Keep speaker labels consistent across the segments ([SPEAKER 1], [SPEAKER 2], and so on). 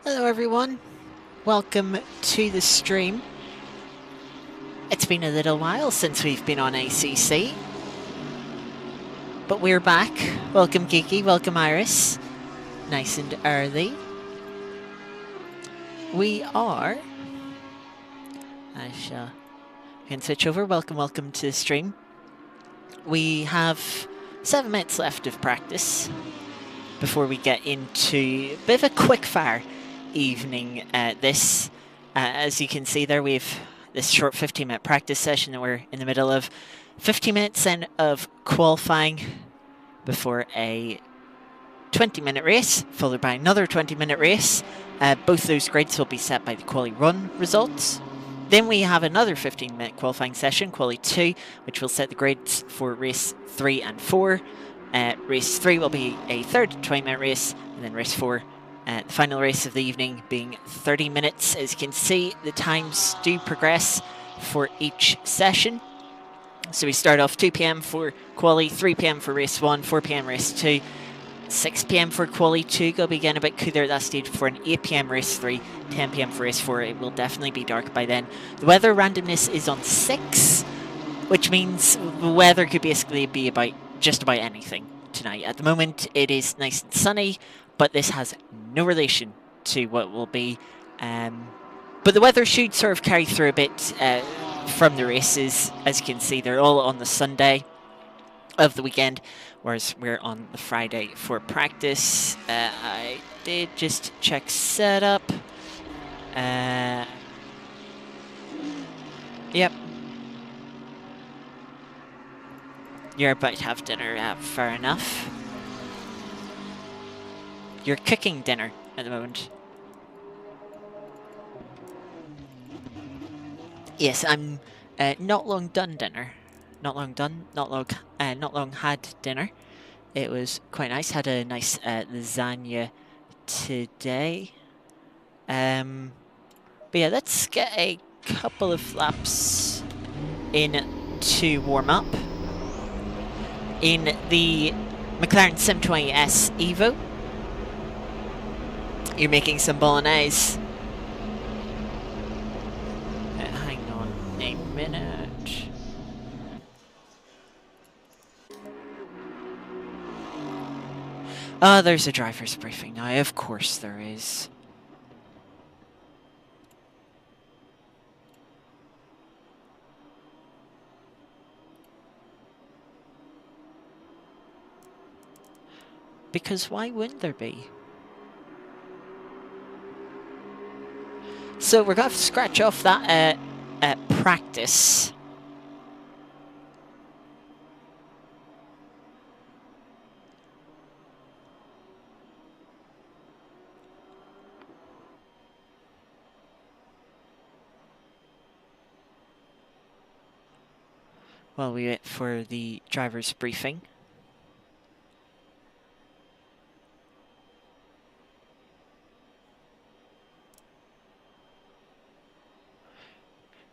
[SPEAKER 1] Hello everyone, welcome to the stream. It's been a little while since we've been on ACC, but we're back. Welcome Geeky, welcome Iris, nice and early. We are, I can switch over, welcome to the stream. We have 7 minutes left of practice before we get into a bit of a quick fire evening. As you can see there, we've this short 15-minute practice session, and we're in the middle of 15 minutes then of qualifying before a 20-minute race, followed by another 20-minute race. Both those grids will be set by the quali run results. Then we have another 15-minute qualifying session, quali 2, which will set the grids for race 3 and 4. Race 3 will be a third 20-minute race, and then race 4, the final race of the evening, being 30 minutes. As you can see, the times do progress for each session. So we start off 2 PM for quali, 3 PM for race 1, 4 PM race 2, 6 PM for quali 2. Go be getting a bit cooler at that stage for an 8 PM race 3, 10 PM for race 4. It will definitely be dark by then. The weather randomness is on 6, which means the weather could basically be about just about anything tonight. At the moment, it is nice and sunny, but this has no relation to what will be. But the weather should sort of carry through a bit from the races. As you can see, they're all on the Sunday of the weekend, whereas we're on the Friday for practice. I did just check setup. Yep. You're about to have dinner, fair enough. You're cooking dinner at the moment. Yes, I'm not long done dinner. Not long had dinner. It was quite nice. Had a nice lasagna today. But yeah, let's get a couple of laps in to warm up. In the McLaren Sim 20S Evo, you're making some bolognese. Hang on a minute. Oh, there's a driver's briefing now. Of course there is. Because why wouldn't there be? So we're going to scratch off that practice. while we wait for the driver's briefing.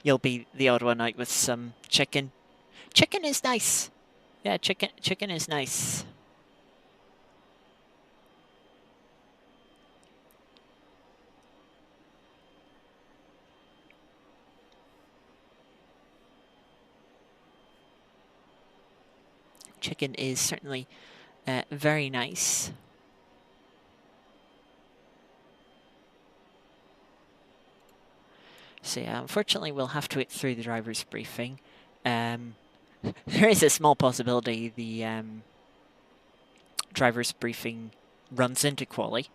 [SPEAKER 1] You'll be the odd one out with some chicken. Chicken is nice. Yeah, chicken is nice. Chicken is certainly very nice. So yeah, unfortunately we'll have to wait through the driver's briefing. There is a small possibility the driver's briefing runs into quali.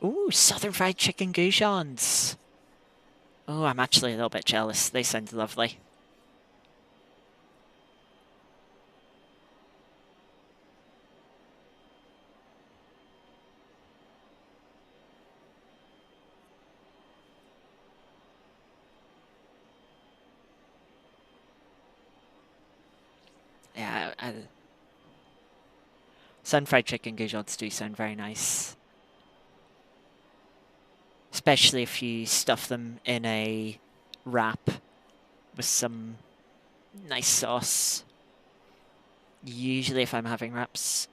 [SPEAKER 1] Ooh, Southern Fried Chicken goujons. Oh, I'm actually a little bit jealous. They sound lovely. Yeah, Southern Fried Chicken goujons do sound very nice. Especially if you stuff them in a wrap with some nice sauce. Usually if I'm having wraps,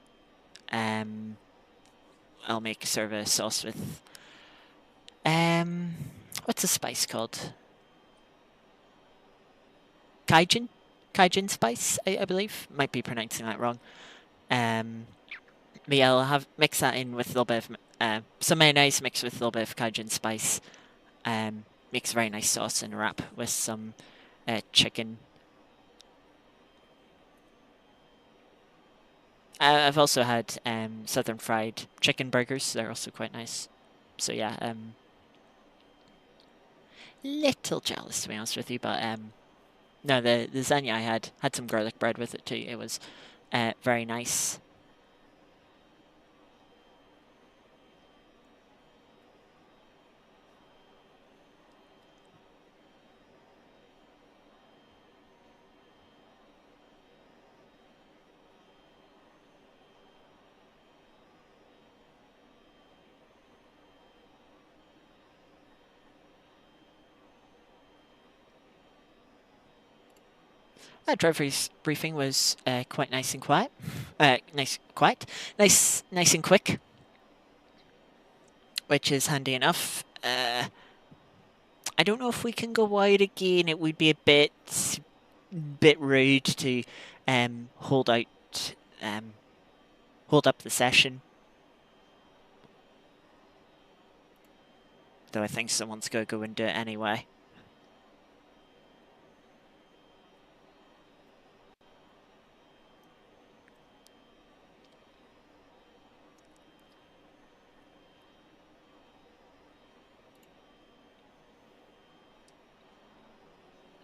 [SPEAKER 1] I'll make sort of a sauce with, what's the spice called? Cajun spice, I believe. Might be pronouncing that wrong. But yeah, I'll mix that in with a little bit of some mayonnaise mixed with a little bit of Cajun spice. Makes a very nice sauce in a wrap with some chicken. I've also had Southern Fried Chicken burgers. They're also quite nice. So yeah, little jealous to be honest with you, but no, the lasagna I had some garlic bread with it too. It was very nice. Driver's briefing was quite nice and quiet. Nice and quick, which is handy enough. I don't know if we can go wide again. It would be a bit rude to hold up the session. Though I think someone's going to go and do it anyway.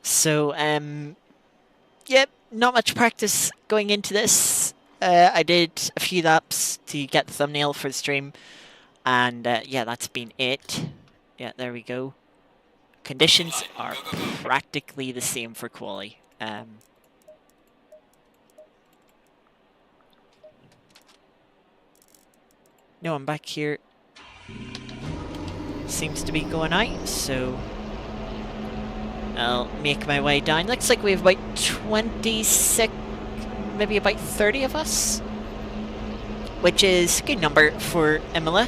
[SPEAKER 1] So, yep, not much practice going into this. I did a few laps to get the thumbnail for the stream, and yeah, that's been it. Yeah, there we go. Conditions are practically the same for quali. No one back here seems to be going out, so I'll make my way down. Looks like we have about 26, maybe about 30 of us, which is a good number for Imola.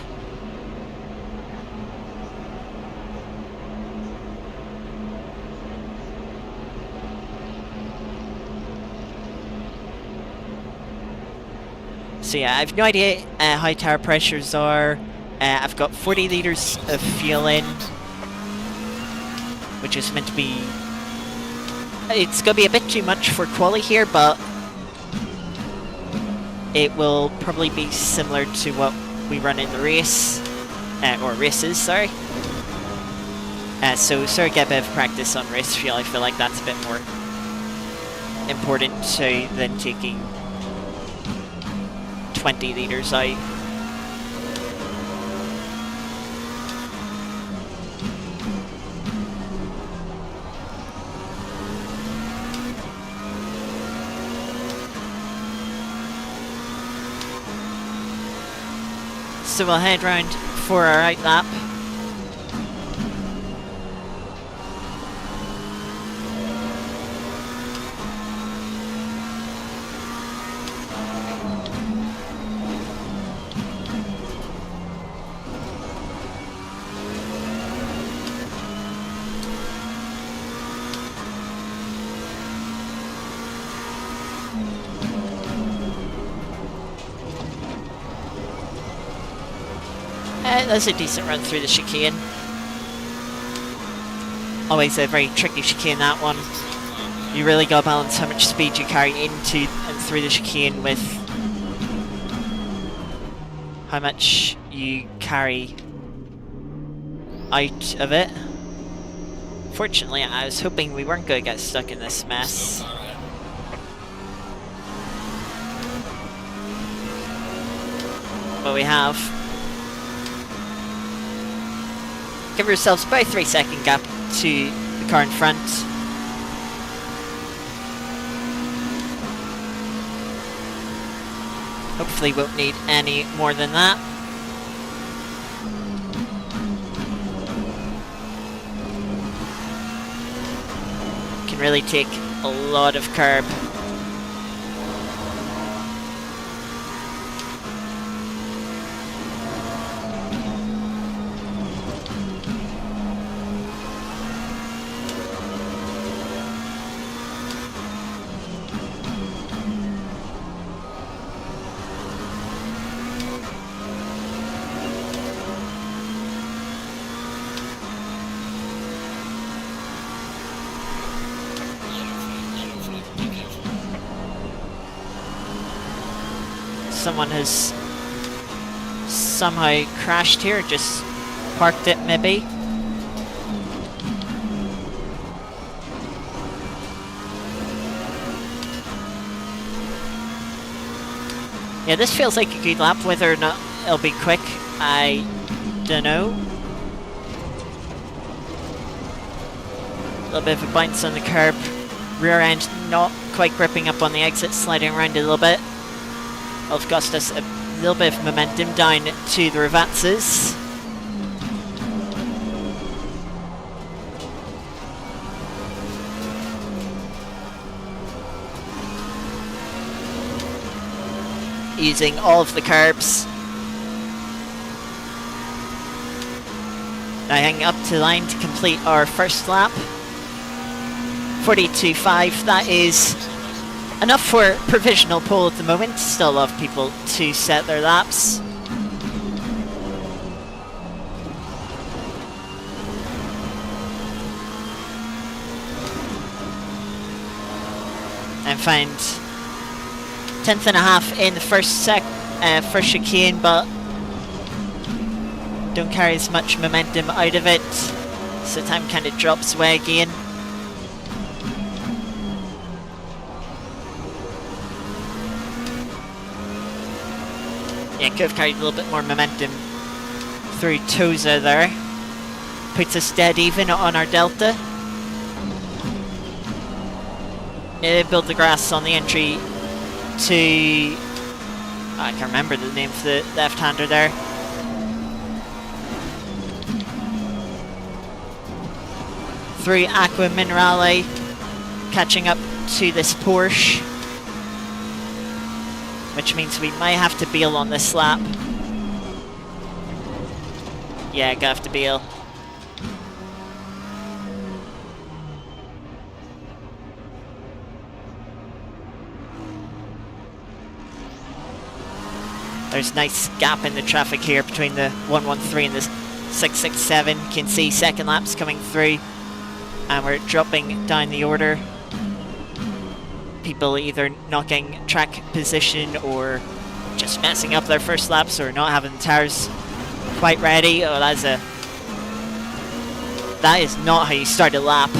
[SPEAKER 1] So yeah, I have no idea how tire pressures are. I've got 40 litres of fuel in, which is meant to be It's going to be a bit too much for quali here, but it will probably be similar to what we run in the race, or races, sorry. So sort of get a bit of practice on race fuel. I feel like that's a bit more important than taking 20 litres out. So we'll head round for our out lap. That's a decent run through the chicane. Always a very tricky chicane, that one. You really got to balance how much speed you carry into and through the chicane with how much you carry out of it. Fortunately, I was hoping we weren't going to get stuck in this mess. But we have. Give yourselves about a 3-second gap to the car in front. Hopefully won't need any more than that. Can really take a lot of curb. Someone has somehow crashed here, just parked it maybe. Yeah, this feels like a good lap. Whether or not it'll be quick, I don't know. A little bit of a bounce on the curb. Rear end not quite gripping up on the exit, sliding around a little bit. Will have cost us a little bit of momentum down to the Rivatzes. Using all of the curbs. Now hanging up to the line to complete our first lap. 42.5, that is enough for provisional pole at the moment. Still a lot of people to set their laps. And find 10th and a half in the first first chicane, but don't carry as much momentum out of it, so time kind of drops away again. Yeah, could have carried a little bit more momentum through Toza there. Puts us dead even on our delta. Yeah, build the grass on the entry to... I can't remember the name for the left-hander there. Through Aqua Minerale, catching up to this Porsche. Which means we might have to bail on this lap. Yeah, gonna have to bail. There's a nice gap in the traffic here between the 113 and the 667. You can see second laps coming through. And we're dropping down the order. people either not getting track position or just messing up their first laps or not having the tires quite ready. Oh, that is not how you start a lap.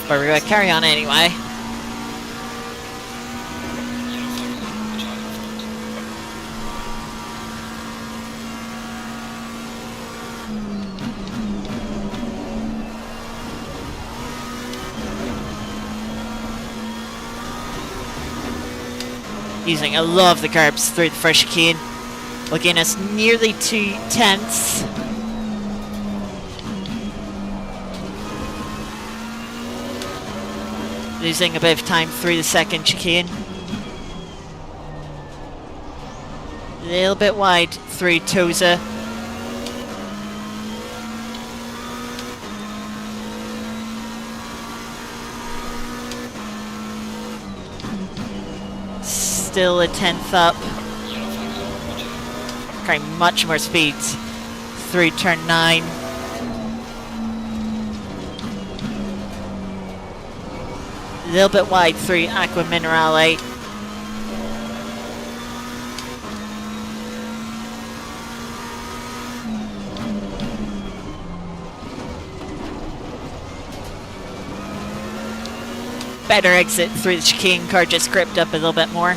[SPEAKER 1] But we're going to carry on anyway. Using a lot of the curbs through the first chicane. Will gain us nearly 2 tenths. Losing a bit of time through the second chicane. A little bit wide through Toza. Still a tenth up. Carrying much more speed through turn 9. A little bit wide through Aqua Minerale. Better exit through the chicane. Car just gripped up a little bit more.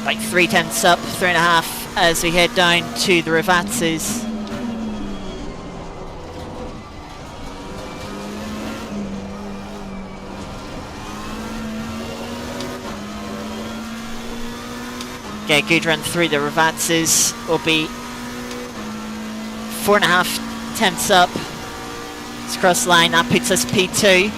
[SPEAKER 1] Like 3 tenths up, 3.5 as we head down to the Ravazzes. Get a good run through the Ravazzes. Will be 4.5 tenths up. It's cross line, that puts us P2.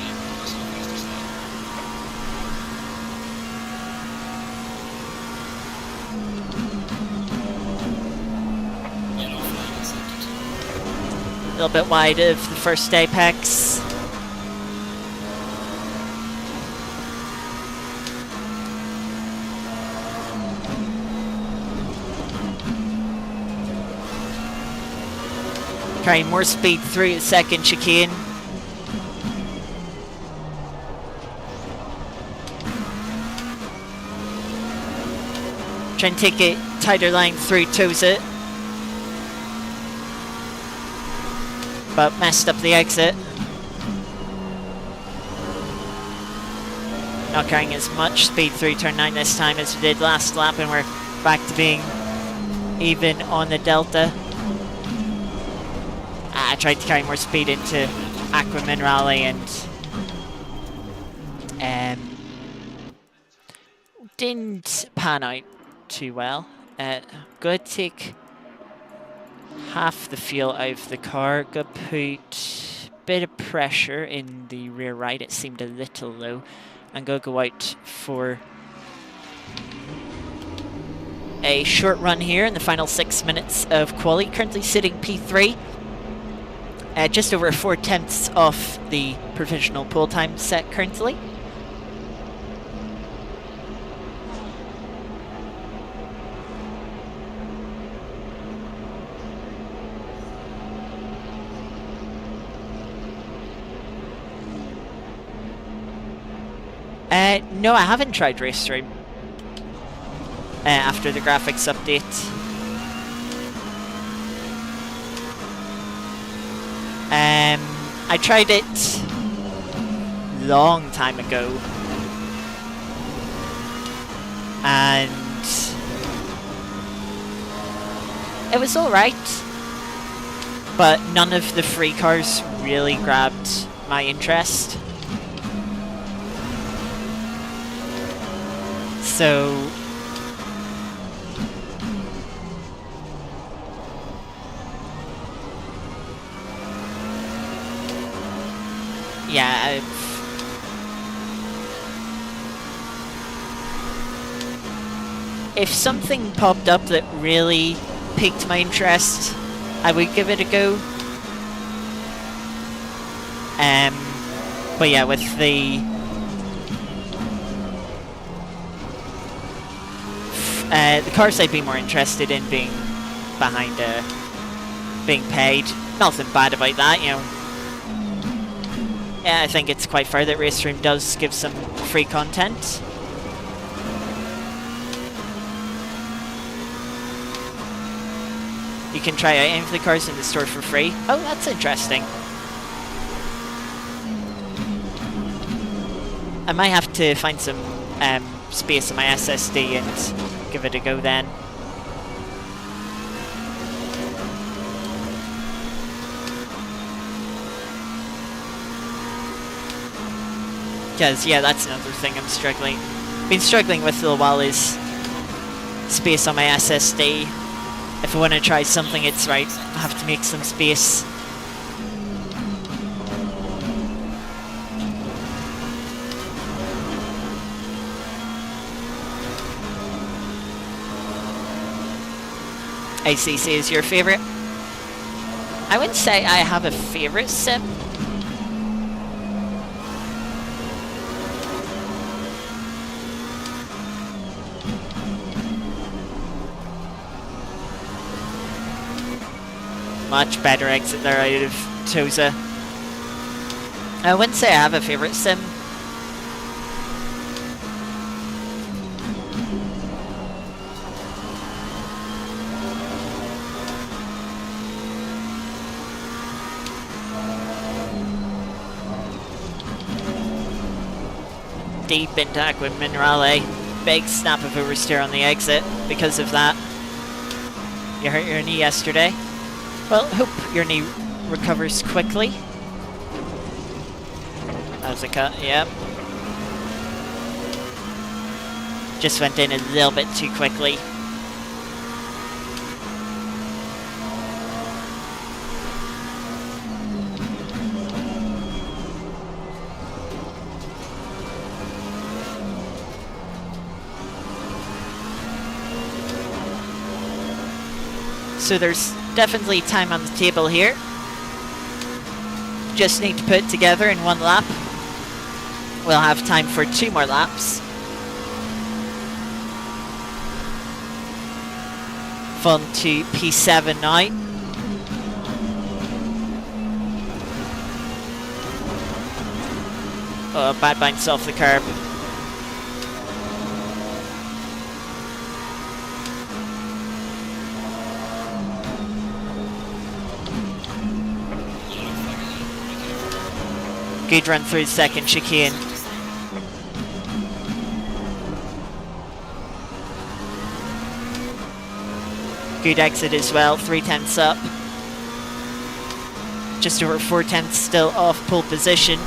[SPEAKER 1] A little bit wide of the first apex. Carrying more speed through the second chicane. Trying to take a tighter line through Toza. But messed up the exit. Not carrying as much speed through turn 9 this time as we did last lap, and we're back to being even on the delta. I tried to carry more speed into Aqua Minerale and didn't pan out too well. Going to take half the fuel out of the car. Going to put a bit of pressure in the rear right. It seemed a little low. I'm going to go out for a short run here in the final 6 minutes of quali. Currently sitting P3. Just over 4 tenths off the provisional pole time set currently. No, I haven't tried Race Stream after the graphics update. I tried it long time ago, and it was alright, but none of the free cars really grabbed my interest. So yeah, if something popped up that really piqued my interest, I would give it a go. But yeah, with the cars I'd be more interested in being behind being paid. Nothing bad about that, you know. Yeah, I think it's quite fair that Racestream does give some free content. You can try out any of the cars in the store for free. Oh, that's interesting. I might have to find some space on my SSD and give it a go then. Because, yeah, that's another thing I'm struggling. Been struggling with for a little while is space on my SSD. If I want to try something, it's right. I have to make some space. ACC is your favourite? I wouldn't say I have a favourite sim. Much better exit there out of Toza. I wouldn't say I have a favourite sim. Deep into Aqua Minerale. Big snap of oversteer on the exit because of that. You hurt your knee yesterday. Well, hope your knee recovers quickly. That was a cut, yep. Just went in a little bit too quickly. So there's definitely time on the table here. Just need to put it together in one lap. We'll have time for 2 more laps. Fun to P7 now. Oh, bad bounce off the curb. Good run through the second chicane. Good exit as well, 3/10 up. Just over 4/10 still off pole position.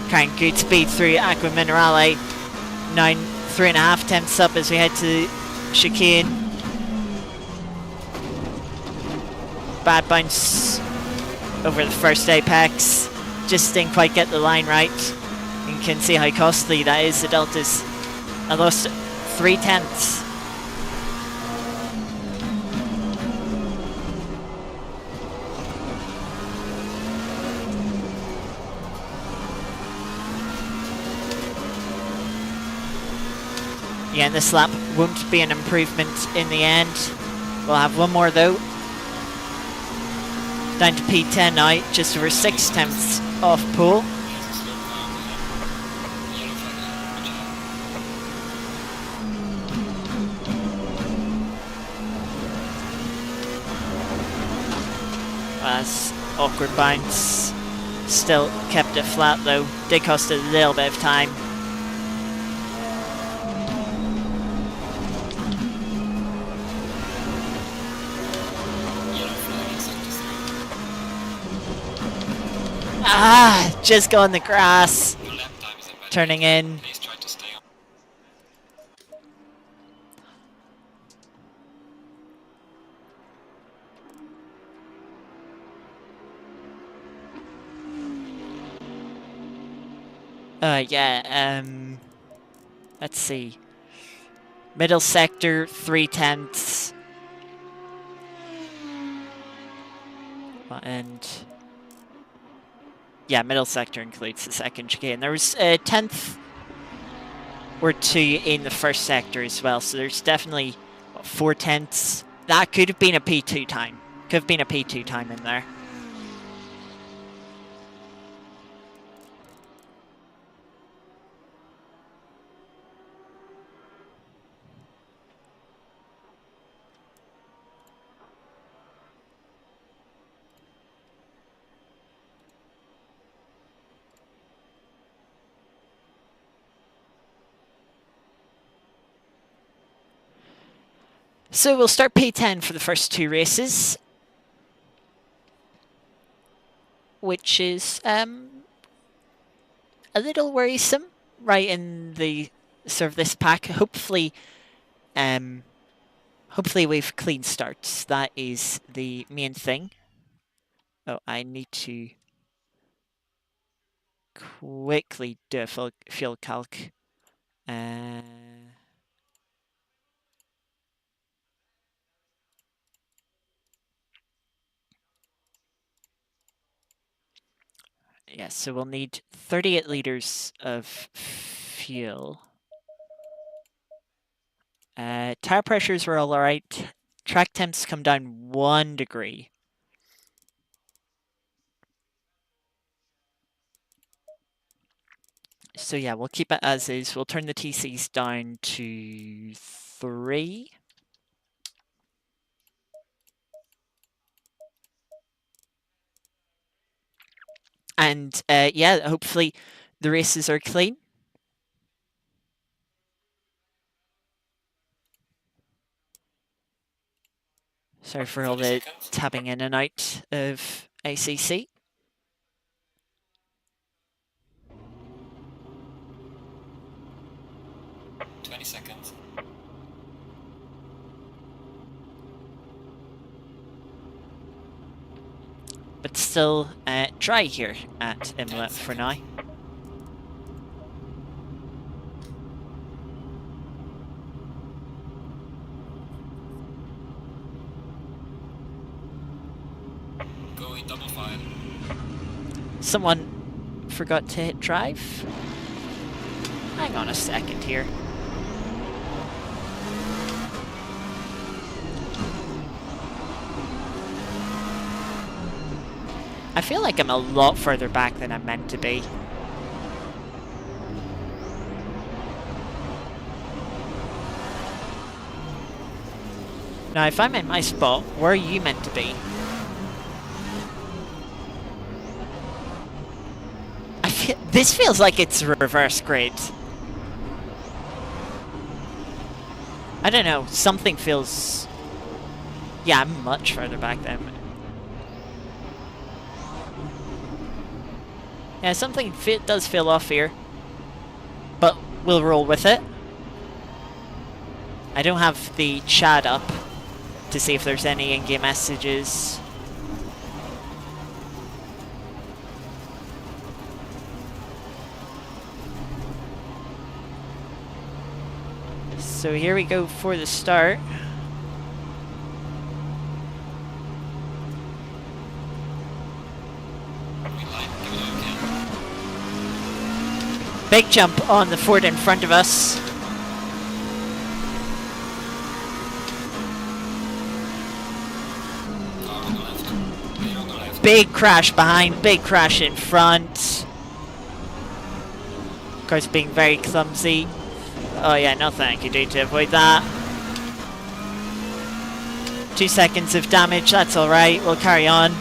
[SPEAKER 1] Carrying good speed through Aqua Minerale. 3.5 tenths up as we head to chicane. Bad bounce over the first apex. Just didn't quite get the line right. You can see how costly that is. The deltas. I lost 3/10. Yeah, this lap won't be an improvement in the end. We'll have one more though. Down to P10 now, just over 6 tenths off pole. As awkward bounce. Still kept it flat though. Did cost a little bit of time. Ah, just go on the grass. Turning in. Yeah, let's see. Middle sector, 3/10. And yeah, middle sector includes the second chicane. There was a 10th or 2 in the first sector as well, so there's definitely 4/10. That could have been a P2 time. Could have been a P2 time in there. So we'll start P10 for the first 2 races, which is a little worrisome right in the sort of this pack. Hopefully we've clean starts. That is the main thing. Oh, I need to quickly do a fuel calc. Yeah, so we'll need 38 liters of fuel. Tire pressures were all right. Track temps come down 1 degree. So yeah, we'll keep it as is. We'll turn the TCs down to 3. And yeah, hopefully the races are clean. Sorry for all the tabbing in and out of ACC.
[SPEAKER 2] Seconds.
[SPEAKER 1] But still dry here at Imola for now.
[SPEAKER 2] Going double file.
[SPEAKER 1] Someone forgot to hit drive. Hang on a second here. I feel like I'm a lot further back than I'm meant to be. Now, if I'm in my spot, where are you meant to be? This feels like it's reverse grid. I don't know, something feels... Yeah, I'm much further back then. Yeah, something does feel off here. But we'll roll with it. I don't have the chat up to see if there's any in-game messages. So here we go for the start. Big jump on the Ford in front of us. Big crash behind, big crash in front. Of course, being very clumsy. Oh yeah, nothing I can do to avoid that. 2 seconds of damage, that's alright, we'll carry on.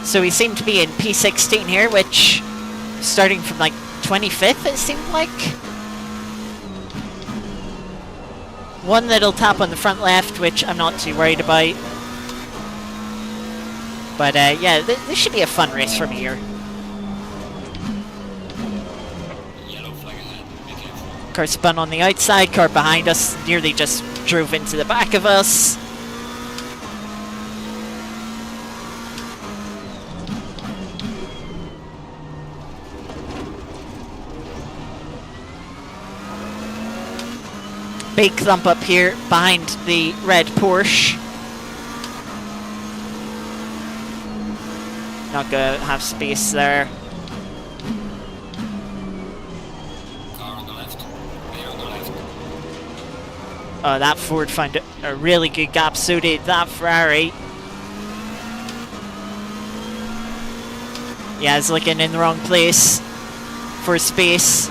[SPEAKER 1] So we seem to be in P16 here, which, starting from like 25th, it seemed like. One little tap on the front left, which I'm not too worried about. But yeah, this should be a fun race from here.
[SPEAKER 2] Yellow flag ahead. Be careful.
[SPEAKER 1] Car spun on the outside, car behind us nearly just drove into the back of us. Big thump up here behind the red Porsche. Not gonna have space there.
[SPEAKER 2] Car on the left. Clear on the left.
[SPEAKER 1] Oh, that Ford found a really good gap, so did that Ferrari. Yeah, it's looking in the wrong place for space.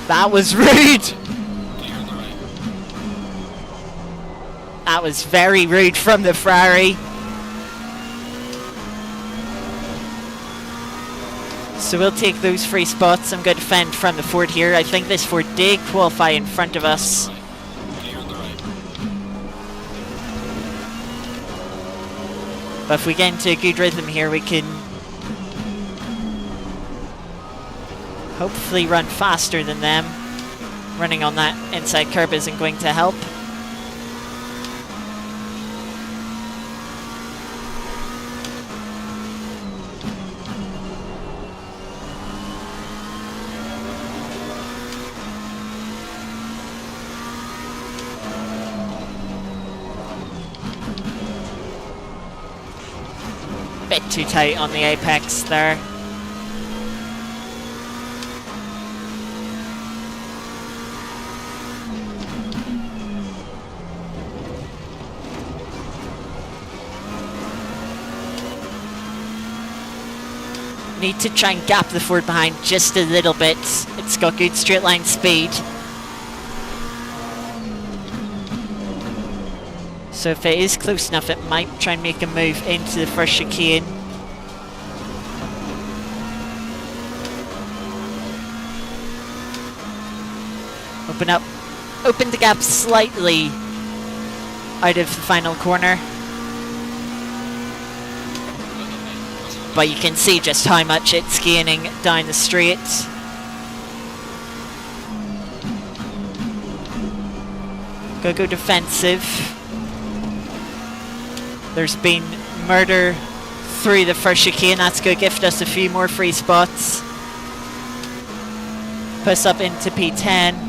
[SPEAKER 1] That was rude!
[SPEAKER 2] Clear on the right.
[SPEAKER 1] That was very rude from the Ferrari. So we'll take those free spots. I'm going to defend from the Ford here. I think this Ford did qualify in front of us.
[SPEAKER 2] Right. Clear on the right.
[SPEAKER 1] But if we get into a good rhythm here, we can hopefully run faster than them. Running on that inside curb isn't going to help. Bit too tight on the apex there. Need to try and gap the Ford behind just a little bit. It's got good straight line speed. So if it is close enough, it might try and make a move into the first chicane. Open the gap slightly out of the final corner. But you can see just how much it's gaining down the straight. Go defensive. There's been murder through the first chicane. That's going to gift us a few more free spots. Put us up into P10.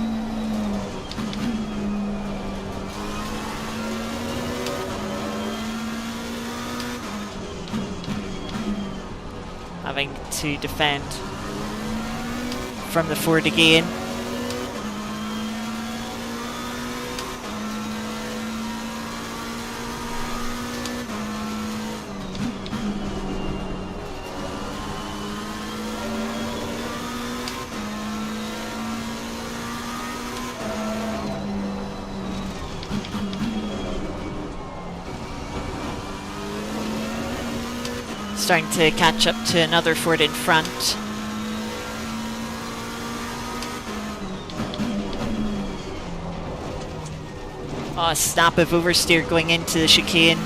[SPEAKER 1] Having to defend from the Ford again. Starting to catch up to another Ford in front. Oh, a snap of oversteer going into the chicane.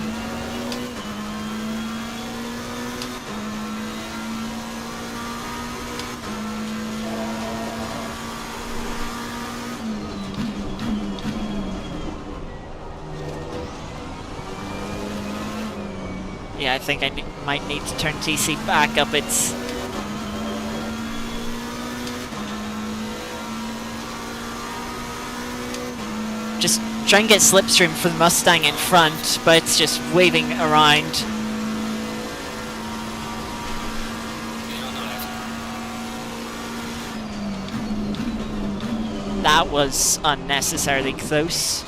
[SPEAKER 1] Yeah, I think I might need to turn TC back up. It's just trying to get slipstream for the Mustang in front, but it's just waving around. That was unnecessarily close.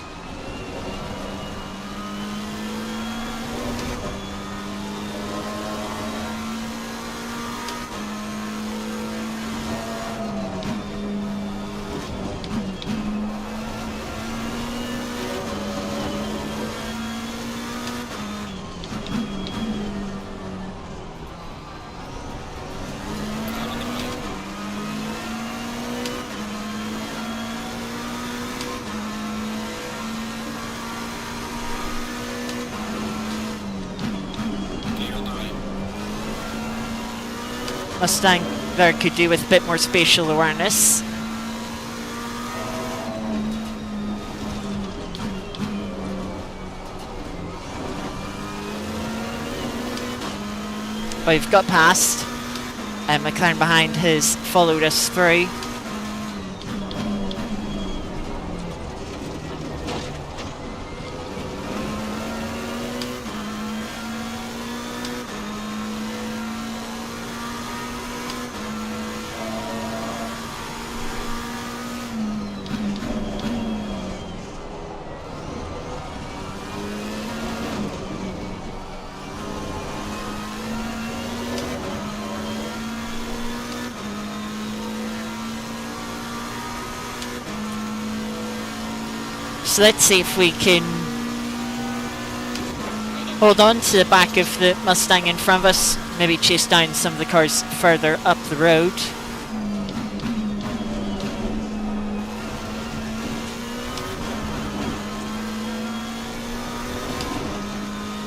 [SPEAKER 1] Mustang there could do with a bit more spatial awareness. We've got past, and McLaren behind has followed us through. So let's see if we can hold on to the back of the Mustang in front of us, maybe chase down some of the cars further up the road.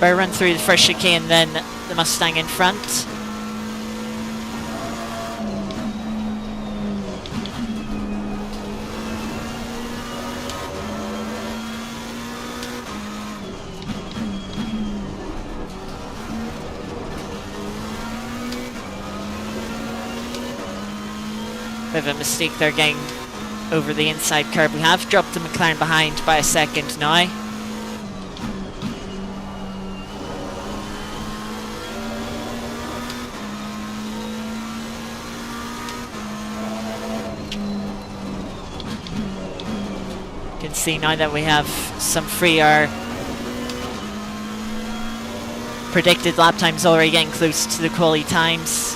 [SPEAKER 1] Better run through the first chicane, then the Mustang in front. Bit of a mistake there getting over the inside curb. We have dropped the McLaren behind by a second now. You can see now that we have some free air. Predicted lap times already getting close to the quali times.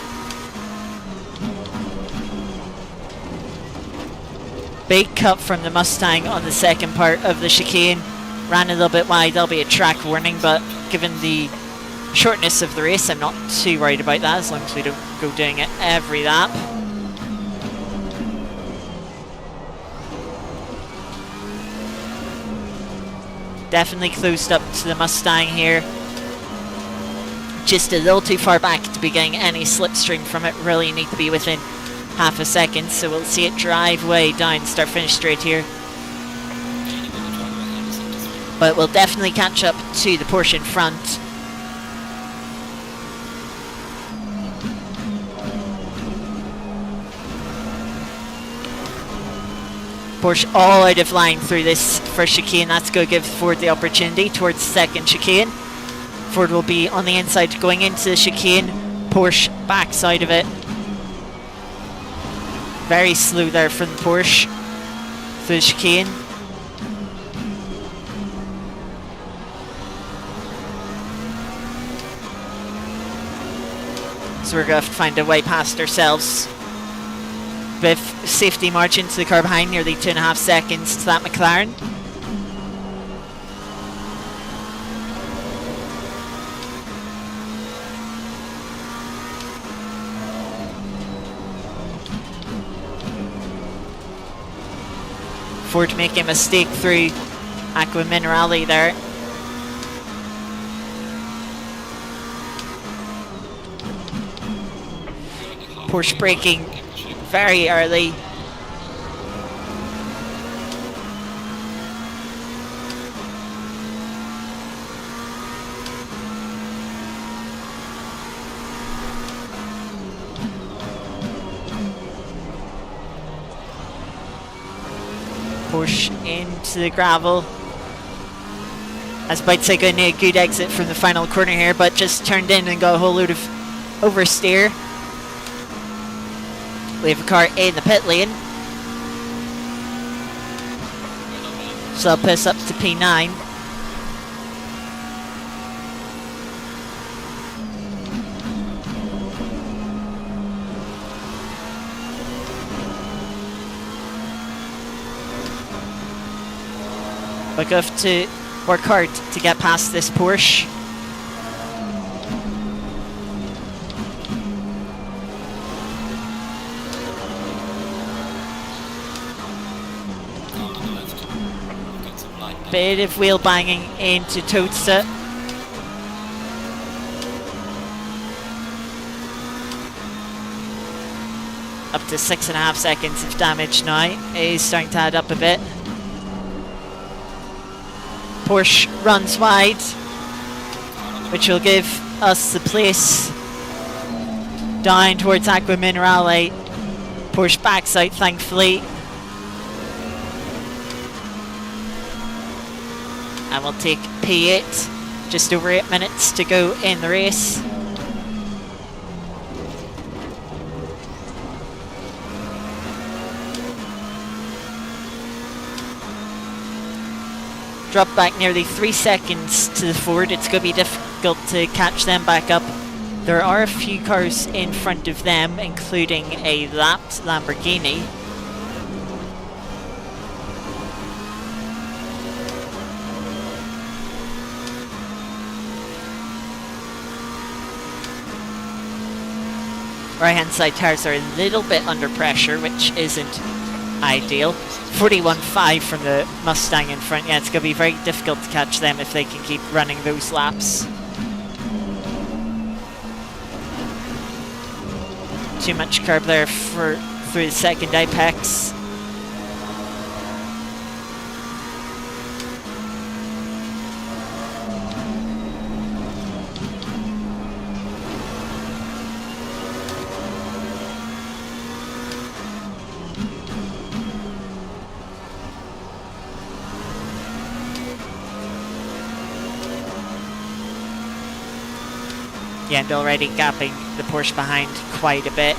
[SPEAKER 1] Big cut from the Mustang on the second part of the chicane. Ran a little bit wide, there'll be a track warning, but given the shortness of the race, I'm not too worried about that as long as we don't go doing it every lap. Definitely closed up to the Mustang here. Just a little too far back to be getting any slipstream from it. Really need to be within half a second, so we'll see it drive way down, start finish straight here. But we'll definitely catch up to the Porsche in front. Porsche all out of line through this first chicane. That's going to give Ford the opportunity towards the second chicane. Ford will be on the inside going into the chicane. Porsche backside of it. Very slow there from the Porsche through the chicane. So we're going to have to find a way past ourselves. With safety margin to the car behind, nearly 2.5 seconds to that McLaren. Ford making a mistake through Aqua Minerale there. Porsche braking very early. Porsche into the gravel. I was about to say going to need a good exit from the final corner here, but just turned in and got a whole load of oversteer. We have a car in the pit lane. So I'll piss up to P9. We're going to have to work hard to get past this Porsche. Bit of wheel banging into Toadster. Up to 6.5 seconds of damage now. Is starting to add up a bit. Porsche runs wide, which will give us the place down towards Aqua Minerale. Porsche backs out, thankfully. And we'll take P8. Just over 8 minutes to go in the race. Drop back nearly 3 seconds to the Ford. It's going to be difficult to catch them back up. There are a few cars in front of them, including a lapped Lamborghini. Right-hand side tires are a little bit under pressure, which isn't ideal. 41.5 from the Mustang in front. Yeah, it's going to be very difficult to catch them if they can keep running those laps. Too much curb there for the second apex. Yeah, and already gapping the Porsche behind quite a bit.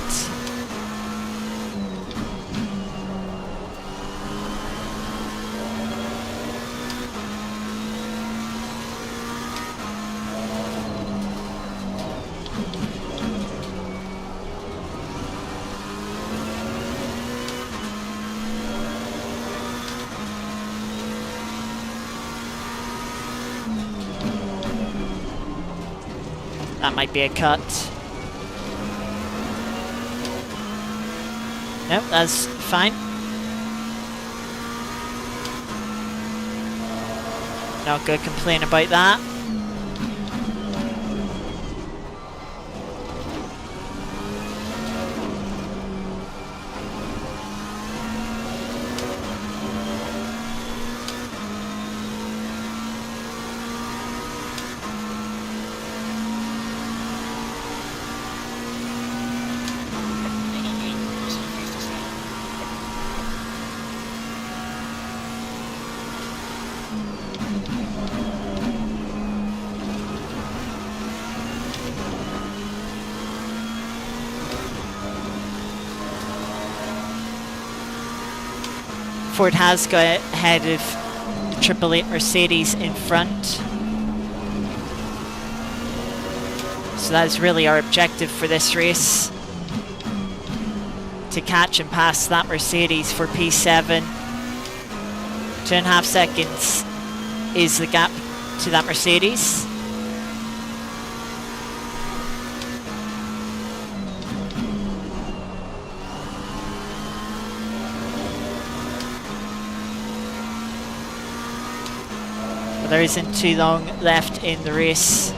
[SPEAKER 1] That might be a cut. Nope, that's fine. Not gonna complain about that. Ford has got ahead of the 888 Mercedes in front. So that is really our objective for this race. To catch and pass that Mercedes for P7. 2.5 seconds is the gap to that Mercedes. There isn't too long left in the race.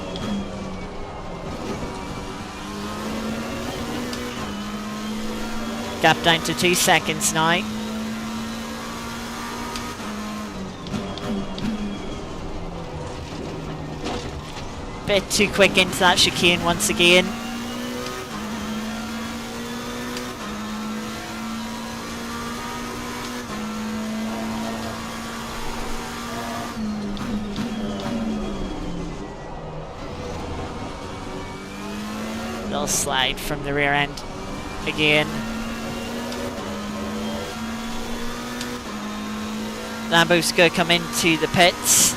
[SPEAKER 1] Gap down to 2 seconds now. Bit too quick into that chicane once again. Little slide from the rear end again. Lambo's going to come into the pits.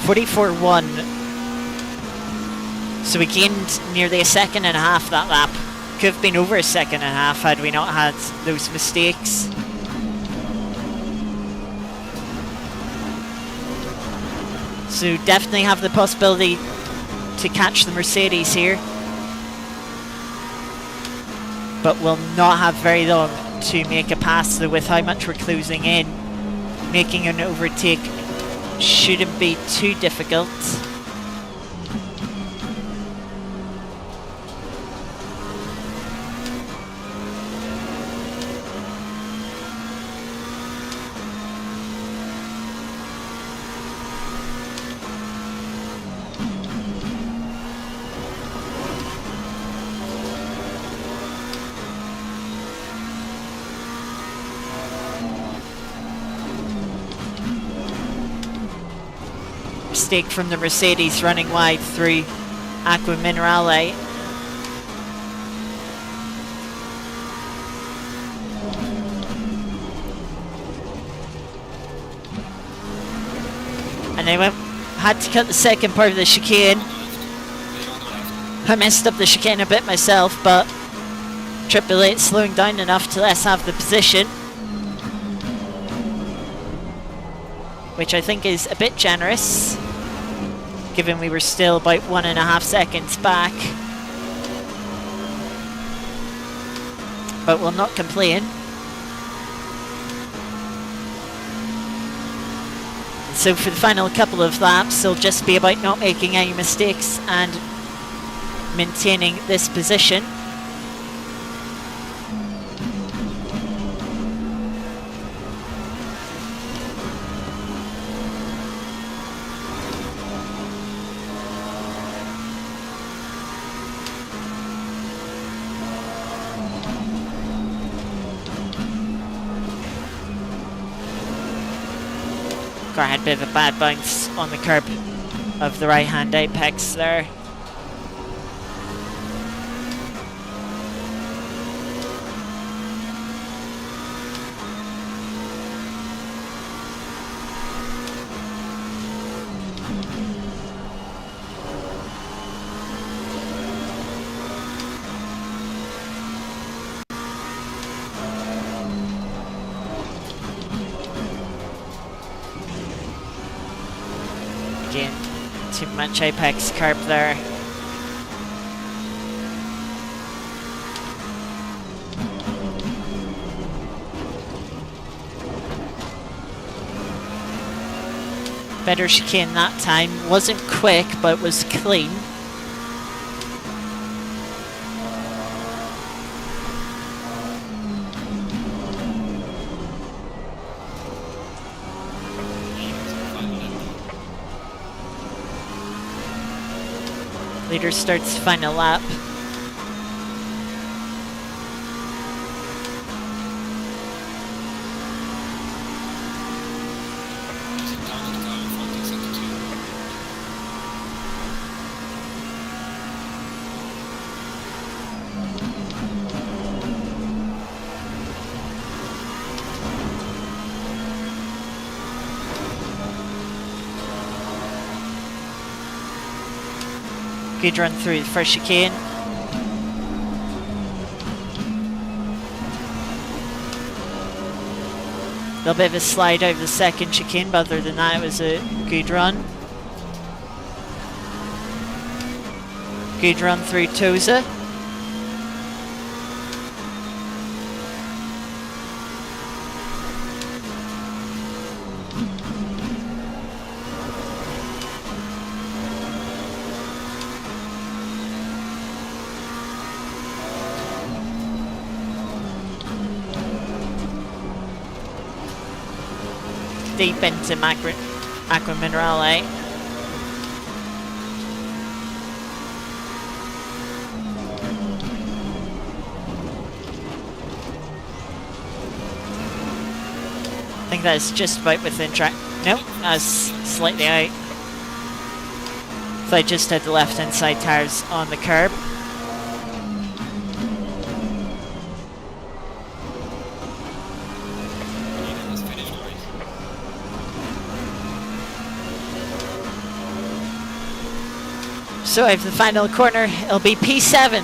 [SPEAKER 1] 44.1. So we gained nearly 1.5 seconds that lap. Could have been over 1.5 seconds had we not had those mistakes. So definitely have the possibility to catch the Mercedes here. But we'll not have very long to make a pass, though, with how much we're closing in. Making an overtake shouldn't be too difficult. mistake from the Mercedes running wide through Aqua Minerale. And they had to cut the second part of the chicane. I messed up the chicane a bit myself, but Triple Eight slowing down enough to let us have the position, which I think is a bit generous, given we were still about 1.5 seconds back. But we'll not complain. So for the final couple of laps, it'll just be about not making any mistakes and maintaining this position. Car had a bit of a bad bounce on the curb of the right hand apex there. Again, too much apex curb there. Better chicane that time. Wasn't quick, but was clean. Leader starts final lap. Good run through the first chicane. A little bit of a slide over the second chicane, but other than that, it was a good run. Good run through Tosa. Deep into Aqua Minerale. I think that's just about within track. Nope, that's slightly out. So I just had the left hand side tires on the curb. So I have the final corner. It'll be P7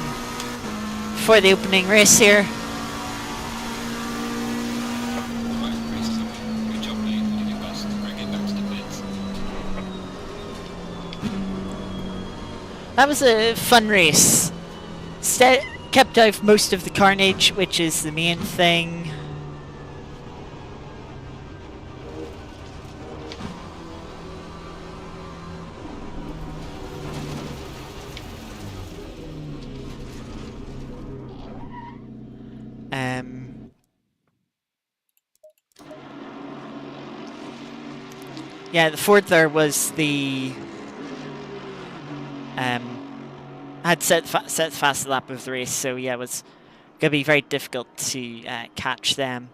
[SPEAKER 1] for the opening race here. That was a fun race. Kept out of most of the carnage, which is the main thing. Yeah, the Ford there was the had set the fastest lap of the race, so yeah, it was going to be very difficult to catch them.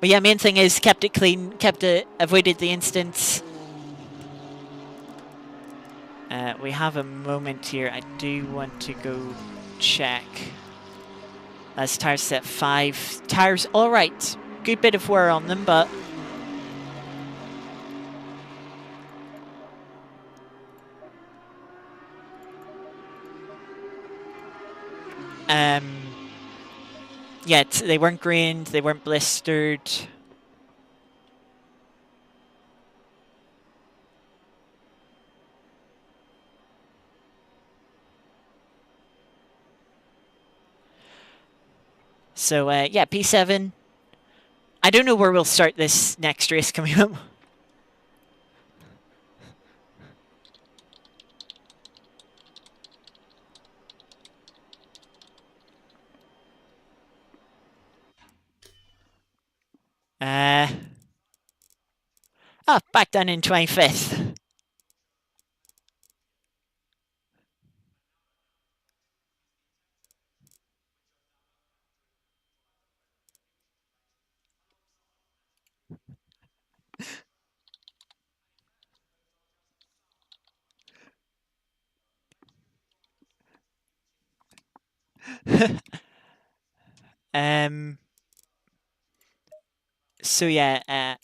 [SPEAKER 1] But yeah, main thing is kept it clean, avoided the instance. We have a moment here. I do want to go check. That's tires set 5. Tires all right. Good bit of wear on them, but yeah, they weren't grained, they weren't blistered. So yeah, P7. I don't know where we'll start this next race coming up. Back down in 25th. So yeah,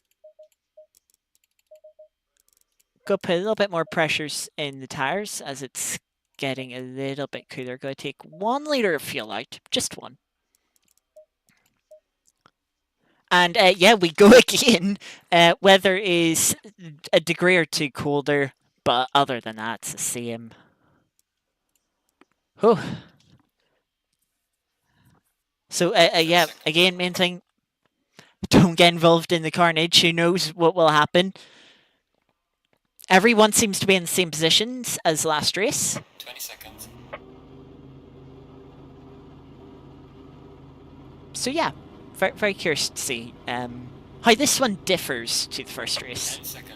[SPEAKER 1] go put a little bit more pressures in the tires as it's getting a little bit cooler. Go take 1 liter of fuel out, just one. And yeah, we go again. Weather is a degree or 2 colder, but other than that, it's the same. Oh. So yeah, again, main thing, don't get involved in the carnage. Who knows what will happen? Everyone seems to be in the same positions as last race.
[SPEAKER 2] 20 seconds.
[SPEAKER 1] So yeah, very, very curious to see how this one differs to the first race.
[SPEAKER 2] 10 seconds.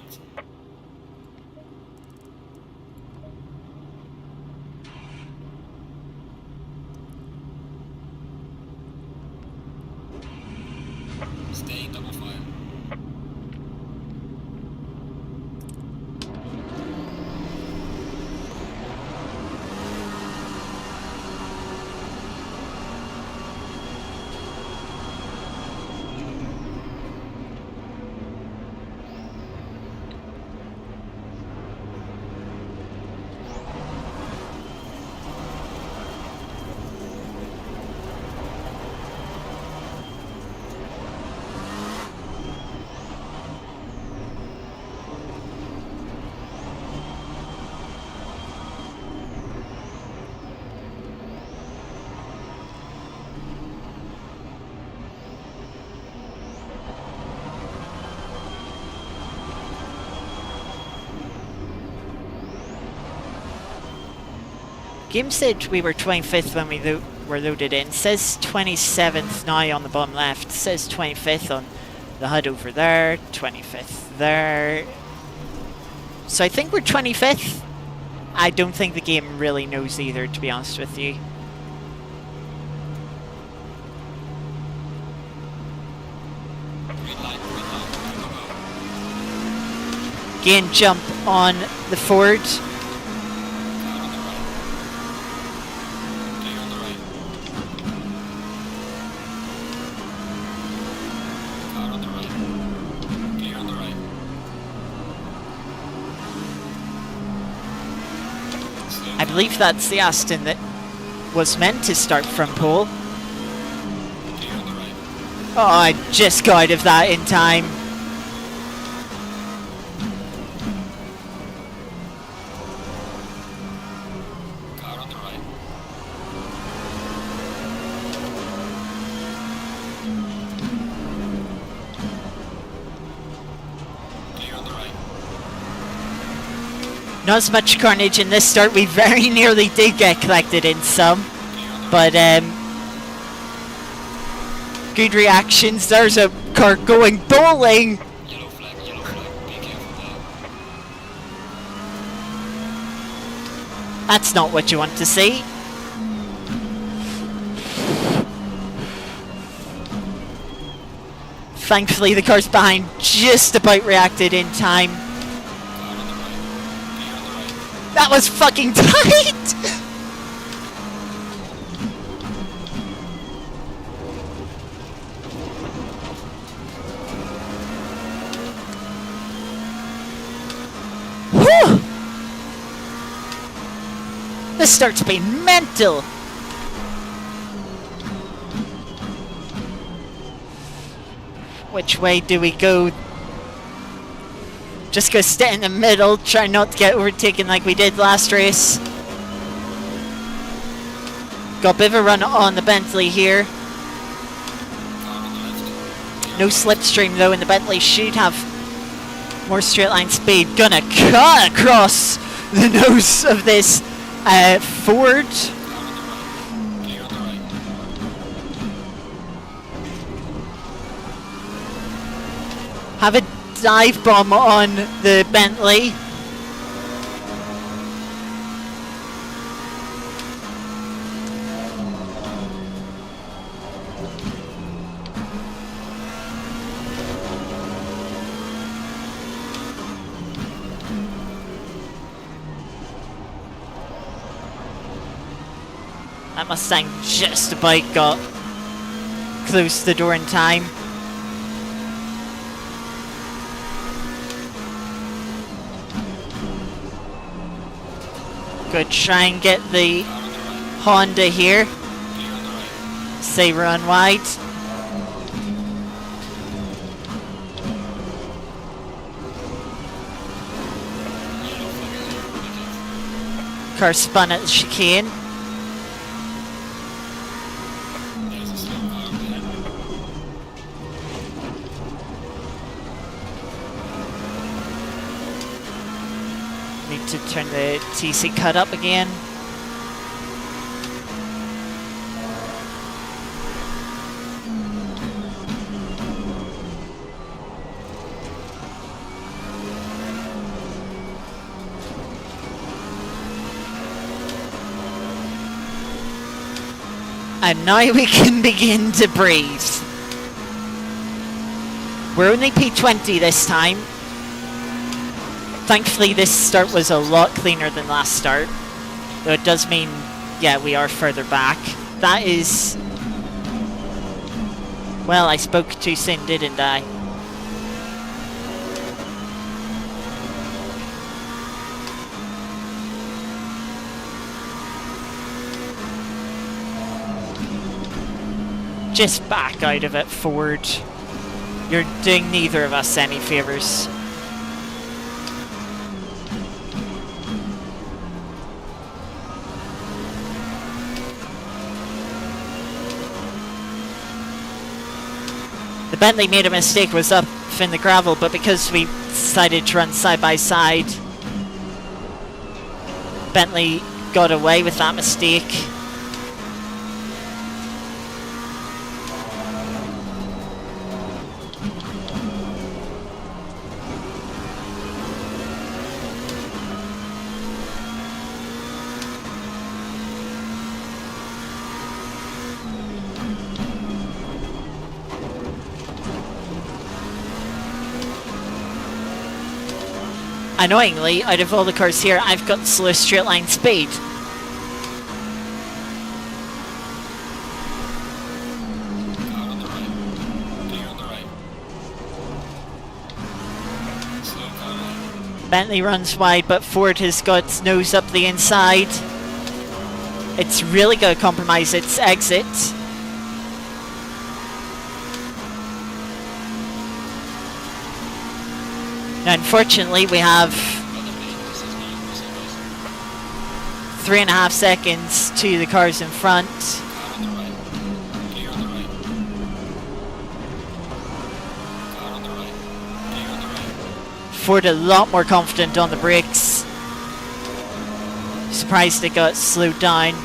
[SPEAKER 2] Stay double file.
[SPEAKER 1] Game said we were 25th when we were loaded in. Says 27th now on the bottom left. Says 25th on the HUD over there. 25th there. So I think we're 25th. I don't think the game really knows either, to be honest with you. Gain jump on the Ford. I believe that's the Aston that was meant to start from pole. Oh, I just got out of that in time.
[SPEAKER 2] Car on the right. Clear on the right.
[SPEAKER 1] Not as much carnage in this start. We very nearly did get collected in some, but good reactions. There's a car going bowling.
[SPEAKER 2] Yellow flag, be careful there.
[SPEAKER 1] That's not what you want to see. Thankfully, the cars behind just about reacted in time.
[SPEAKER 2] Car on the right. Gear on the right.
[SPEAKER 1] That was fucking tight! Whew! This starts being mental! Which way do we go? Just go stay in the middle, try not to get overtaken like we did last race. Got a bit of a run on the Bentley here.
[SPEAKER 2] Car on the left.
[SPEAKER 1] No slipstream though, and the Bentley should have more straight line speed. Gonna cut across the nose of this Ford.
[SPEAKER 2] Car on the right. Gear on the right.
[SPEAKER 1] Have a dive bomb on the Bentley. That Mustang just about got close to the door in time. Good, try and get the
[SPEAKER 2] Car on the right.
[SPEAKER 1] Honda here.
[SPEAKER 2] Gear on the right.
[SPEAKER 1] Say run wide. Car spun at the chicane.
[SPEAKER 2] There's a slow car up ahead.
[SPEAKER 1] Need to turn the TC cut up again. And now we can begin to breathe. We're only P20 this time. Thankfully this start was a lot cleaner than last start. Though it does mean, yeah, we are further back. That is... Well, I spoke too soon, didn't I? Just back out of it, Ford. You're doing neither of us any favours. The Bentley made a mistake, was up in the gravel, but because we decided to run side by side, Bentley got away with that mistake. Annoyingly, out of all the cars here, I've got the slowest straight line speed.
[SPEAKER 2] Car on the right. Gear on the right. Slow car ahead.
[SPEAKER 1] Bentley runs wide, but Ford has got its nose up the inside. It's really going to compromise its exit. Now, unfortunately, we have 3.5 seconds to the cars in front.
[SPEAKER 2] Car on the right. Gear on the right. Car on the right. Gear on the right.
[SPEAKER 1] Ford a lot more confident on the brakes. Surprised it got slowed down.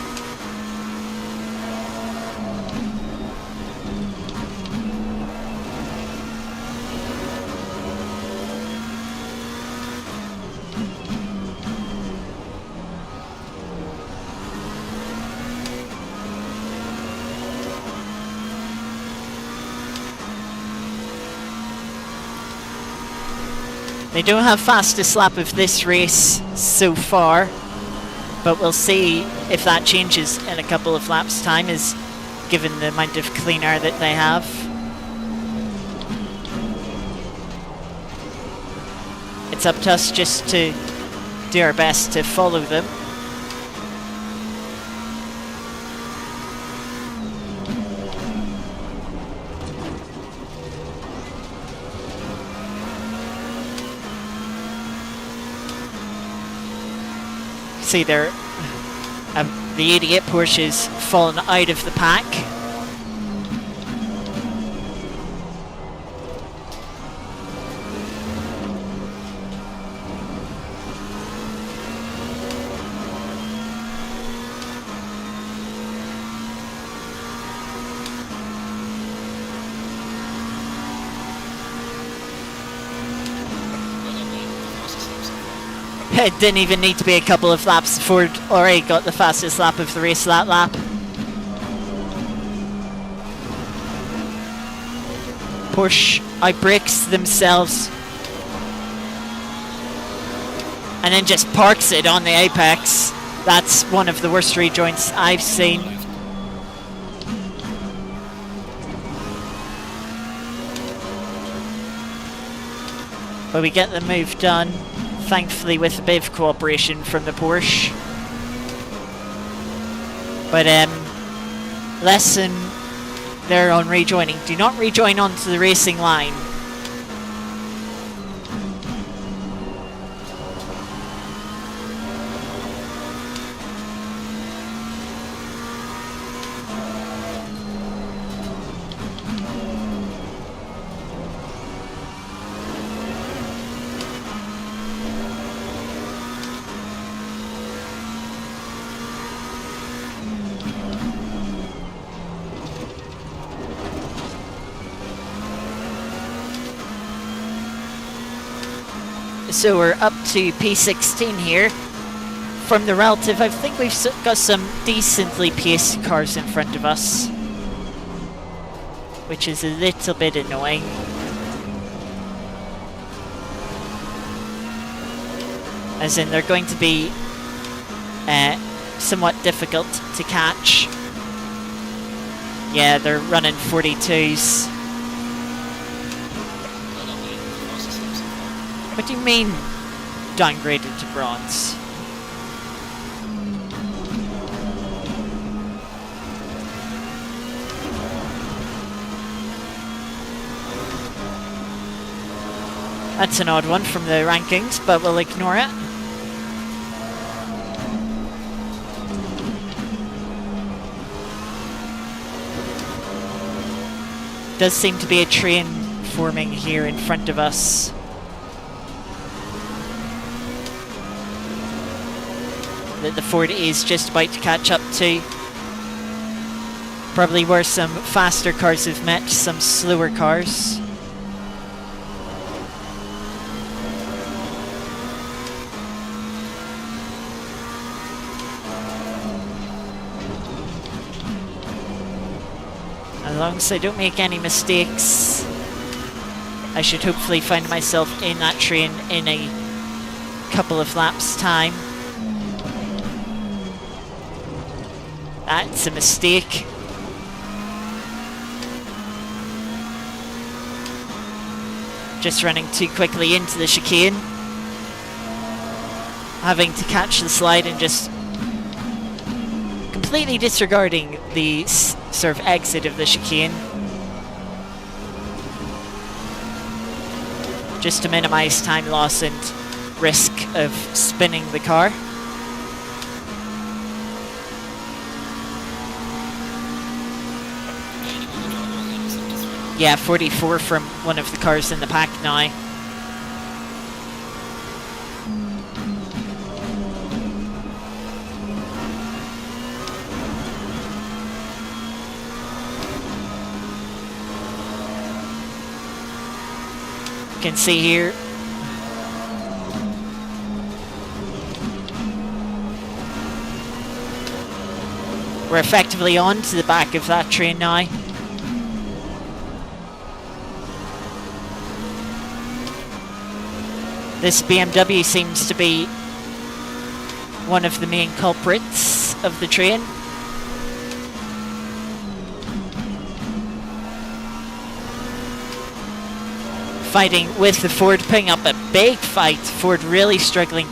[SPEAKER 1] They don't have fastest lap of this race so far, but we'll see if that changes in a couple of laps' time, as given the amount of clean air that they have. It's up to us just to do our best to follow them. See there, the 88 Porsche's fallen out of the pack. It didn't even need to be a couple of laps. Ford already got the fastest lap of the race that lap. Porsche outbrakes themselves and then just parks it on the apex. That's one of the worst rejoins I've seen. But we get the move done, thankfully with a bit of cooperation from the Porsche. But lesson there on rejoining: do not rejoin onto the racing line. So we're up to P16 here. From the relative, I think we've got some decently paced cars in front of us, which is a little bit annoying. As in, they're going to be somewhat difficult to catch. Yeah, they're running 42s. What do you mean, downgraded to bronze? That's an odd one from the rankings, but we'll ignore it. Does seem to be a train forming here in front of us. That the Ford is just about to catch up to. Probably where some faster cars have met some slower cars. As long as I don't make any mistakes, I should hopefully find myself in that train in a couple of laps' time. That's a mistake. Just running too quickly into the chicane. Having to catch the slide and just completely disregarding the sort of exit of the chicane. Just to minimize time loss and risk of spinning the car. Yeah, 44 from one of the cars in the pack now. You can see here. We're effectively on to the back of that train now. This BMW seems to be one of the main culprits of the train. Fighting with the Ford, putting up a big fight. Ford really struggling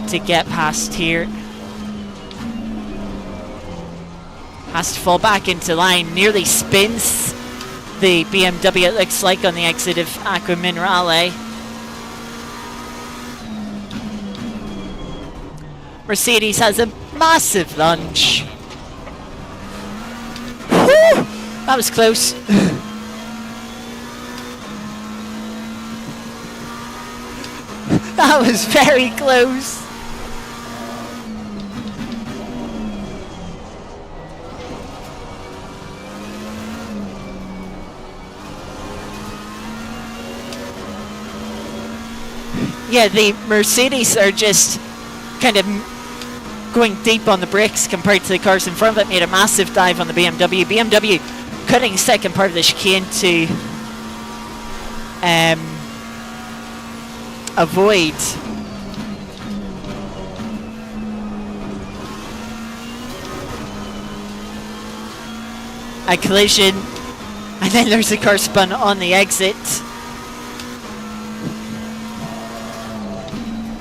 [SPEAKER 1] to get past here. Has to fall back into line, nearly spins the BMW, it looks like, on the exit of Aqua Minerale. Mercedes has a massive lunge. Woo! That was close. That was very close. Yeah, the Mercedes are just kind of going deep on the brakes compared to the cars in front of it. Made a massive dive on the BMW. BMW cutting second part of the chicane to avoid a collision, and then there's a car spun on the exit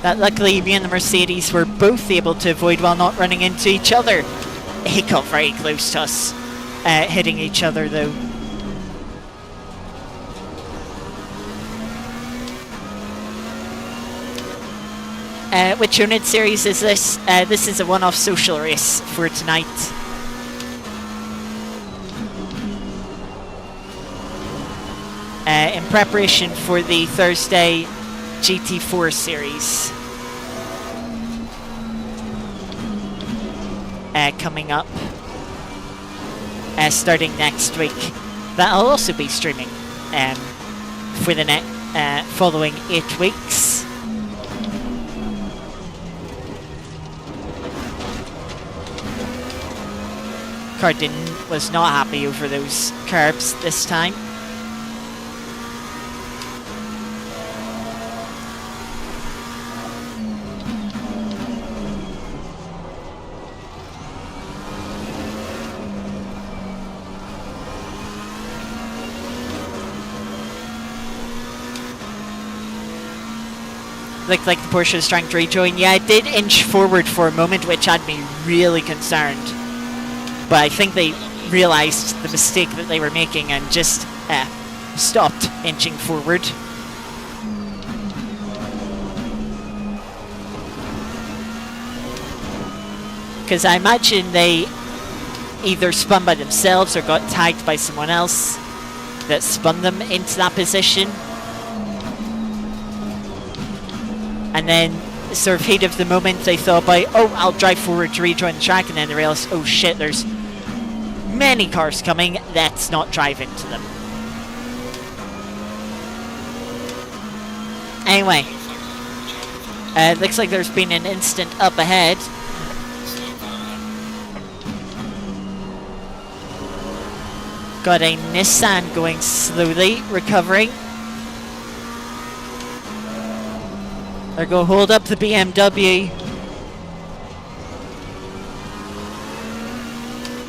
[SPEAKER 1] that luckily me and the Mercedes were both able to avoid while not running into each other. He got very close to us, hitting each other though. Which unit series is this? This is a one-off social race for tonight. In preparation for the Thursday GT4 series coming up, starting next week. That'll also be streaming for the following 8 weeks. Cardin was not happy over those curbs this time. Looked like the Porsche was trying to rejoin. Yeah, it did inch forward for a moment, which had me really concerned. But I think they realised the mistake that they were making and just stopped inching forward. Because I imagine they either spun by themselves or got tagged by someone else that spun them into that position. And then, sort of heat of the moment, they thought by, oh, I'll drive forward to rejoin the track, and then they realised, oh shit, there's many cars coming, let's not drive into them. Anyway, looks like there's been an incident up ahead. Got a Nissan going slowly, recovering. They're going to hold up the BMW.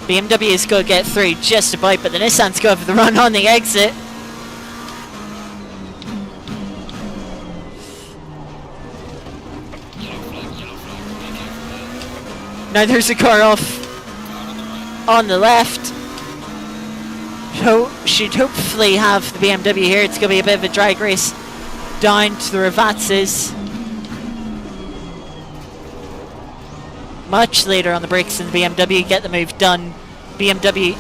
[SPEAKER 1] BMW is going to get through just about, but the Nissan's going for the run on the exit. Now there's a car off on the left. So should hopefully have the BMW here. It's going to be a bit of a drag race down to the Ravazzes. Much later on the brakes than the BMW, get the move done. BMW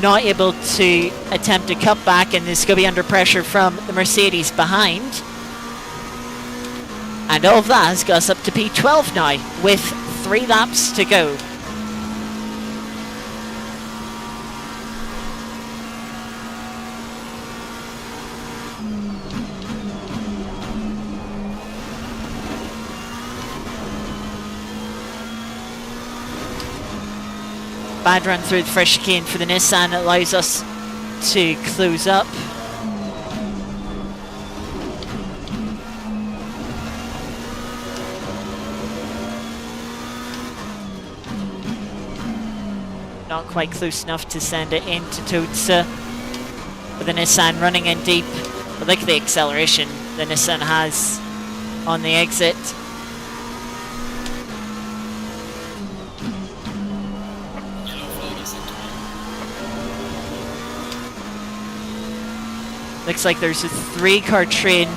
[SPEAKER 1] not able to attempt a cutback, and is going to be under pressure from the Mercedes behind. And all of that has got us up to P12 now, with 3 laps to go. Bad run through the fresh chicane for the Nissan. It allows us to close up. not quite close enough to send it into Totsa. With the Nissan running in deep. I like the acceleration the Nissan has on the exit. Looks like there's a 3-car train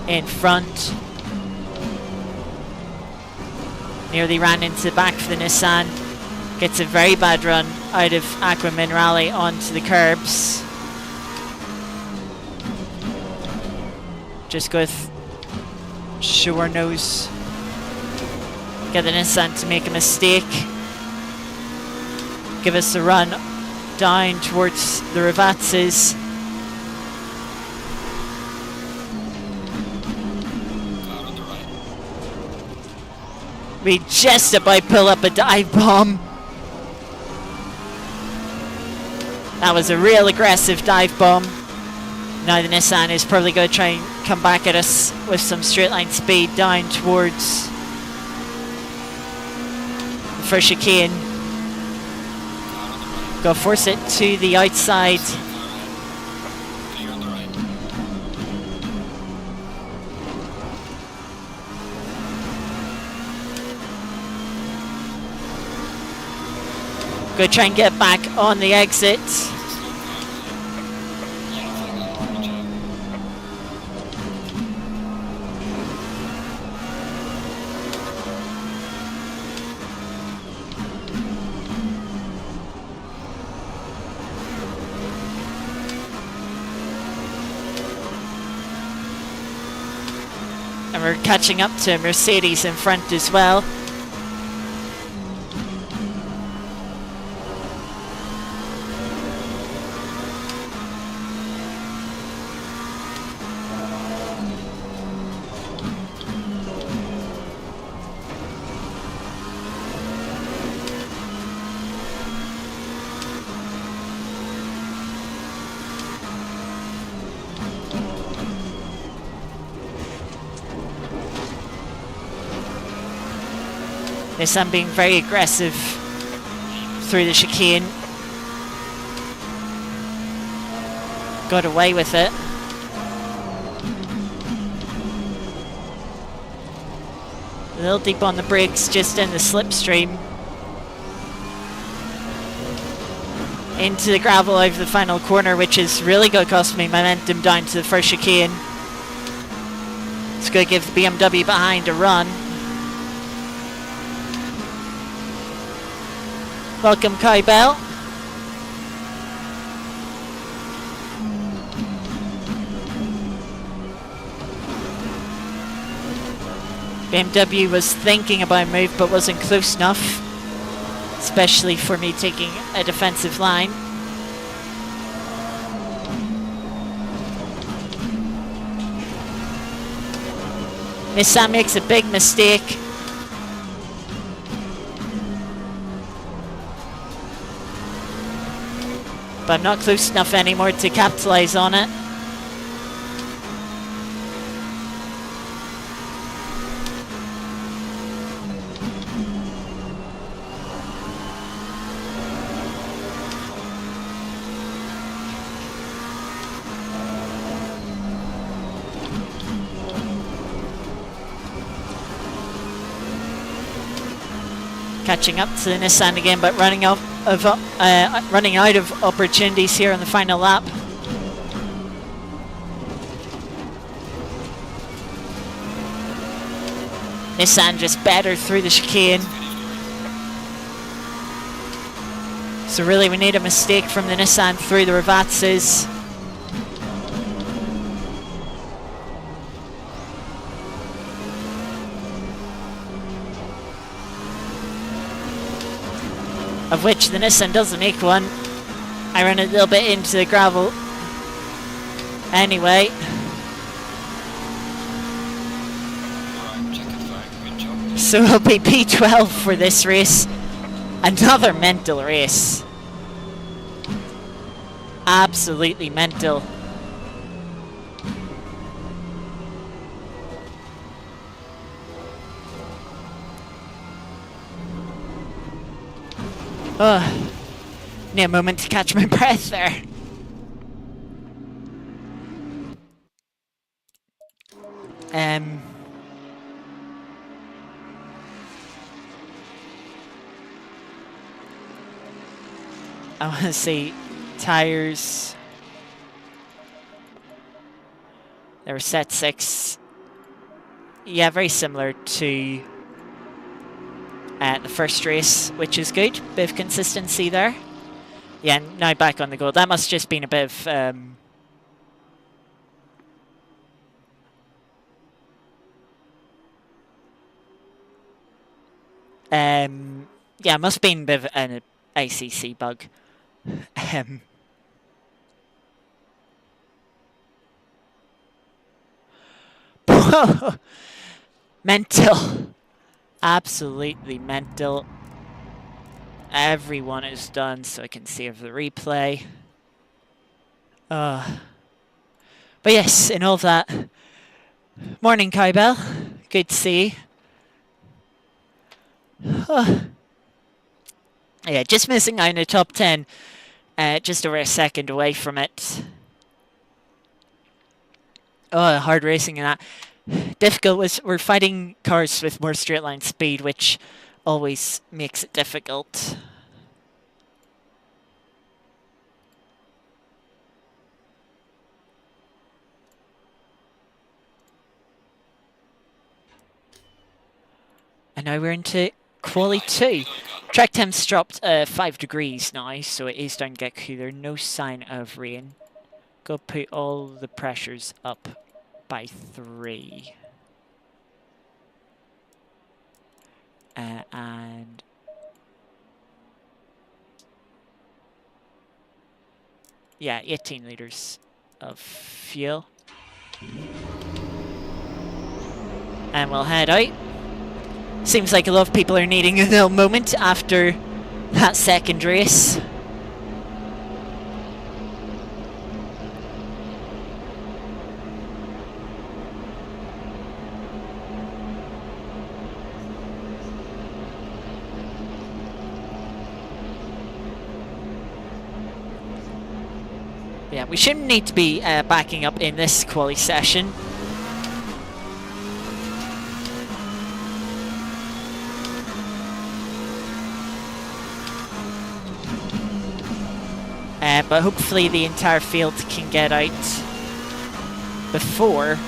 [SPEAKER 1] in front. Nearly ran into the back of the Nissan. Gets a very bad run out of Aqua Minerale onto the curbs. Just go with sure nose. Get the Nissan to make a mistake. Give us a run down towards the Rivazzes. We just about pull up a dive bomb. That was a real aggressive dive bomb. Now the Nissan is probably going to try and come back at us with some straight line speed down towards the first chicane. Go force it to the outside. Go try and get back on the exit. And we're catching up to Mercedes in front as well. Nissan being very aggressive through the chicane. Got away with it. A little deep on the brakes, just in the slipstream. Into the gravel over the final corner, which is really going to cost me momentum down to the first chicane. It's going to give the BMW behind a run. Welcome, Kai Bell. BMW was thinking about a move but wasn't close enough, especially for me taking a defensive line. Nissan makes a big mistake. But I'm not close enough anymore to capitalize on it. Catching up to the Nissan again, but running out of opportunities here on the final lap. Nissan just better through the chicane. So really we need a mistake from the Nissan through the Rivazzes. Of which the Nissan doesn't make one. I run a little bit into the gravel. Anyway. So it'll be P12 for this race. Another mental race. Absolutely mental. Need a moment to catch my breath there. I want to see tires. They were set 6. Yeah, very similar to the first race, which is good. Bit of consistency there. Yeah, now back on the go. That must just been a bit of yeah, must have been a bit of an ACC bug. Mental. Absolutely mental. Everyone is done, so I can save the replay. But yes, in all of that. Morning, Kybell. Good to see you. Yeah, just missing out in the top 10. Just over a second away from it. Oh, hard racing in that. Difficult. We're fighting cars with more straight line speed, which always makes it difficult. And now we're into quali 2. Track temps dropped 5 degrees now, so it is starting to get cooler. No sign of rain. Go put all the pressures up by 3. And yeah, 18 liters of fuel. And we'll head out. Seems like a lot of people are needing a little moment after that second race. Yeah, we shouldn't need to be backing up in this quali session. But hopefully the entire field can get out before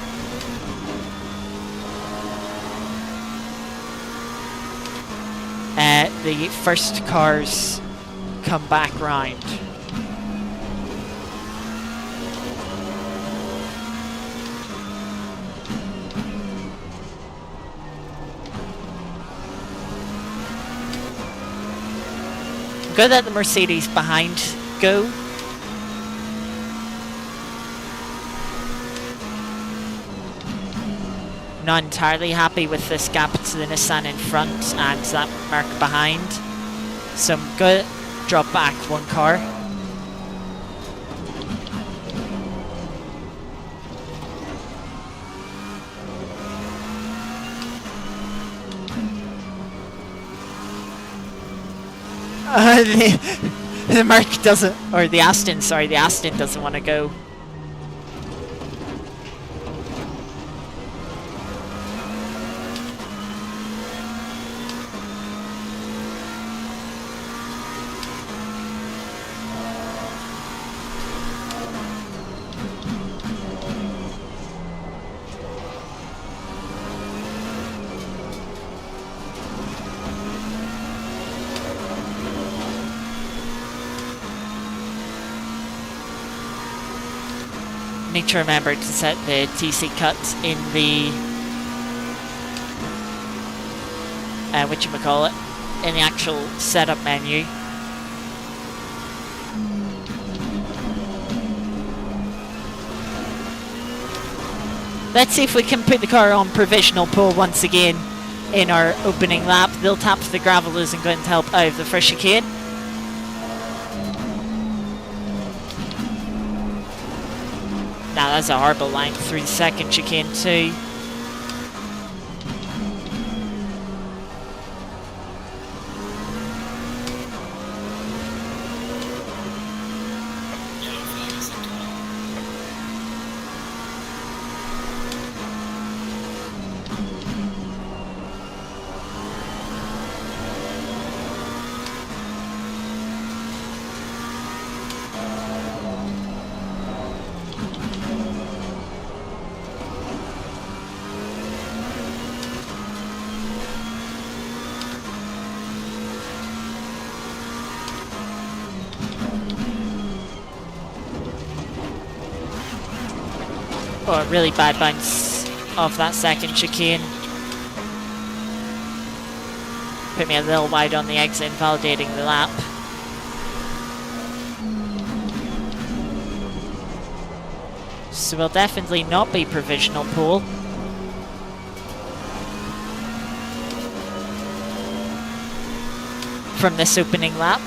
[SPEAKER 1] the first cars come back round. Good that the Mercedes behind go. Not entirely happy with this gap to the Nissan in front and that mark behind. So I'm going to drop back 1 car. The Merc doesn't, or the Aston doesn't want to go. Need to remember to set the TC cut in the whatchamacallit, in the actual setup menu. Let's see if we can put the car on provisional pole once again in our opening lap. They'll tap the gravel isn't going to help out of the first chicane. Now that's a horrible line through the second chicane too. Oh, really bad bounce off that second chicane. Put me a little wide on the exit, invalidating the lap. So we'll definitely not be provisional pole. From this opening lap.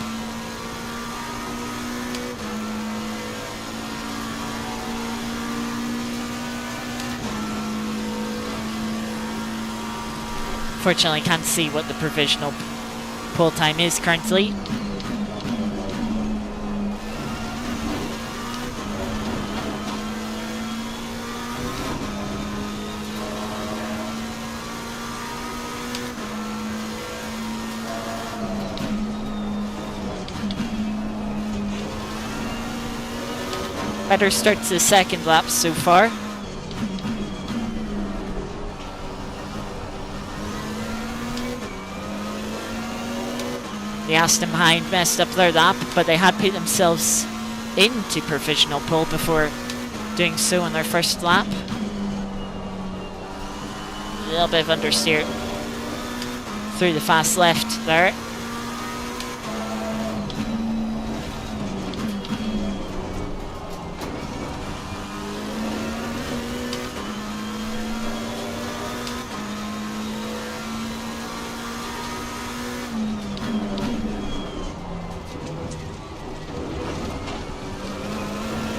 [SPEAKER 1] Fortunately, can't see what the provisional pole time is currently. Better start to the second lap so far. The Aston behind messed up their lap, but they had put themselves into provisional pole before doing so on their first lap. A little bit of understeer through the fast left there.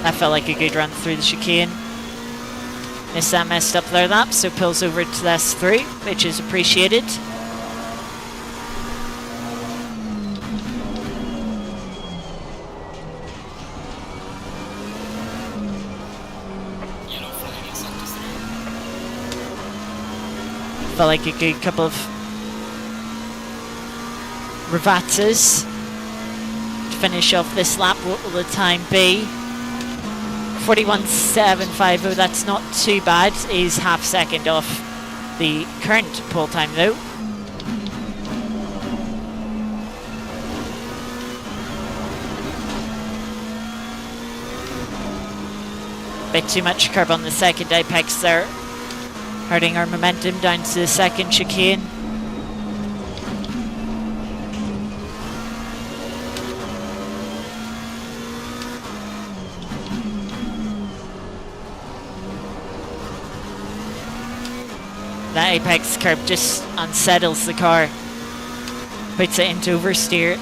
[SPEAKER 1] That felt like a good run through the chicane. Nissan messed up their lap, so pulls over to the S3, which is appreciated. Felt like a good couple of revatas to finish off this lap. What will the time be? 41.750, that's not too bad. Is half second off the current pole time though. Bit too much curb on the second apex there, hurting our momentum down to the second chicane. That apex curb just unsettles the car, puts it into oversteer.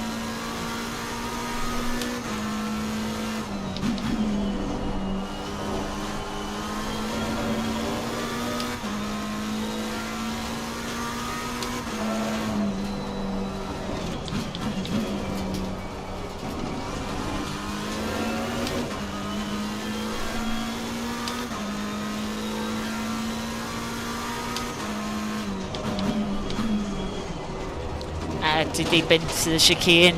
[SPEAKER 1] Too deep into the chicane,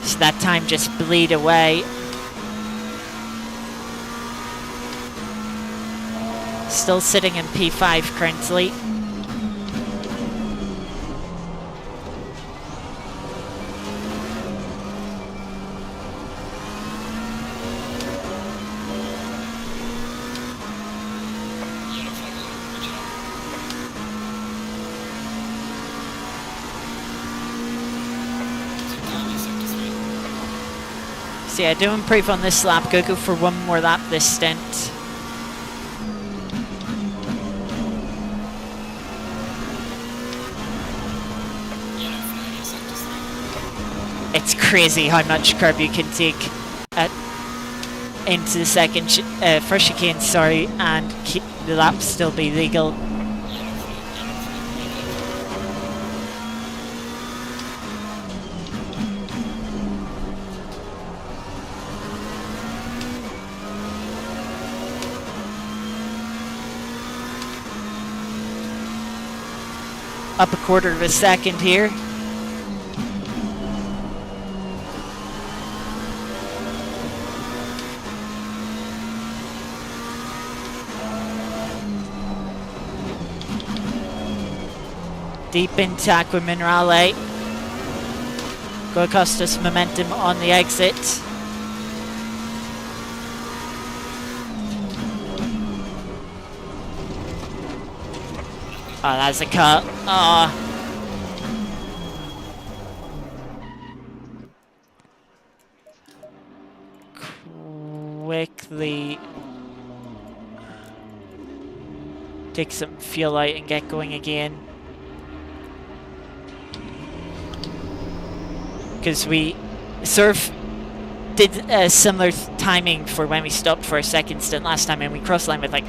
[SPEAKER 1] so that time just bleed away. Still sitting in P5 currently. So yeah, do improve on this lap. Go for one more lap this stint. It's crazy how much curb you can take into the second first chicane, sorry, and keep the lap still be legal. Up a quarter of a second here. Deep into Aqua Minerale. Go cost us momentum on the exit. Oh, that's a cut. Oh. Quickly take some fuel out and get going again. Because we sort of did a similar timing for when we stopped for a second stint last time, and we crossed the line with like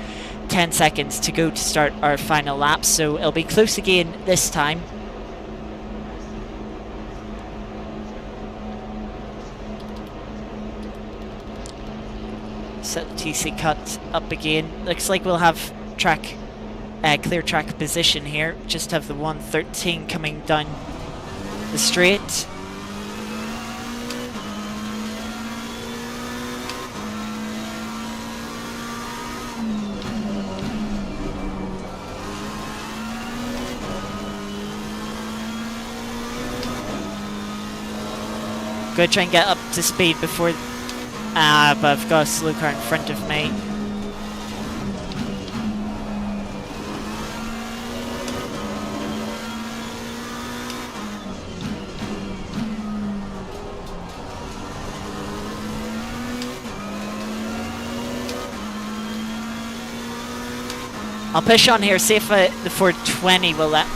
[SPEAKER 1] 10 seconds to go to start our final lap, so it'll be close again this time. Set the TC cut up again. Looks like we'll have clear track position here. Just have the 113 coming down the straight. Gonna try and get up to speed before, but I've got a slow car in front of me. I'll push on here, see if the 420 will let...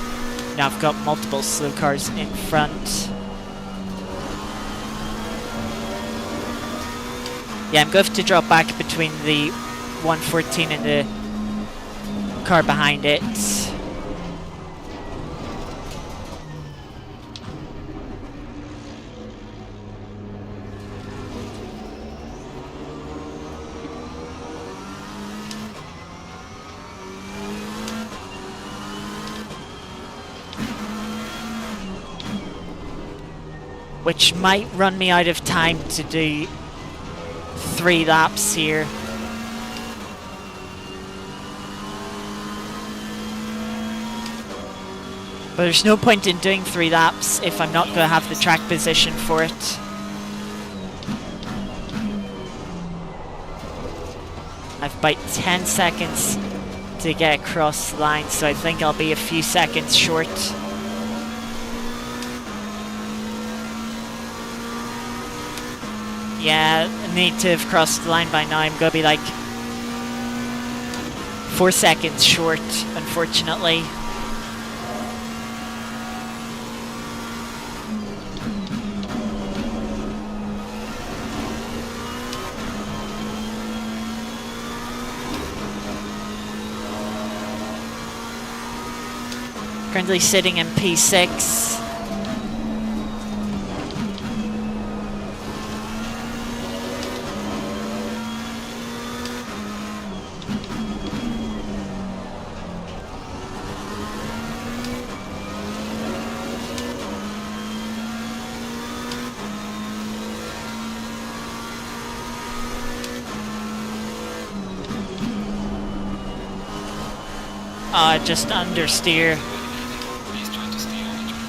[SPEAKER 1] Now I've got multiple slow cars in front. Yeah, I'm going to have to drop back between the 114 and the car behind it. Which might run me out of time to do 3 laps here. But there's no point in doing 3 laps if I'm not going to have the track position for it. I've about 10 seconds to get across the line, so I think I'll be a few seconds short. Yeah, I need to have crossed the line by now. I'm going to be like 4 seconds short, unfortunately. Currently sitting in P6. Just understeer.
[SPEAKER 2] He's trying to steer on the track.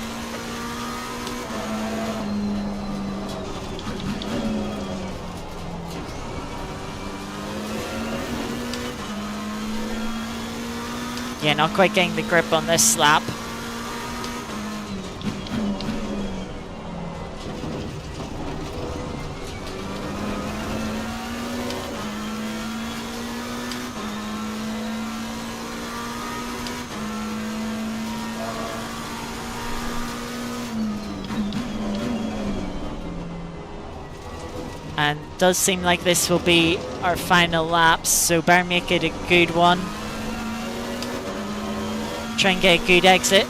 [SPEAKER 1] Yeah, not quite getting the grip on this lap. And does seem like this will be our final laps, so better make it a good one. Try and get a good exit.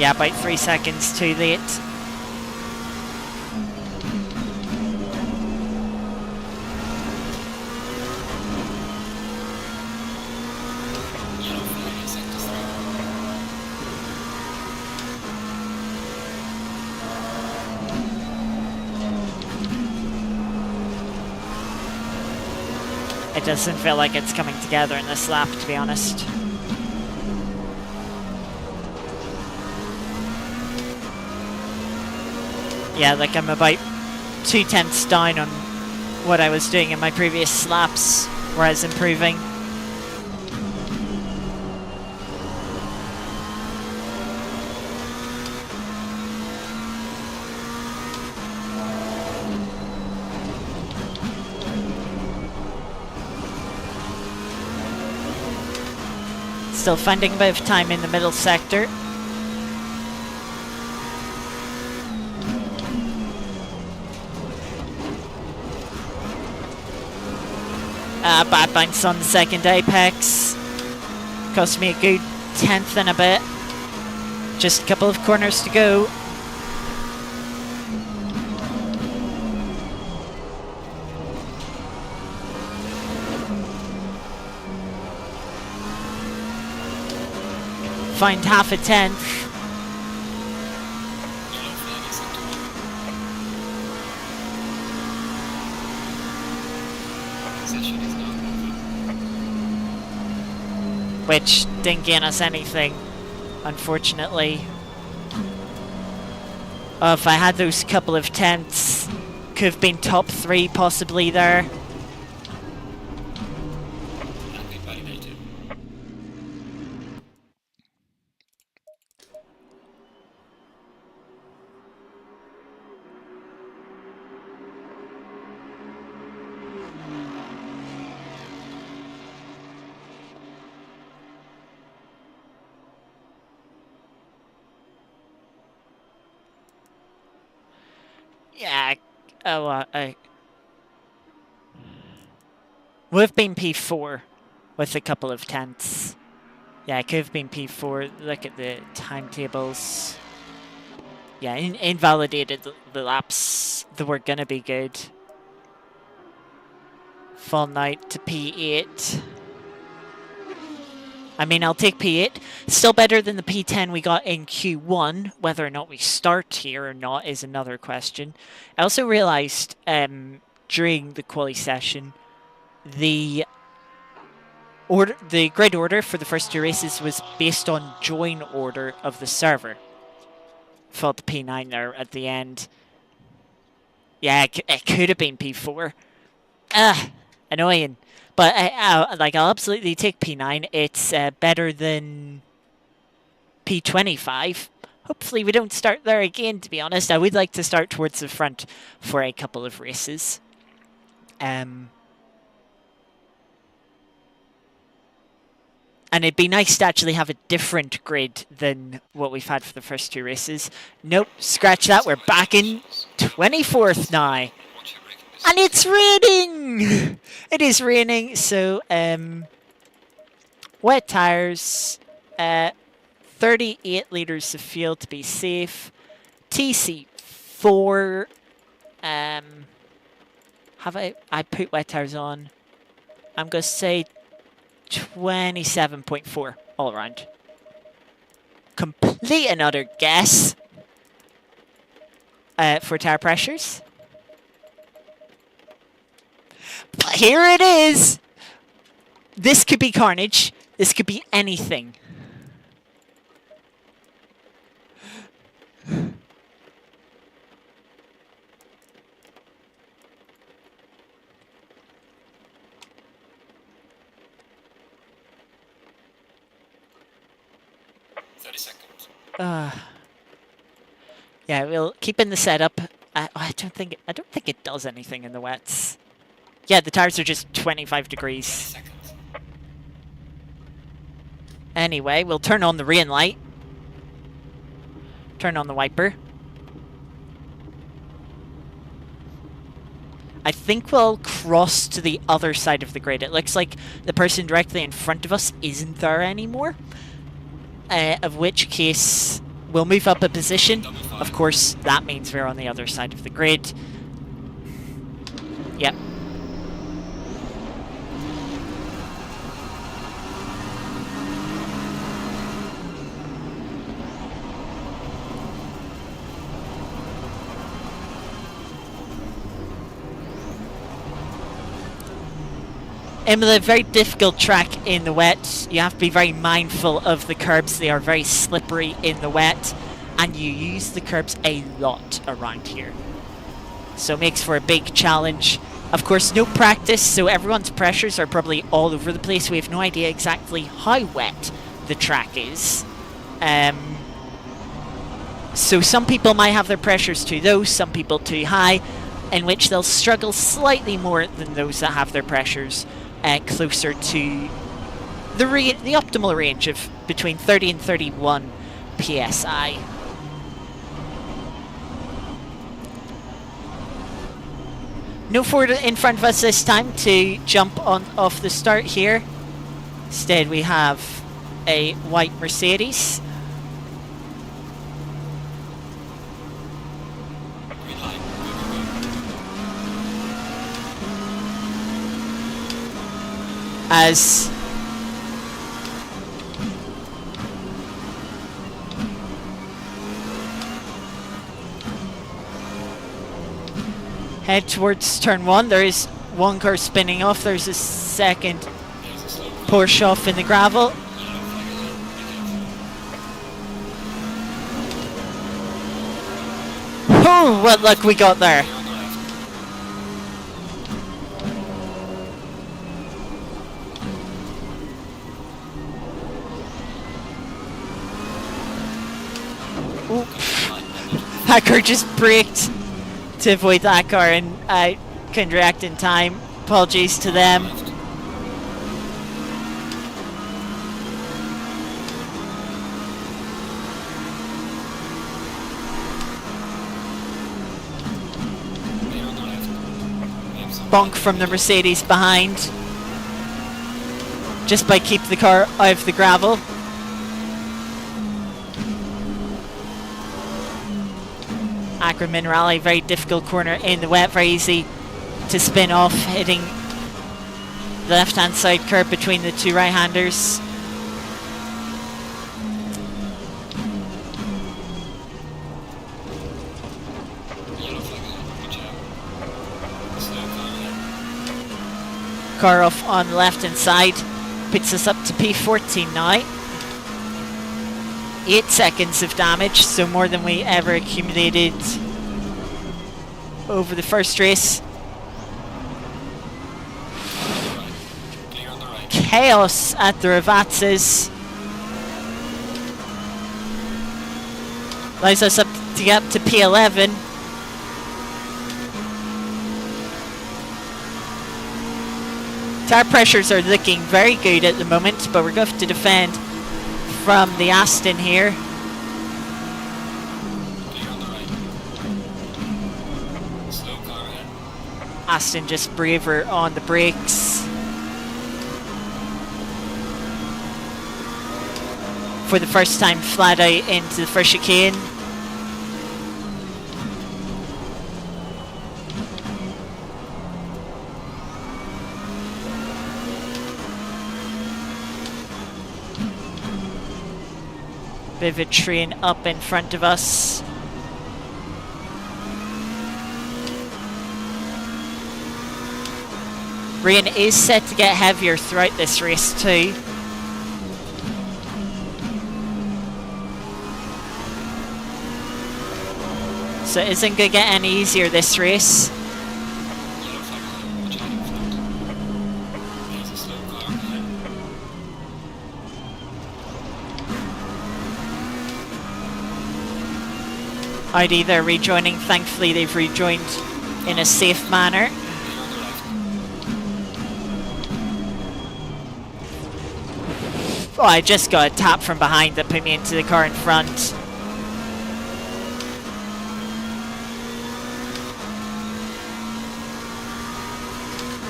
[SPEAKER 1] Yeah, about 3 seconds too late. It doesn't feel like it's coming together in this lap, to be honest. Yeah, like I'm about 2/10 down on what I was doing in my previous laps, where I was improving. Still finding a bit of time in the middle sector. Bad bounce on the second apex. Cost me a good 10th and a bit. Just a couple of corners to go. Find half a 10th. Which didn't gain us anything, unfortunately. Oh, if I had those couple of 10ths, could have been top 3 possibly there. Yeah, would have been P4 with a couple of 10ths. Yeah, it could have been P4. Look at the timetables. Yeah, invalidated the laps that were going to be good. Fall Knight to P8. I mean, I'll take P8. Still better than the P10 we got in Q1. Whether or not we start here or not is another question. I also realised during the quali session, the grid order for the first 2 races was based on join order of the server. Fought the P9 there at the end. Yeah, it could have been P4. Annoying. But I'll absolutely take P9. It's better than P25. Hopefully we don't start there again, to be honest. I would like to start towards the front for a couple of races. And it'd be nice to actually have a different grid than what we've had for the first 2 races. Nope, scratch that. We're back in 24th now. And it's raining! It is raining, so wet tyres, 38 litres of fuel to be safe. TC4, have I put wet tyres on? I'm going to say 27.4 all around. Complete and utter guess for tyre pressures. But here it is. This could be carnage. This could be anything. Yeah, we'll keep in the setup. I don't think it does anything in the wets. Yeah, the tires are just 25 degrees. Anyway, we'll turn on the rain light. Turn on the wiper. I think we'll cross to the other side of the grid. It looks like the person directly in front of us isn't there anymore. Of which case, we'll move up a position. Of course, that means we're on the other side of the grid. Yep. Imola, very difficult track in the wet. You have to be very mindful of the curbs. They are very slippery in the wet. and you use the curbs a lot around here. So it makes for a big challenge. Of course, no practice, so everyone's pressures are probably all over the place. We have no idea exactly how wet the track is. So some people might have their pressures too low, some people too high, in which they'll struggle slightly more than those that have their pressures closer to the optimal range of between 30 and 31 psi. No Ford in front of us this time to jump on off the start here. Instead we have a white Mercedes. As head towards turn 1, there is one car spinning off, there's a second Porsche off in the gravel. Oh, what luck we got there. That car just braked to avoid that car and I couldn't react in time. Apologies to them. Bonk from the Mercedes behind. Just by keeping the car out of the gravel. Acro Minerale, very difficult corner in the wet, very easy to spin off, hitting the left hand side curb between the two right handers. Car off on the left hand side puts us up to P14 now. 8 seconds of damage, so more than we ever accumulated over the first race. Chaos at the Ravazzas. Allows us to get up to P11. Tire pressures are looking very good at the moment, but we're going to have to defend from the Aston here. Aston just braver on the brakes. For the first time flat out into the first chicane. Bit of a train up in front of us. Rain is set to get heavier throughout this race too. So it isn't going to get any easier this race. Audi, they're rejoining. Thankfully, they've rejoined in a safe manner. Oh, I just got a tap from behind that put me into the car in front.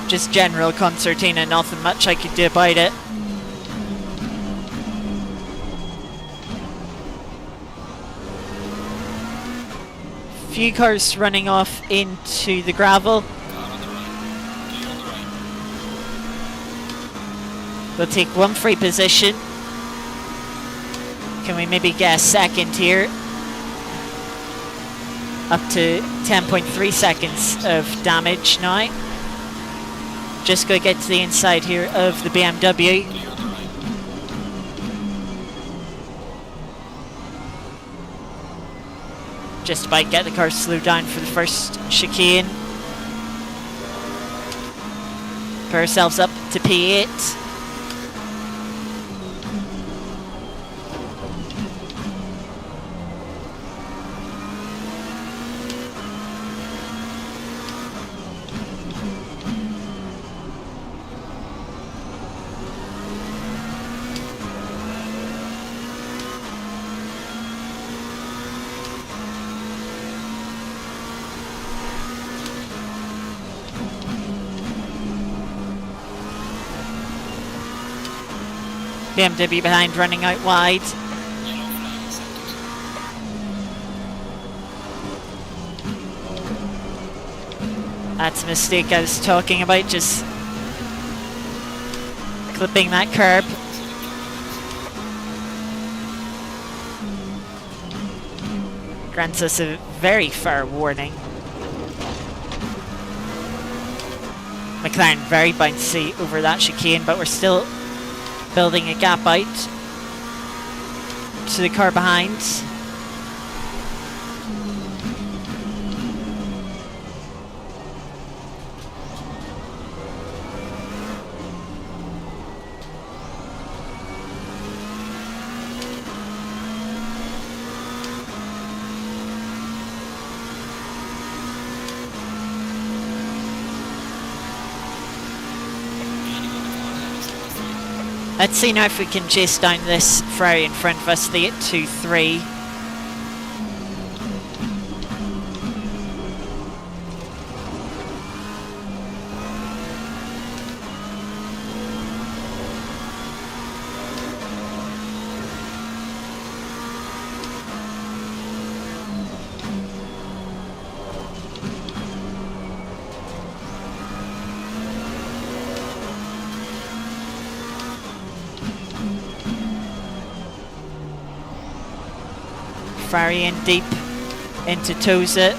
[SPEAKER 1] Just general concertina, nothing much I could do about it. Few cars running off into the gravel. We'll take one free position. Can we maybe get a second here? Up to 10.3 seconds of damage now. Just go get to the inside here of the BMW. Just about get the car slowed down for the first chicane. Put ourselves up to P8. BMW behind, running out wide.
[SPEAKER 2] Yellow flag accepted.
[SPEAKER 1] That's a mistake I was talking about, just clipping that curb. Grants us a very fair warning. McLaren very bouncy over that chicane, but we're still building a gap out to the car behind. Let's see now if we can chase down this Ferrari in front of us, the 823. Ferrari in deep into Toza,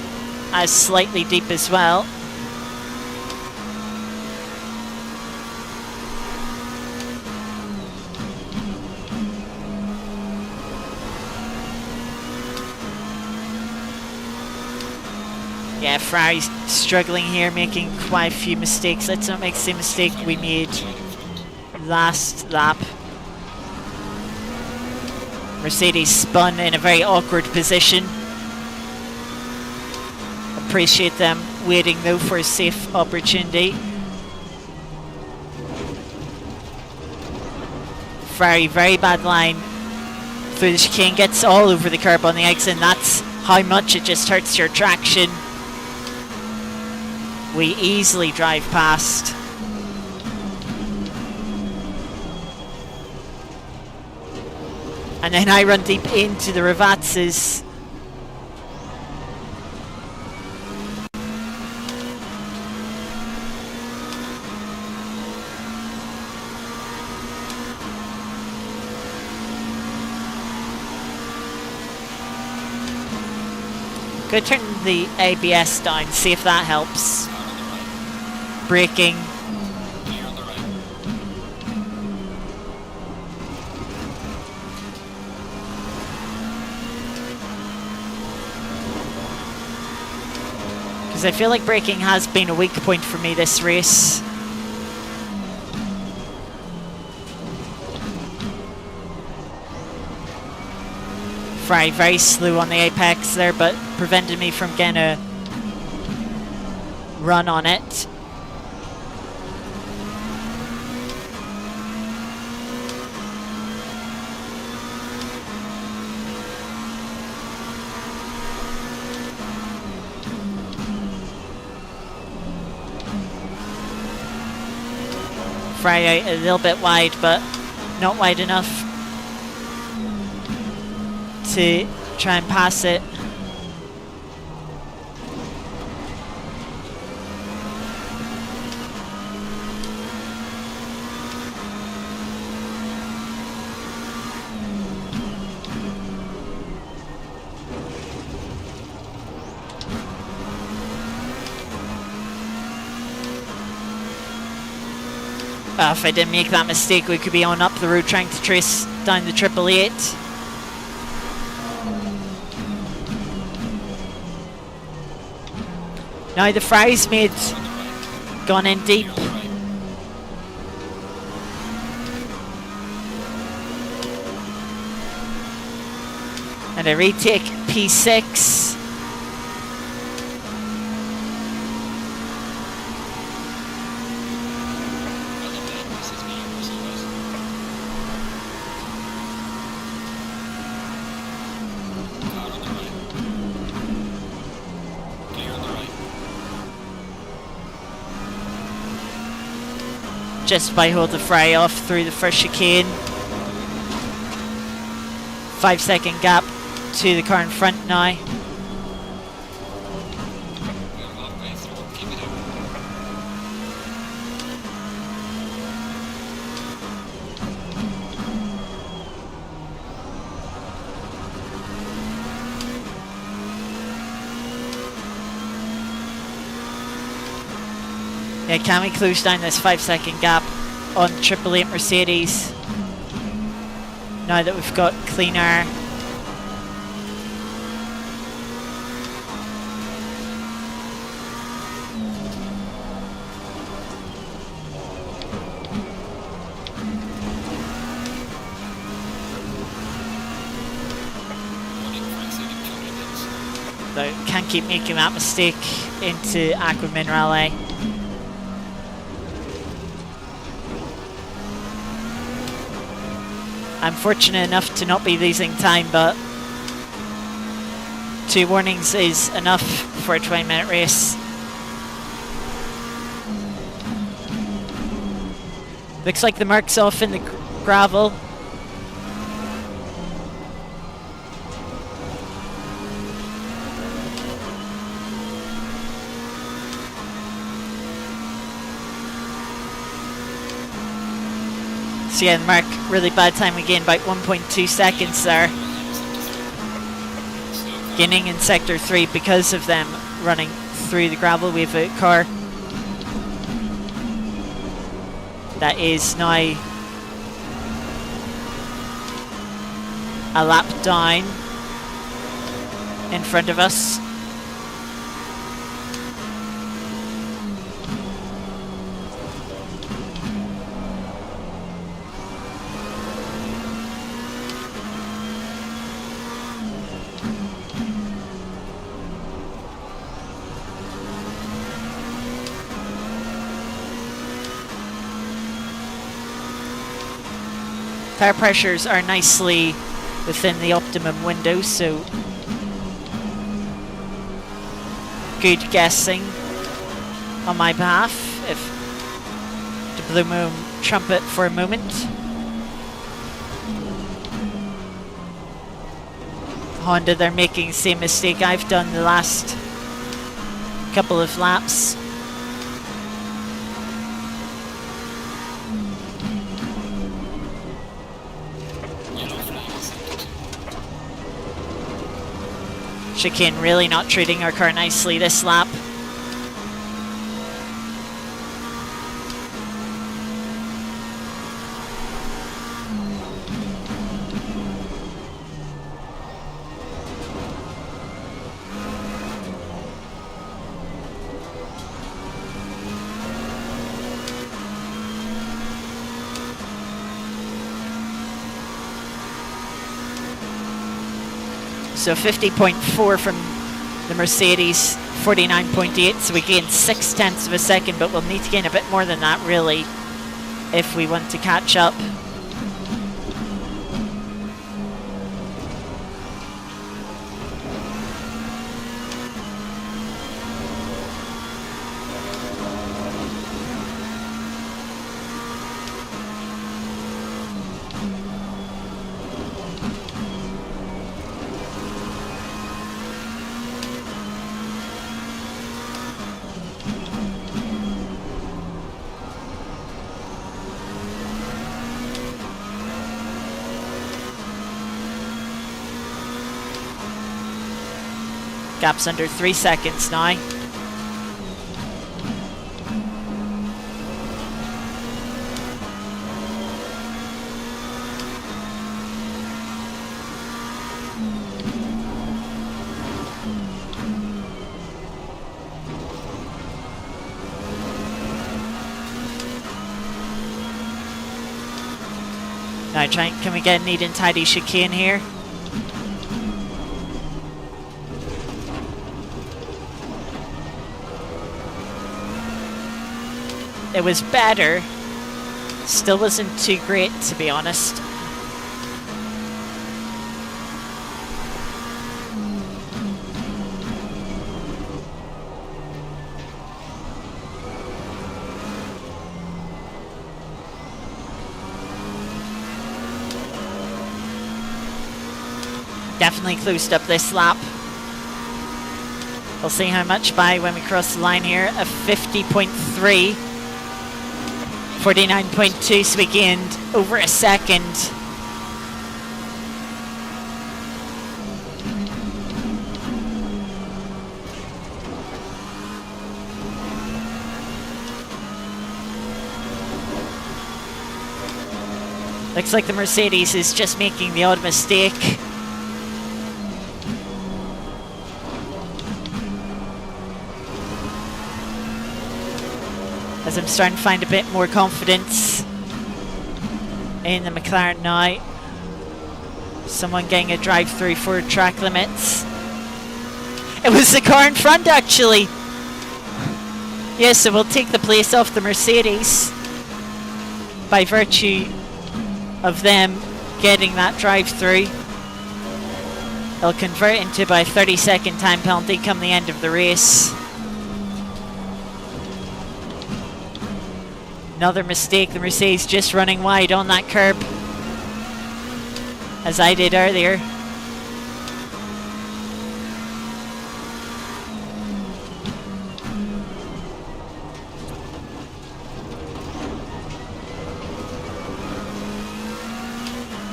[SPEAKER 1] as slightly deep as well. Yeah, Ferrari's struggling here, making quite a few mistakes. Let's not make the same mistake we made last lap. Mercedes spun in a very awkward position. Appreciate them waiting though for a safe opportunity. Ferrari, very bad line through the chicane, gets all over the curb on the exit, and that's how much it just hurts your traction. We easily drive past. And then I run deep into the Ravazzes. Go turn the ABS down, see if that helps.
[SPEAKER 2] Car on the right.
[SPEAKER 1] Braking.
[SPEAKER 2] Clear on the right.
[SPEAKER 1] Because I feel like braking has been a weak point for me this race. Ferrari very slow on the apex there, but prevented me from getting a run on it. Ferrari out a little bit wide, but not wide enough to try and pass it. If I didn't make that mistake, we could be on up the road trying to trace down the 888. Now the Fry's made
[SPEAKER 2] On the right.
[SPEAKER 1] gone in deep.
[SPEAKER 2] Clear on the right.
[SPEAKER 1] And a retake P6.
[SPEAKER 2] Well done, mate. This is me, Russell West. Car on the right. Clear on the right.
[SPEAKER 1] Just by hold the Fry off through the first chicane. 5-second gap to the car in front now.
[SPEAKER 2] We're halfway through. Keep it up.
[SPEAKER 1] Yeah, can we close down this 5-second gap on 888 Mercedes? Now that we've got clean air.
[SPEAKER 2] Warning, Frank's leading 200 minutes.
[SPEAKER 1] So can't keep making that mistake into Aqua Minerale. I'm fortunate enough to not be losing time, but 2 warnings is enough for a 20-minute race. Looks like the Merc's off in the gravel. So yeah, the Merc, really bad time. We gained about 1.2 seconds there. Gaining in sector 3 because of them running through the gravel. We have a car that is now a lap down in front of us. Tire pressures are nicely within the optimum window, so good guessing on my behalf. If the Blue Moon trumpet for a moment. Honda, they're making the same mistake I've done the last couple of laps. Chicane really not treating our car nicely this lap. So 50.4 from the Mercedes, 49.8, so we gained 0.6 of a second, but we'll need to gain a bit more than that really if we want to catch up. Gap's under 3 seconds now. Now can we get a neat and tidy chicane here? It was better. Still wasn't too great, to be honest. Definitely closed up this lap. We'll see how much by when we cross the line here. A 50.3. 49.2, so we gained over a second. Looks like the Mercedes is just making the odd mistake. As I'm starting to find a bit more confidence in the McLaren now. Someone getting a drive-through for track limits. It was the car in front, actually. Yes, so we'll take the place off the Mercedes by virtue of them getting that drive-through. They'll convert into about a 30-second time penalty come the end of the race. Another mistake, the Mercedes just running wide on that curb, as I did earlier.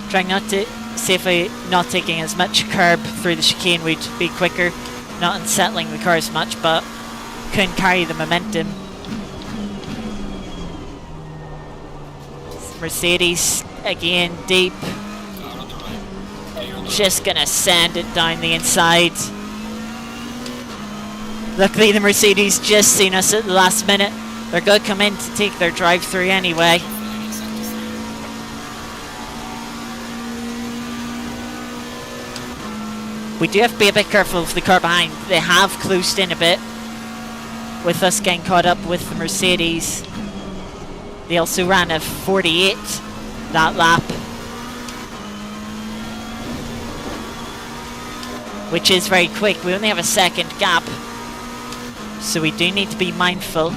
[SPEAKER 1] Trying not to see if not taking as much curb through the chicane would be quicker, not unsettling the car as much, but couldn't carry the momentum. Mercedes again deep, just gonna sand it down the inside. Luckily the Mercedes just seen us at the last minute. They're gonna come in to take their drive through anyway. We do have to be a bit careful of the car behind. They have closed in a bit with us getting caught up with the Mercedes. They also ran a 48 that lap, which is very quick. We only have a second gap, so we do need to be mindful.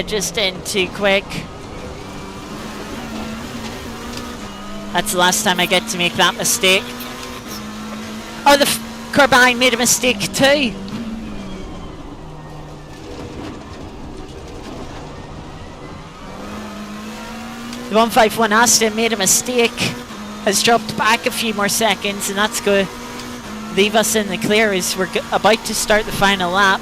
[SPEAKER 1] Just in too quick. That's the last time I get to make that mistake. Oh, the car behind made a mistake too. The 151 Aston made a mistake, has dropped back a few more seconds, and that's going to leave us in the clear as we're about to start the final lap.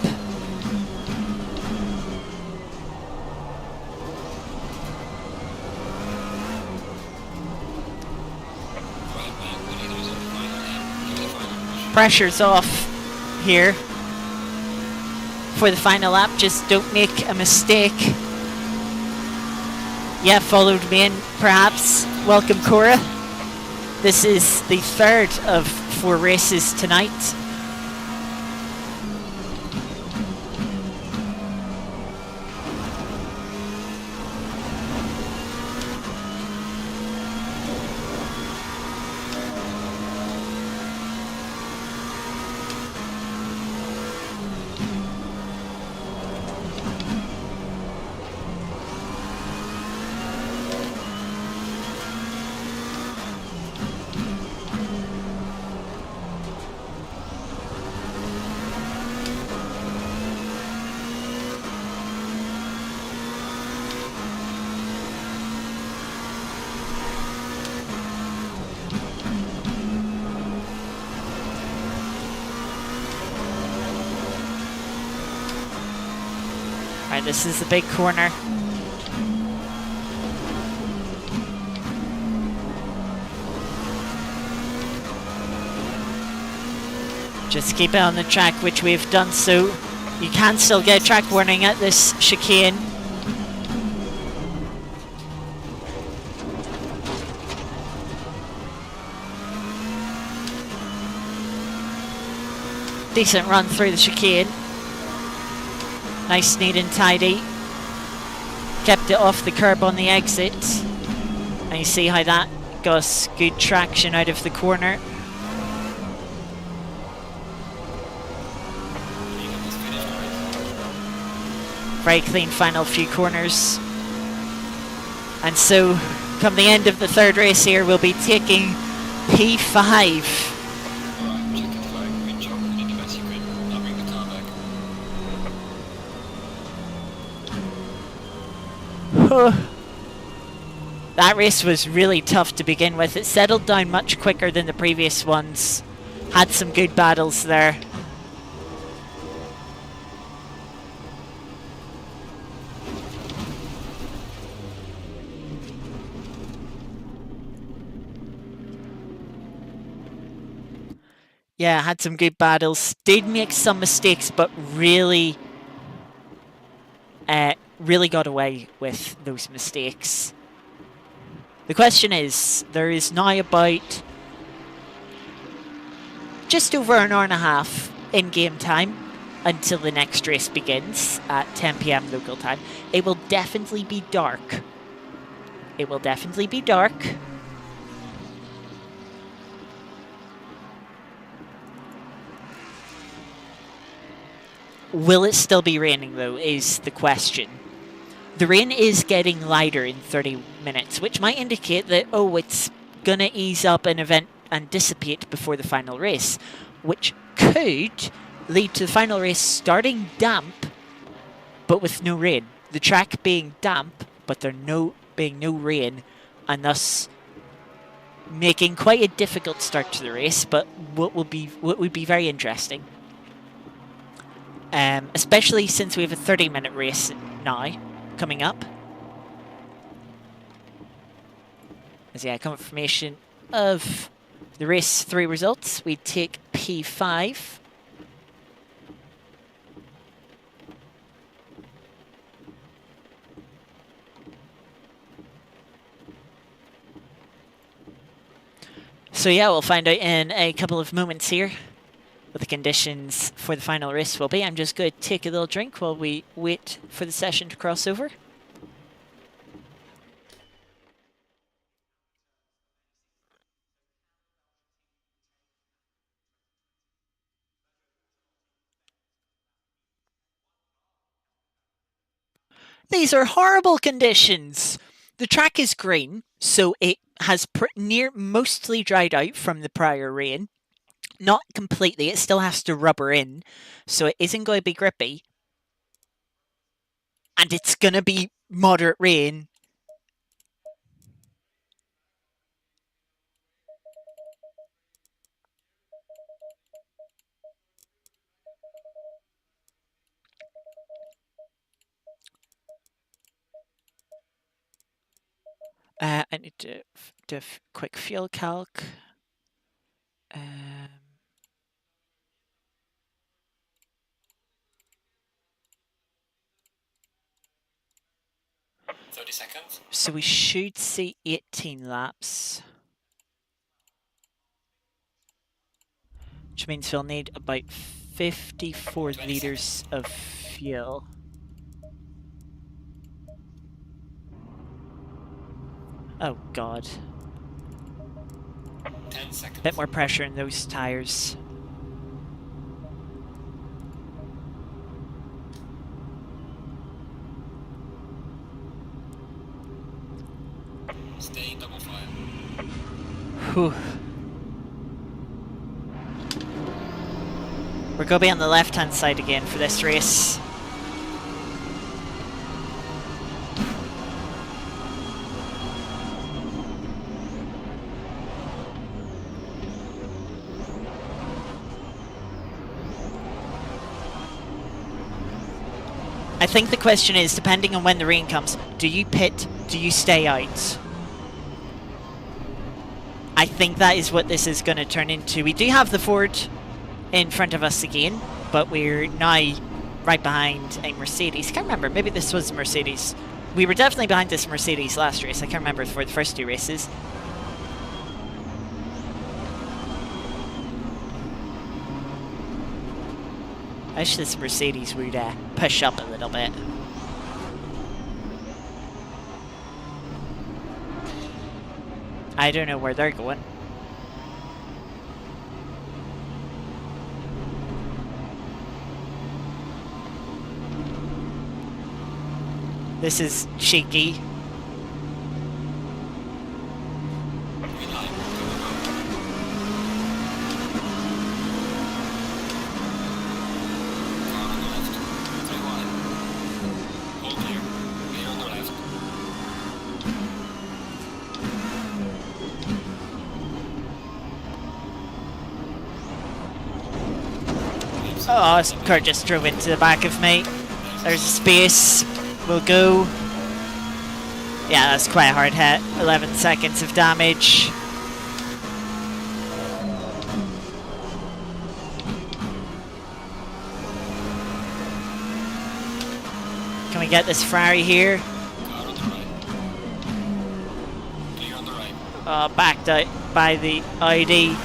[SPEAKER 1] Pressure's off here for the final lap. Just don't make a mistake. Yeah, followed me in perhaps. Welcome, Cora. This is the third of 4 races tonight. this is a big corner. Just keep it on the track, which we've done so. You can still get track warning at this chicane. Decent run through the chicane. Nice, neat and tidy. Kept it off the curb on the exit. And you see how that got us good traction out of the corner. Very clean final few corners. And so, come the end of the third race here, we'll be taking P5. That race was really tough to begin with. It settled down much quicker than the previous ones. Had some good battles there. Yeah, had some good battles. Did make some mistakes, but really got away with those mistakes. The question is, there is now about just over an hour and a half in game time until the next race begins at 10 PM local time. It will definitely be dark. It will definitely be dark. Will it still be raining, though, is the question. The rain is getting lighter in 30 minutes, which might indicate that, oh, it's going to ease up an event and dissipate before the final race, which could lead to the final race starting damp, but with no rain. The track being damp, but there being no rain, and thus making quite a difficult start to the race, but what would be very interesting. Especially since we have a 30-minute race now coming up. As confirmation of the race 3 results, we take P5. So yeah, we'll find out in a couple of moments here what the conditions for the final race will be. I'm just going to take a little drink while we wait for the session to cross over. These are horrible conditions. The track is green, so it has mostly dried out from the prior rain. Not completely, it still has to rubber in, so it isn't going to be grippy. And it's going to be moderate rain. I need to do a quick fuel calc.
[SPEAKER 2] 30 seconds.
[SPEAKER 1] So we should see 18 laps. Which means we'll need about 54 litres of fuel. Oh god.
[SPEAKER 2] 10 seconds.
[SPEAKER 1] Bit more pressure in those tyres.
[SPEAKER 2] Stay in double file.
[SPEAKER 1] Whew. We're going to be on the left-hand side again for this race. I think the question is, depending on when the rain comes, do you pit, do you stay out? I think that is what this is going to turn into. We do have the Ford in front of us again, but we're now right behind a Mercedes. I can't remember, maybe this was a Mercedes. We were definitely behind this Mercedes last race. I can't remember for the first 2 races. I wish this Mercedes would push up a little bit. I don't know where they're going. This is shaky. Oh, this car just drove into the back of me. There's a space. We'll go. Yeah, that's quite a hard hit. 11 seconds of damage. Can we get this Ferrari here? Backed out by the Audi.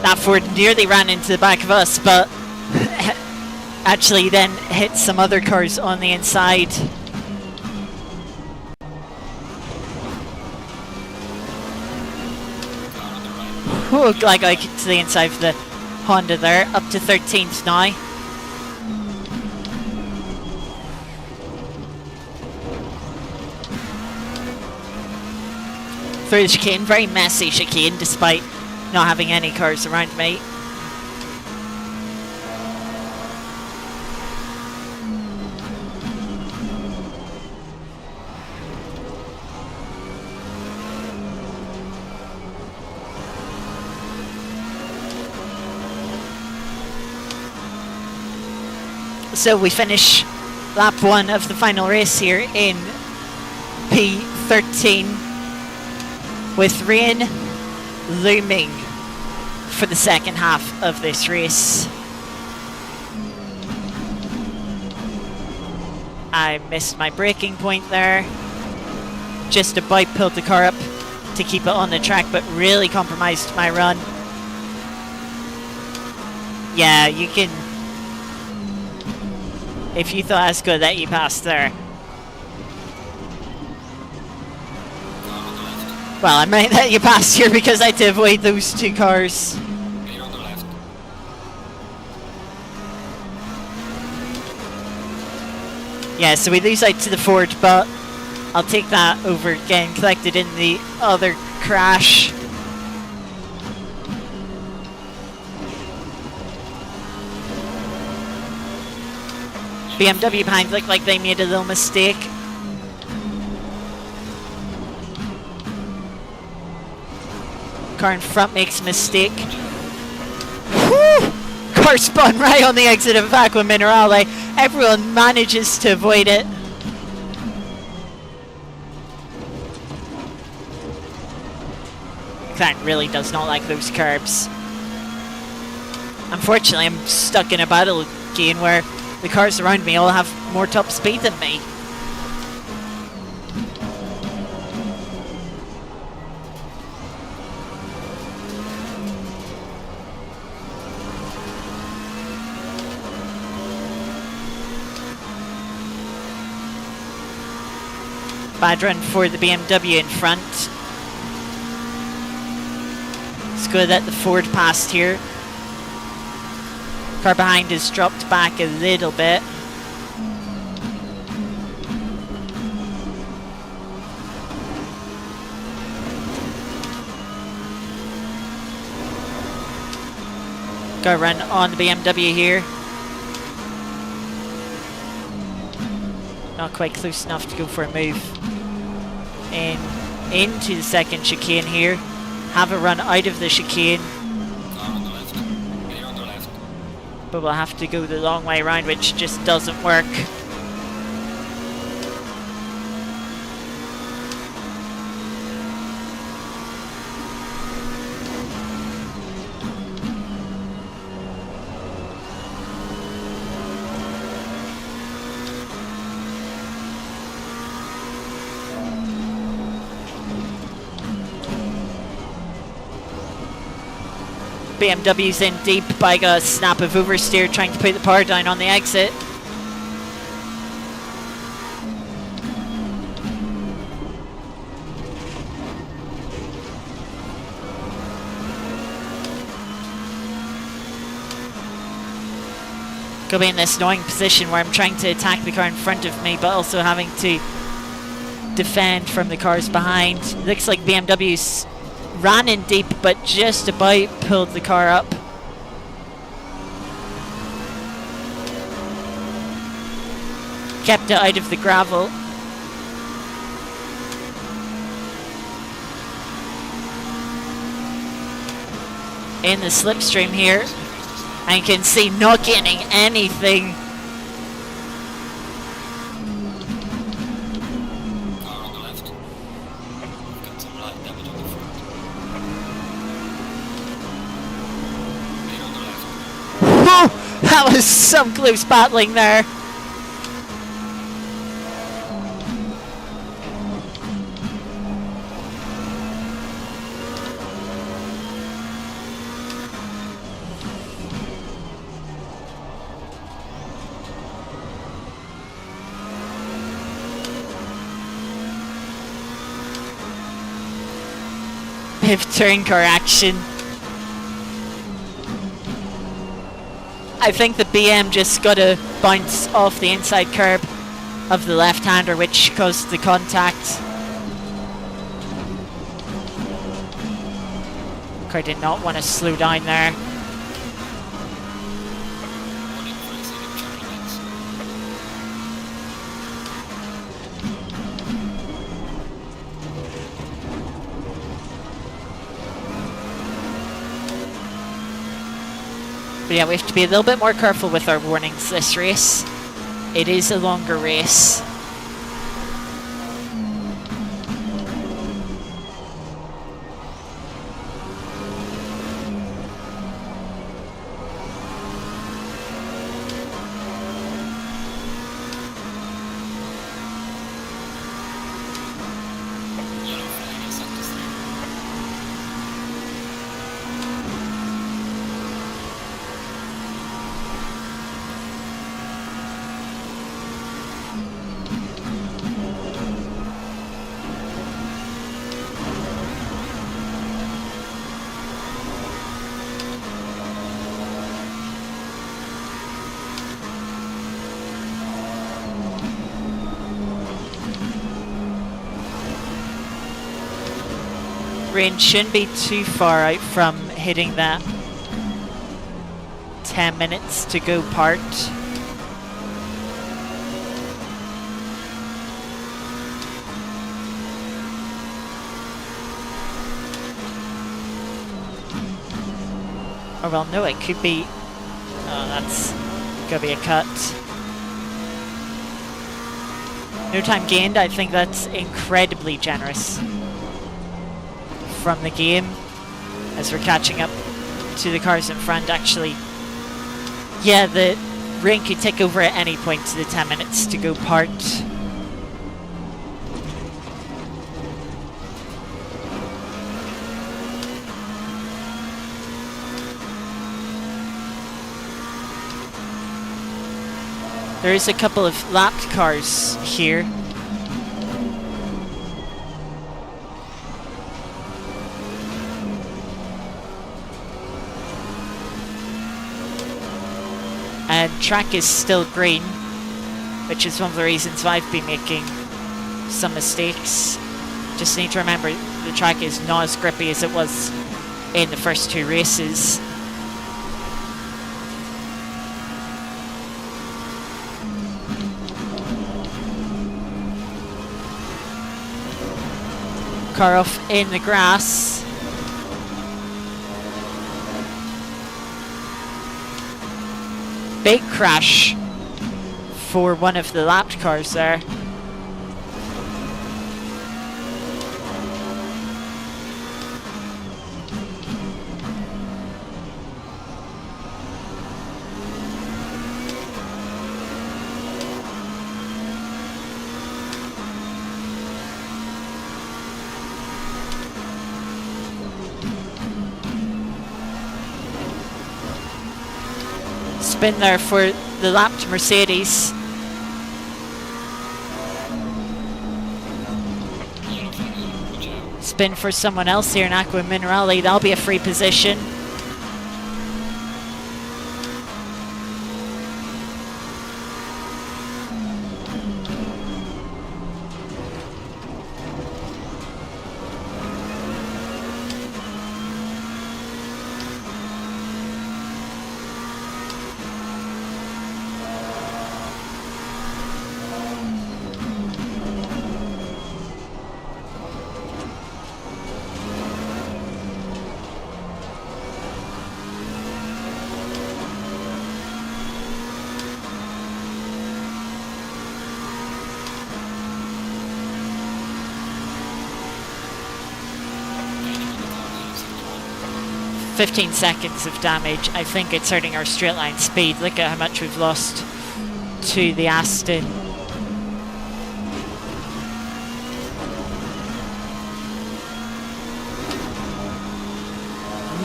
[SPEAKER 1] That Ford nearly ran into the back of us, but actually then hit some other cars on the inside. Ooh, glad I got to the inside of the Honda there, up to 13th now. Through the chicane, very messy chicane despite not having any cars around me. So we finish lap 1 of the final race here in P13 with rain looming for the second half of this race. I missed my braking point there. Just about pulled the car up to keep it on the track, but really compromised my run. Yeah, you can... If you thought I was going to let you pass there. Well, I might let you pass here because I had to avoid those 2 cars. Yeah, so we lose out to the Ford, but I'll take that over getting collected in the other crash. BMW behind looked like they made a little mistake. Car in front makes a mistake. Whew! Car spun right on the exit of Aqua Minerale. Everyone manages to avoid it. McLaren really does not like those curbs. Unfortunately, I'm stuck in a battle again where the cars around me all have more top speed than me. Bad run for the BMW in front. It's good that the Ford passed here. Car behind has dropped back a little bit. Got a run on the BMW here. Not quite close enough to go for a move. Into the second chicane here. Have a run out of the chicane.
[SPEAKER 2] Car on the left. Clear on the left.
[SPEAKER 1] But we'll have to go the long way around, which just doesn't work. BMW's in deep, but I got a snap of oversteer trying to put the power down on the exit. Could be in this annoying position where I'm trying to attack the car in front of me, but also having to defend from the cars behind. Looks like BMW's ran in deep, but just about pulled the car up. Kept it out of the gravel. In the slipstream here, and you can see not getting anything.
[SPEAKER 2] Car on the left. Got some light damage on the front. Clear on the left.
[SPEAKER 1] Whew, that was some close battling there. Bit of turn car action. I think the BM just got a bounce off the inside curb of the left-hander, which caused the contact. Car did not want to slow down there.
[SPEAKER 2] Warning for exceeding channel lengths.
[SPEAKER 1] But yeah, we have to be a little bit more careful with our warnings this race. It is a longer race.
[SPEAKER 2] Yellow flag is set to 3.
[SPEAKER 1] Range shouldn't be too far out from hitting that 10 minutes to go part. Or well, no, it could be. Oh, that's gonna be a cut. No time gained. I think that's incredibly generous from the game as we're catching up to the cars in front. Actually, yeah, the rain could take over at any point to the 10 minutes to go part. There is a couple of lapped cars here. And track is still green, which is one of the reasons why I've been making some mistakes. Just need to remember the track is not as grippy as it was in the first two races. car off in the grass. Big crash for one of the lapped cars there. Spin there for the lapped Mercedes. Spin for someone else here in Aqua Minerale. That'll be a free position. "15 seconds of damage. I think it's hurting our straight line speed. Look at how much we've lost to the Aston."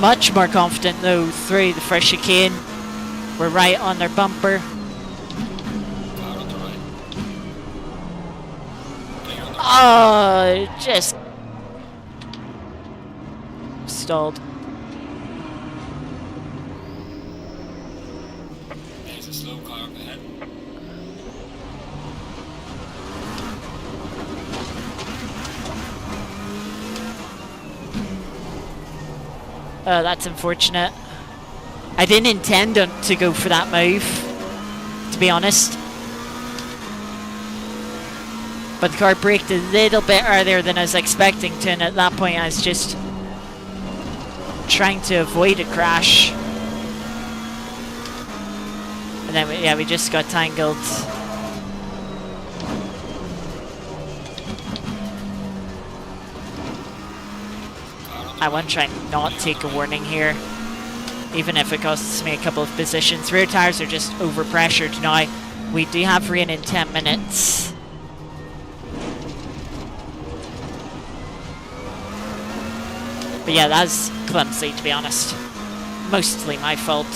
[SPEAKER 1] Much more confident though through the first chicane. We're right on their bumper. Oh, just stalled.
[SPEAKER 2] There's a slow car up ahead.
[SPEAKER 1] Oh, that's unfortunate. I didn't intend to go for that move, to be honest. But the car braked a little bit earlier than I was expecting to, and at that point I was just trying to avoid a crash. And then, we just got tangled. I want to try and not take a warning here, even if it costs me a couple of positions. Rear tires are just overpressured now. We do have rain in 10 minutes. But yeah, that's clumsy, to be honest. Mostly my fault.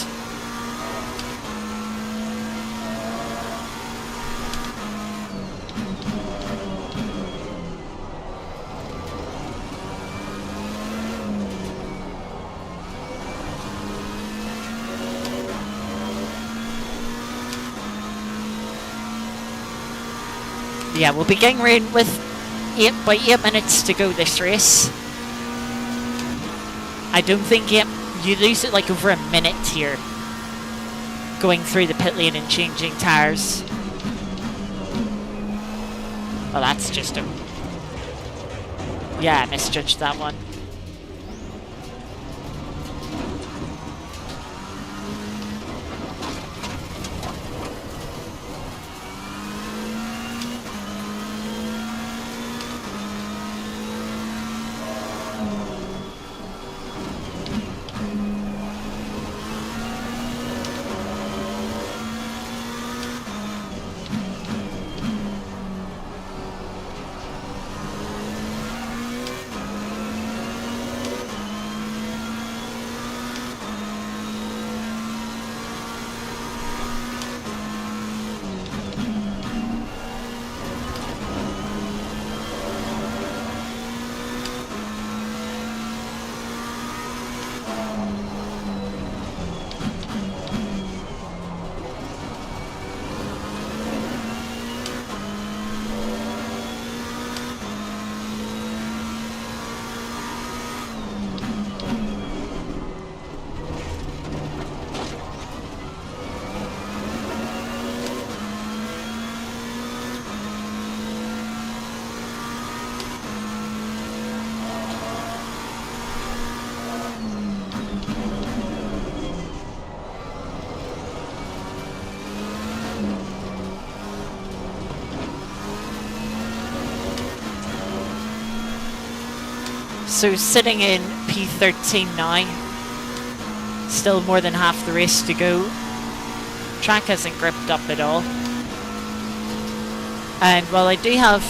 [SPEAKER 1] Yeah, we'll be getting rain with 8 minutes to go this race. I don't think you lose it like over a minute here, going through the pit lane and changing tires. Well, that's just a... Yeah, I misjudged that one. So sitting in P13 now, still more than half the race to go. Track hasn't gripped up at all. And while I do have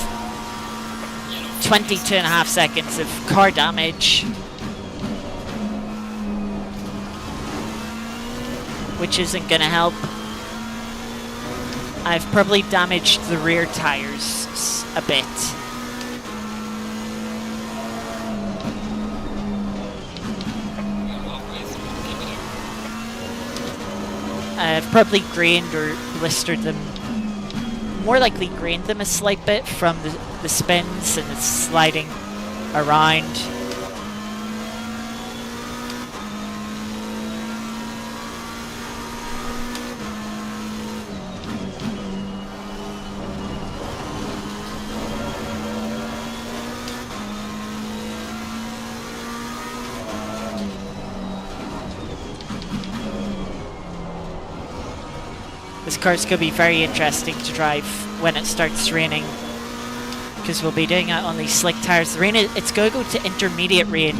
[SPEAKER 1] 22.5 seconds of car damage, which isn't going to help, I've probably damaged the rear tyres a bit. I've probably grained or blistered them. More likely grained them a slight bit from the spins and the sliding around. This car's going to be very interesting to drive when it starts raining, because we'll be doing it on these slick tyres. The rain, it's going to go to intermediate rain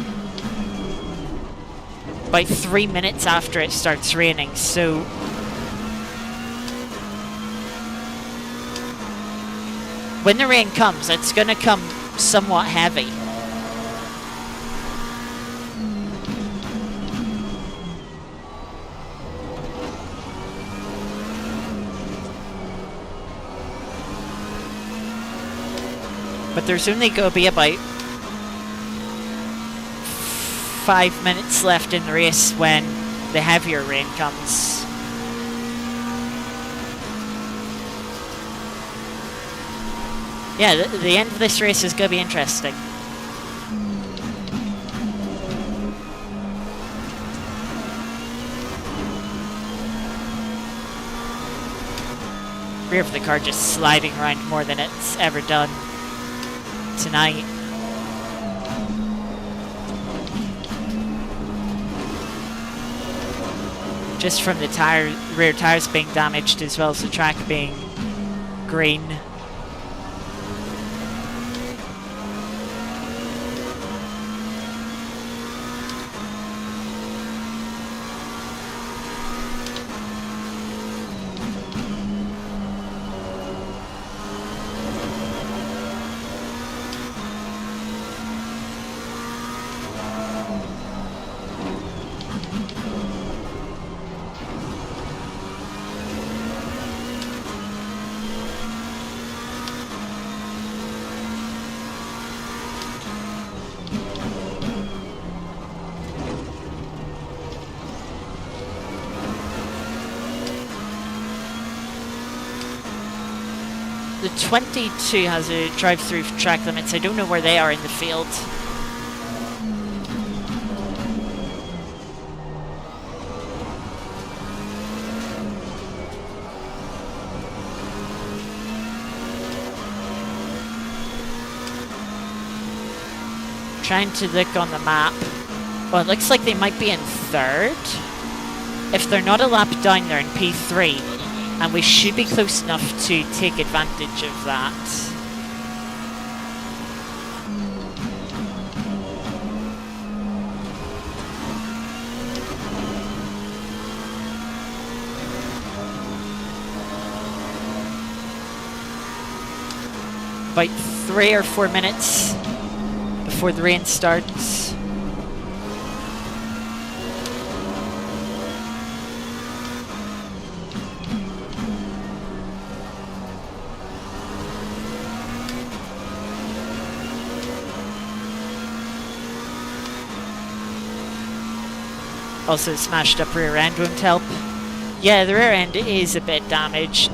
[SPEAKER 1] about 3 minutes after it starts raining, so when the rain comes, it's going to come somewhat heavy. But there's only going to be about 5 minutes left in the race when the heavier rain comes. Yeah, the end of this race is going to be interesting. Rear of the car just sliding around more than it's ever done tonight. Just from the rear tires being damaged, as well as the track being green. The 22 has a drive-through track limits. I don't know where they are in the field. Trying to look on the map. Well, it looks like they might be in third. If they're not a lap down, they're in P3. And we should be close enough to take advantage of that. About 3 or 4 minutes before the rain starts. Also, smashed up rear end won't help. Yeah, the rear end is a bit damaged.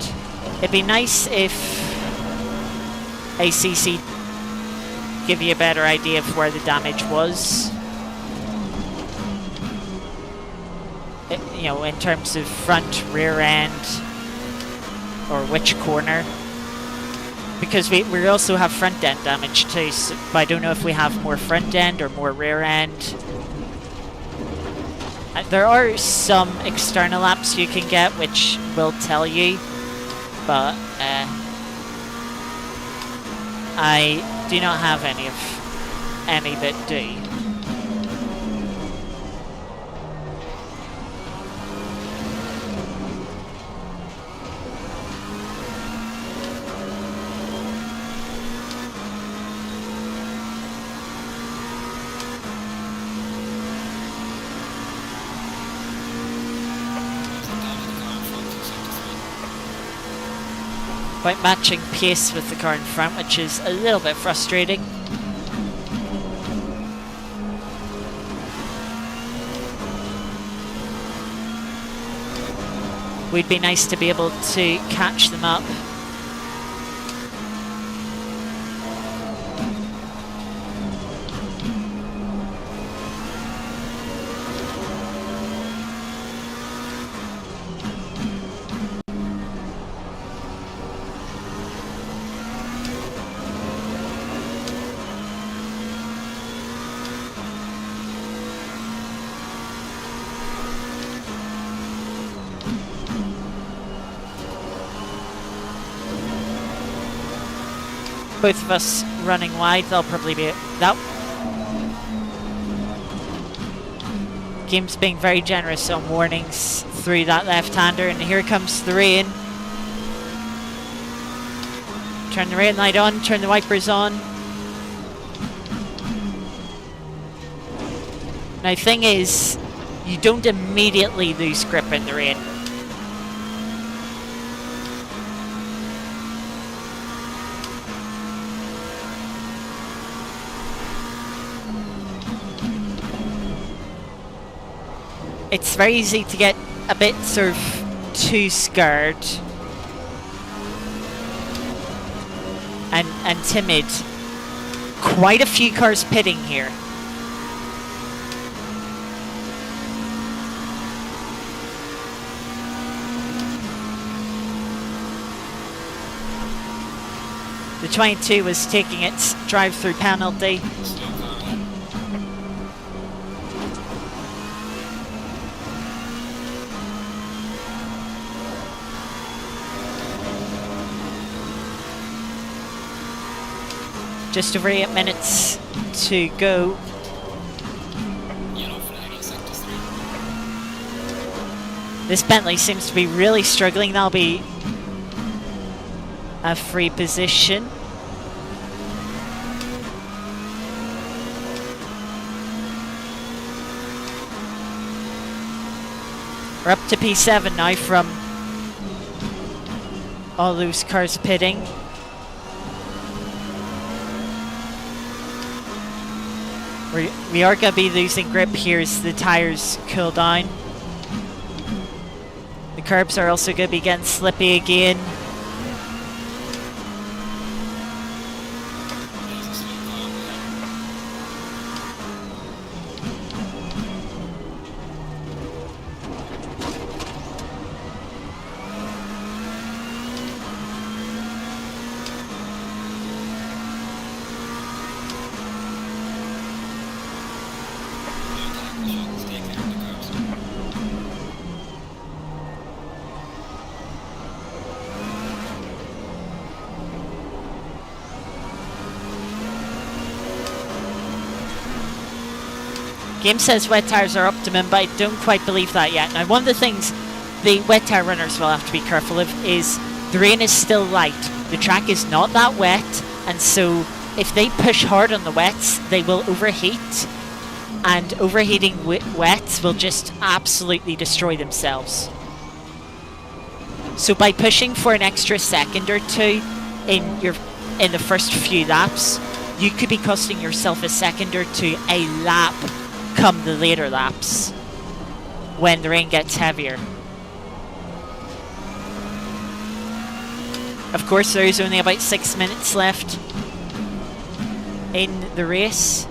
[SPEAKER 1] It'd be nice if ACC give you a better idea of where the damage was. You know, in terms of front, rear end, or which corner. Because we also have front end damage too, so, but I don't know if we have more front end or more rear end. There are some external apps you can get which will tell you, but I do not have any that do. quite matching pace with the car in front, which is a little bit frustrating. Would be nice to be able to catch them up. Both of us running wide, they'll probably be that. Game's being very generous on warnings through that left-hander, and here comes the rain. Turn the rain light on, turn the wipers on. Now, thing is, you don't immediately lose grip in the rain. It's very easy to get a bit sort of too scared and timid. Quite a few cars pitting here. The 22 was taking its drive-through penalty. Just over 8 minutes to go.
[SPEAKER 2] Yellow flag in sector 3.
[SPEAKER 1] This Bentley seems to be really struggling. That'll be a free position. We're up to P7 now from all those cars pitting. We are going to be losing grip here as the tyres cool down. The curbs are also going to be getting slippy again.
[SPEAKER 2] There's a slow car
[SPEAKER 1] Game says wet tyres are optimum, but I don't quite believe that yet. Now, one of the things the wet tyre runners will have to be careful of is the rain is still light. The track is not that wet, and so if they push hard on the wets, they will overheat, and overheating wets will just absolutely destroy themselves. So by pushing for an extra second or two in the first few laps, you could be costing yourself a second or two a lap come the later laps when the rain gets heavier. Of course, there is only about 6 minutes left in the race.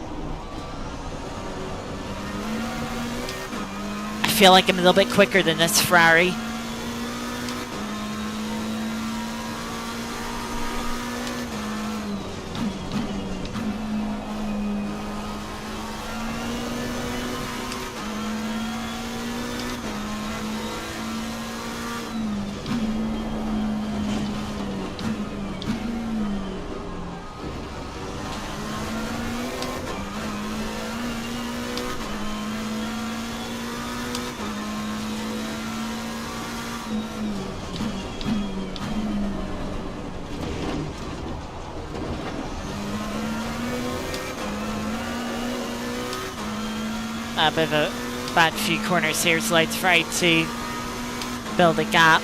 [SPEAKER 1] I feel like I'm a little bit quicker than this Ferrari. A bit of a bad few corners here, so let's try to build a gap.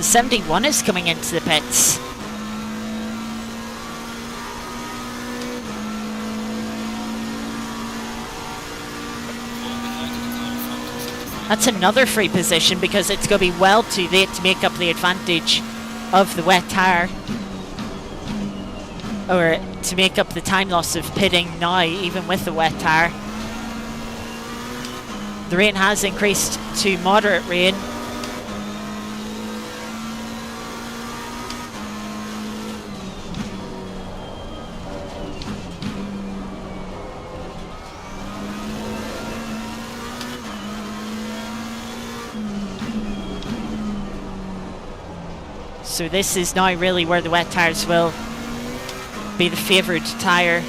[SPEAKER 1] 71 is coming into the pits. That's another free position because it's going to be well too late to make up the advantage of the wet tyre. Or to make up the time loss of pitting now, even with the wet tyre. The rain has increased to moderate rain. So this is now really where the wet tyres will be the favoured tyre.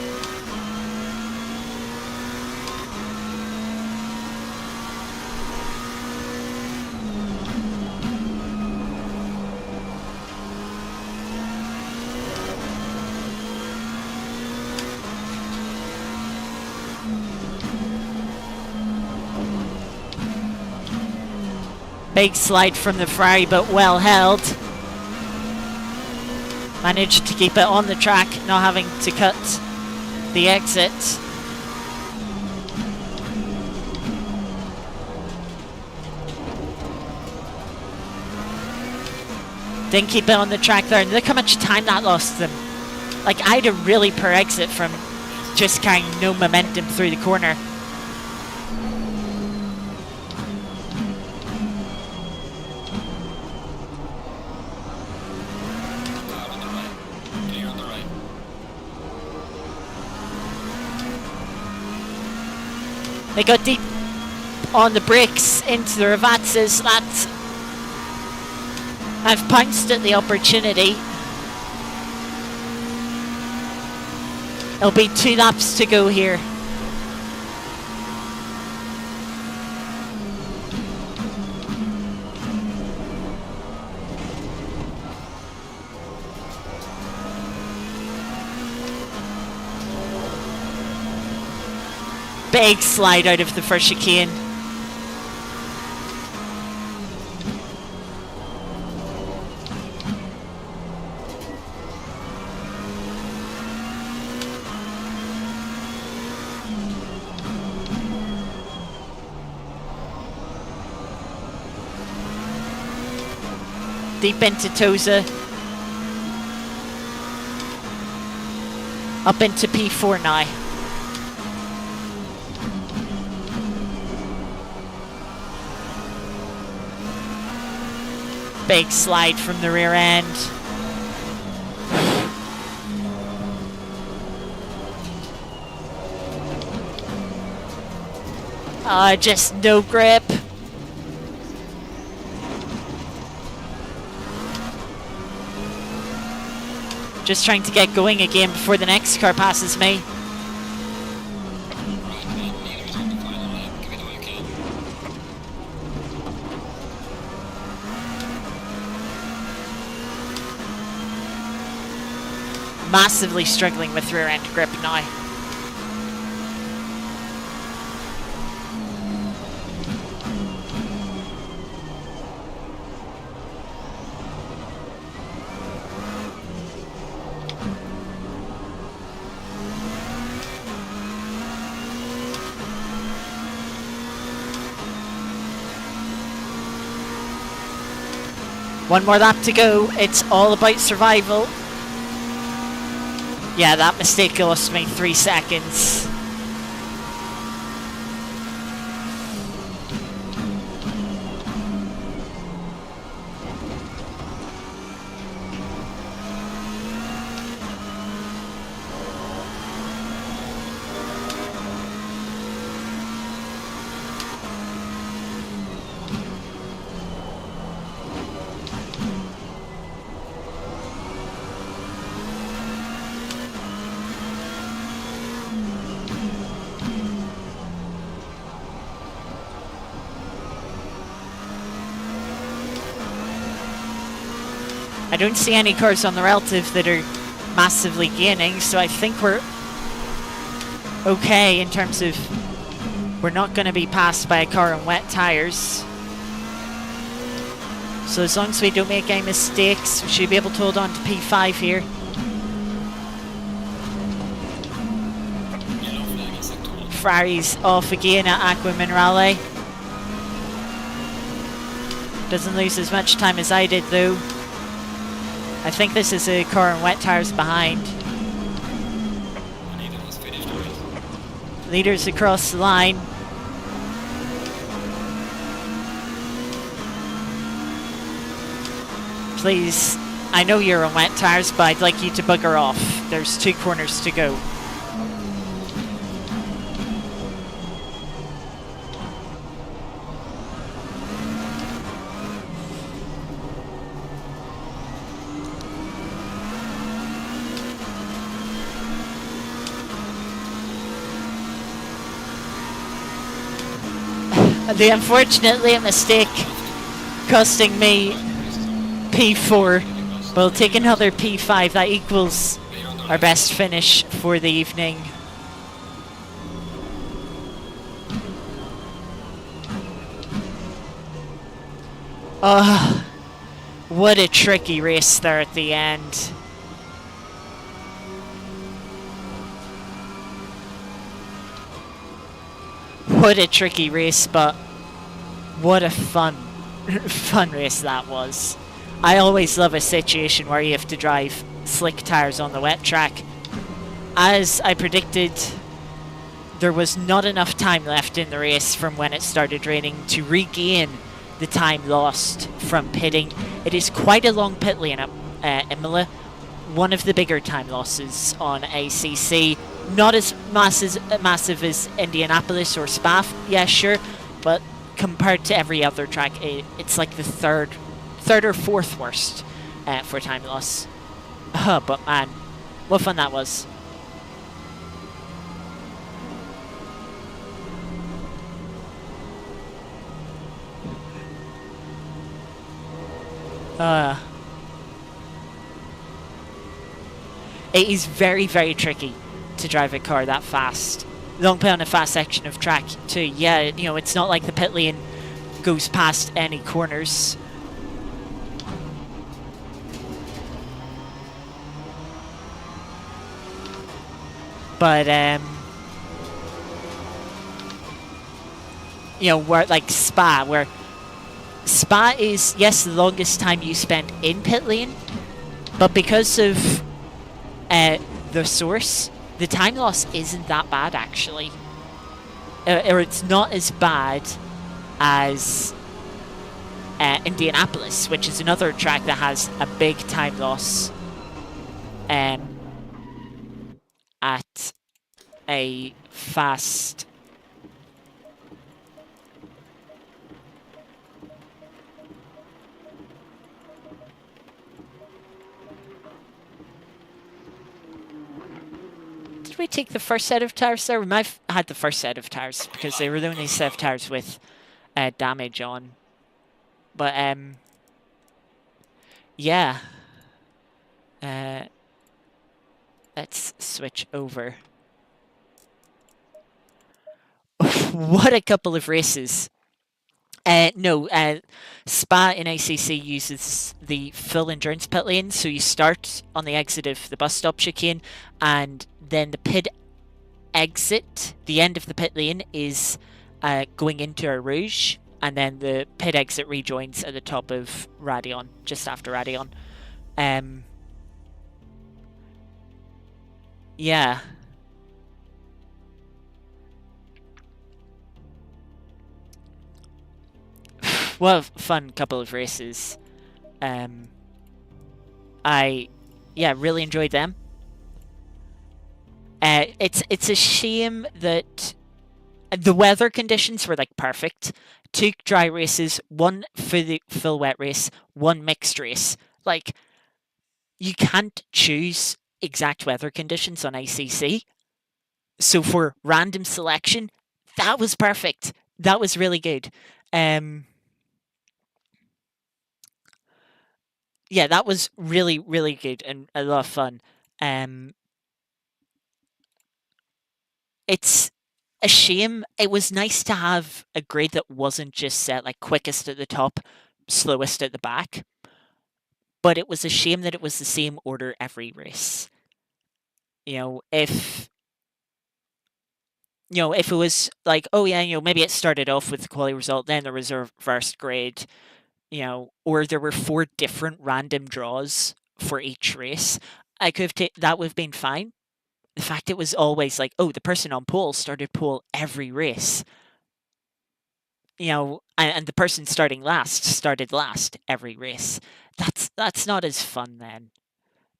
[SPEAKER 1] Big slide from the Ferrari, but well held. Managed to keep it on the track, not having to cut the exit. Didn't keep it on the track there, and look how much time that lost them. Like, I had a really poor exit from just carrying no momentum through the corner. They got deep on the brakes into the Ravazzas. That I've pounced at the opportunity. It'll be 2 laps to go here. Big slide out of the first chicane. Deep into Toza. Up into P4 now. Big slide from the rear end. Just no grip. Just trying to get going again before the next car passes me. Massively struggling with rear end grip now. One more lap to go. It's all about survival. Yeah, that mistake cost me 3 seconds. I don't see any cars on the relative that are massively gaining, so I think we're okay in terms of we're not going to be passed by a car on wet tyres. So as long as we don't make any mistakes, we should be able to hold on to P5 here.
[SPEAKER 2] Yellow flag in sector 1.
[SPEAKER 1] Ferrari's off again at Aqua Minerale. Doesn't lose as much time as I did though. I think this is a car on wet tyres behind.
[SPEAKER 2] The leader has finished the race.
[SPEAKER 1] Leaders across the line. Please, I know you're on wet tyres, but I'd like you to bugger off. There's 2 corners to go. The unfortunately a mistake costing me P4. We'll take another P5. That equals our best finish for the evening. Oh, what a tricky race there at the end. What a tricky race, but what a fun race that was. I always love a situation where you have to drive slick tyres on the wet track. As I predicted, there was not enough time left in the race from when it started raining to regain the time lost from pitting. It is quite a long pit lane at Imola. One of the bigger time losses on ACC. Not as massive as Indianapolis or Spa, yeah, sure, but compared to every other track, it's like the third or fourth worst for time loss. But man, what fun that was. It is very, very tricky to drive a car that fast. Long play on a fast section of track too. Yeah, you know, it's not like the pit lane goes past any corners. But you know, where like Spa is, yes, the longest time you spend in pit lane, but because of the source, the time loss isn't that bad actually, or it's not as bad as Indianapolis, which is another track that has a big time loss at a fast Did we take the first set of tires there? We might have had the first set of tires because they were the only set of tires with damage on. But yeah. Let's switch over. What a couple of races. No, Spa in ACC uses the full endurance pit lane, so you start on the exit of the bus stop chicane, and then the pit exit, the end of the pit lane, is going into a Rouge, and then the pit exit rejoins at the top of Radion, just after Radion. Yeah. What a fun couple of races. I really enjoyed them. It's a shame that the weather conditions were like perfect. 2 dry races, 1 for the full wet race, 1 mixed race. Like, you can't choose exact weather conditions on ACC. So for random selection, that was perfect. That was really good. Yeah, that was really, really good and a lot of fun. It's a shame. It was nice to have a grid that wasn't just set like quickest at the top, slowest at the back. But it was a shame that it was the same order every race. If if it was like, oh yeah, maybe it started off with the quality result, then the reversed grade, or there were 4 different random draws for each race, I could have that would have been fine. The fact it was always like, oh, the person on pole started pole every race, and the person starting last started last every race. That's not as fun then.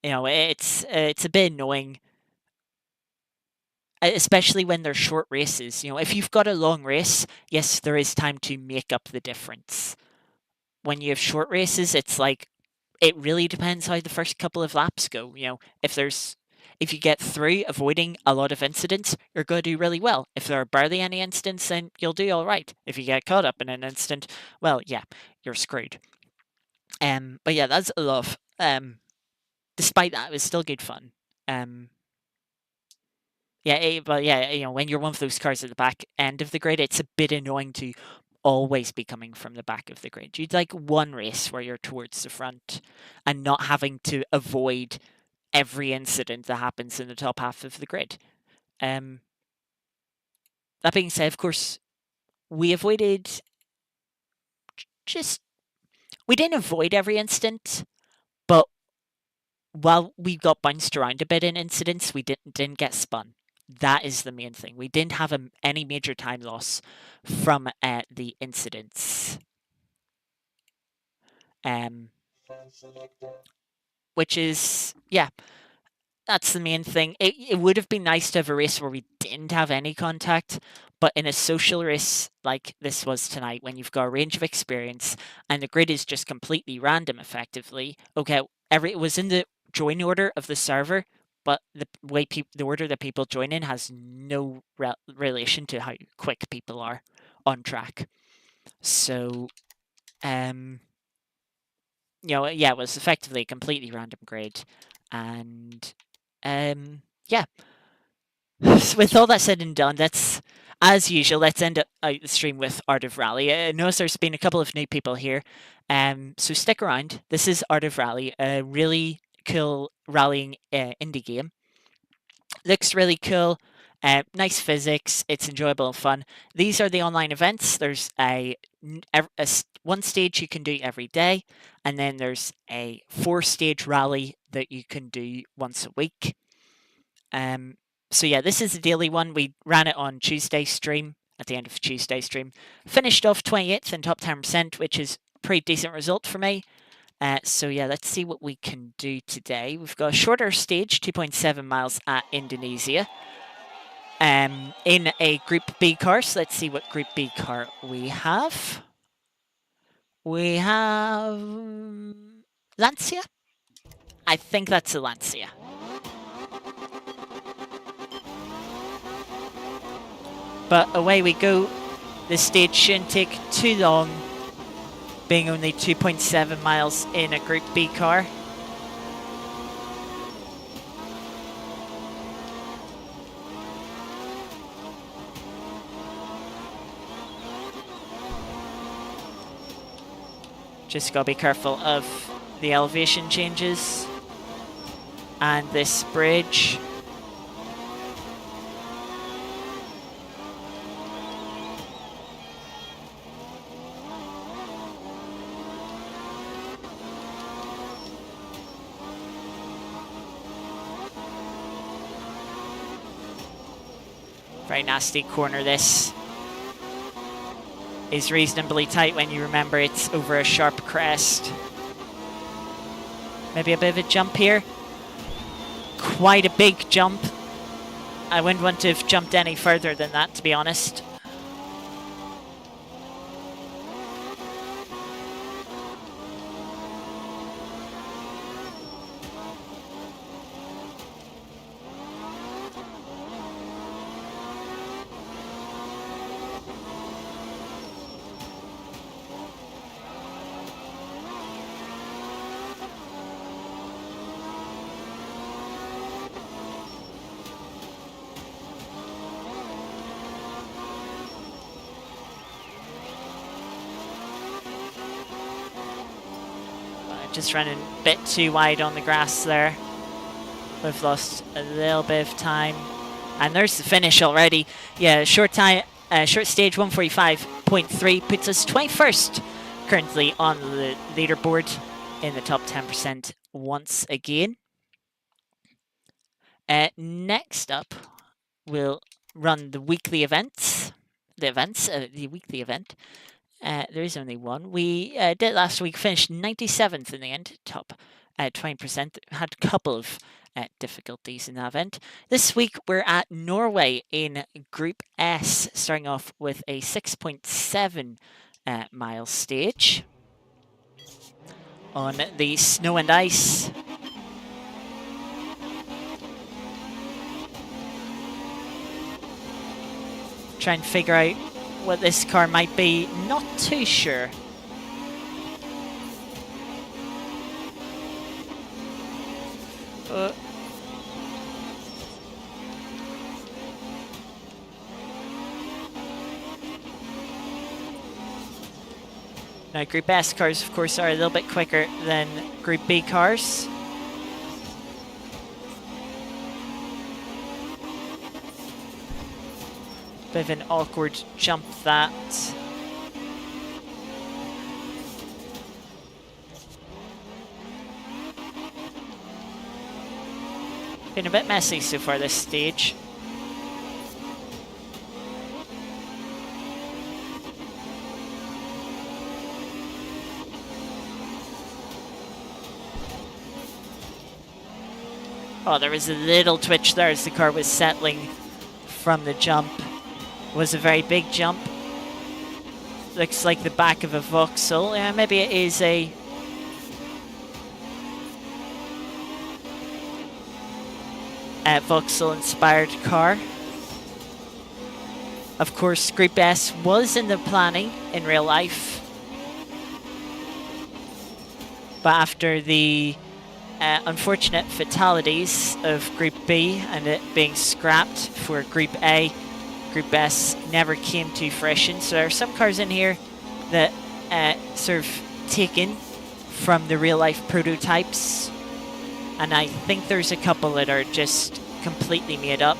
[SPEAKER 1] It's a bit annoying, especially when they're short races. If you've got a long race, yes, there is time to make up the difference. When you have short races, it's like it really depends how the first couple of laps go. If you get through avoiding a lot of incidents, you're going to do really well. If there are barely any incidents, then you'll do all right. If you get caught up in an incident, well, yeah, you're screwed. But yeah, that's a lot. Despite that, it was still good fun. But yeah, when you're one of those cars at the back end of the grid, it's a bit annoying to always be coming from the back of the grid. You'd like one race where you're towards the front and not having to avoid every incident that happens in the top half of the grid. That being said, of course, we didn't avoid every incident, but while we got bounced around a bit in incidents, we didn't get spun. That is the main thing. We didn't have any major time loss from the incidents. Which is, yeah, that's the main thing. It would have been nice to have a race where we didn't have any contact, but in a social race like this was tonight, when you've got a range of experience and the grid is just completely random, effectively. Okay, it was in the join order of the server, but the order that people join in has no relation to how quick people are on track. So, yeah, it was effectively a completely random grid, and yeah. With all that said and done, as usual. Let's end out the stream with Art of Rally. I notice there's been a couple of new people here, so stick around. This is Art of Rally, a really cool rallying indie game. Looks really cool. Nice physics. It's enjoyable and fun. These are the online events. There's one stage you can do every day, and then there's a 4-stage rally that you can do once a week. So yeah, this is the daily one. We ran it on Tuesday stream. At the end of Tuesday stream, finished off 28th in top 10%, which is a pretty decent result for me. So yeah, let's see what we can do today. We've got a shorter stage, 2.7 miles at Indonesia, in a Group B car. So let's see what Group B car we have. We have Lancia. I think that's a Lancia. But away we go. This stage shouldn't take too long, being only 2.7 miles in a Group B car. Just gotta be careful of the elevation changes and this bridge. Very nasty corner this. Is reasonably tight when you remember it's over a sharp crest. Maybe a bit of a jump here. Quite a big jump. I wouldn't want to have jumped any further than that, to be honest. just running a bit too wide on the grass there. We've lost a little bit of time. And there's the finish already. Yeah, short time, short stage 145.3 puts us 21st currently on the leaderboard in the top 10% once again. Next up, we'll run the weekly events. The weekly event. There is only one. We did last week, finished 97th in the end, top 20%. Had a couple of difficulties in that event. This week we're at Norway in Group S, starting off with a 6.7 mile stage on the snow and ice. Try and figure out what this car might be. Not too sure. Now, Group S cars, of course, are a little bit quicker than Group B cars. Bit of an awkward jump, that. Been a bit messy so far this stage. Oh, there was a little twitch there as the car was settling from the jump. It was a very big jump. Looks like the back of a Vauxhall. Yeah, maybe it is a... Vauxhall-inspired car. Of course, Group S was in the planning in real life. But after the unfortunate fatalities of Group B and it being scrapped for Group A, Group S never came to fruition. So there are some cars in here that sort of taken from the real life prototypes, and I think there's a couple that are just completely made up.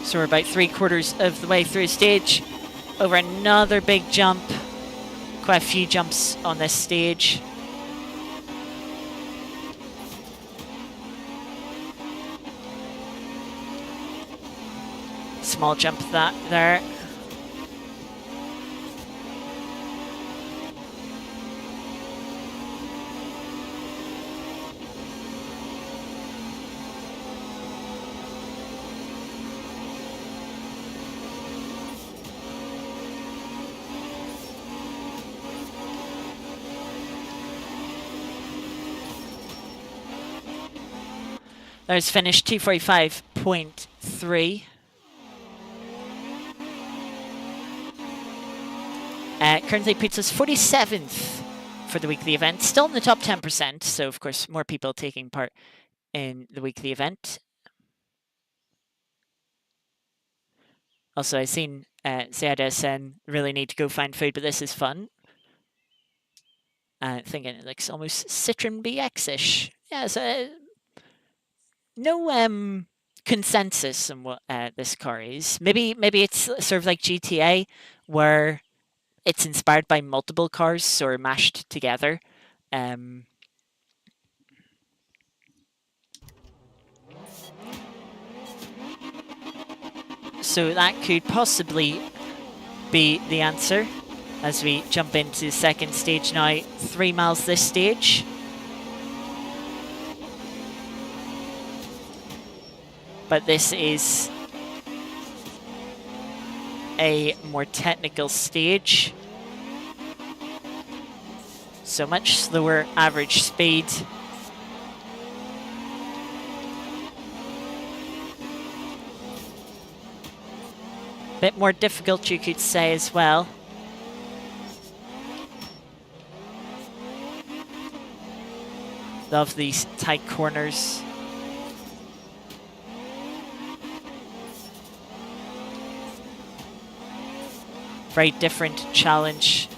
[SPEAKER 1] So we're about 3/4 of the way through the stage, over another big jump. Quite a few jumps on this stage. Small jump that there. There's finished 245.3. Currently puts us 47th for the weekly event. Still in the top 10%, so of course more people taking part in the weekly event. Also, I've seen Ziada saying really need to go find food, but this is fun. Thinking it looks almost Citroen BX-ish. Yeah, so no consensus on what this car is. Maybe it's sort of like GTA, where it's inspired by multiple cars, sort of mashed together. So that could possibly be the answer as we jump into the second stage now. 3 miles this stage. But this is a more technical stage. So much slower average speed. Bit more difficult, you could say, as well. Love these tight corners. Very different challenge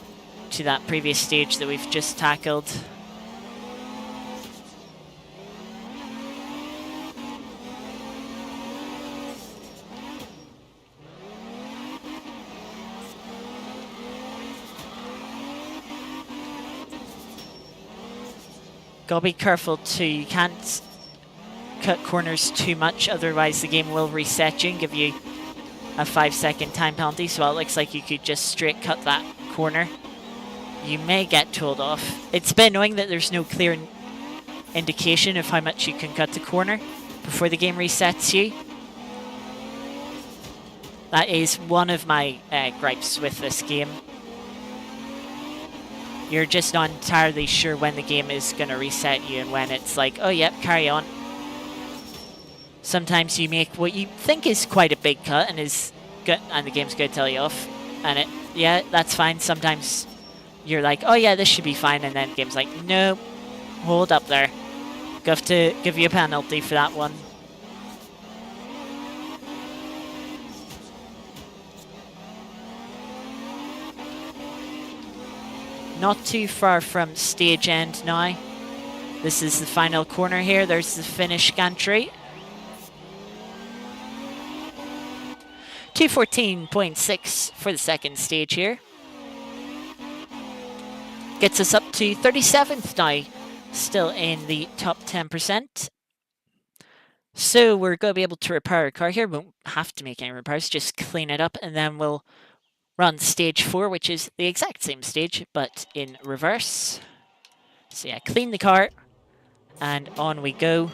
[SPEAKER 1] to that previous stage that we've just tackled. Gotta be careful too, you can't cut corners too much, otherwise the game will reset you and give you a 5-second time penalty. So it looks like you could just straight cut that corner. You may get told off. It's a bit annoying that there's no clear indication of how much you can cut the corner before the game resets you. That is one of my gripes with this game. You're just not entirely sure when the game is going to reset you and when it's like, oh yep, carry on. Sometimes you make what you think is quite a big cut and is good, and the game's going to tell you off. And yeah, that's fine. Sometimes you're like, oh yeah, this should be fine, and then the game's like, no, hold up there. Gonna have to give you a penalty for that one. Not too far from stage end now. This is the final corner here. There's the finish gantry. 2:14.6 for the second stage here. Gets us up to 37th now, still in the top 10%. So we're going to be able to repair our car here. Won't have to make any repairs, just clean it up, and then we'll run stage 4, which is the exact same stage, but in reverse. So yeah, clean the car, and on we go.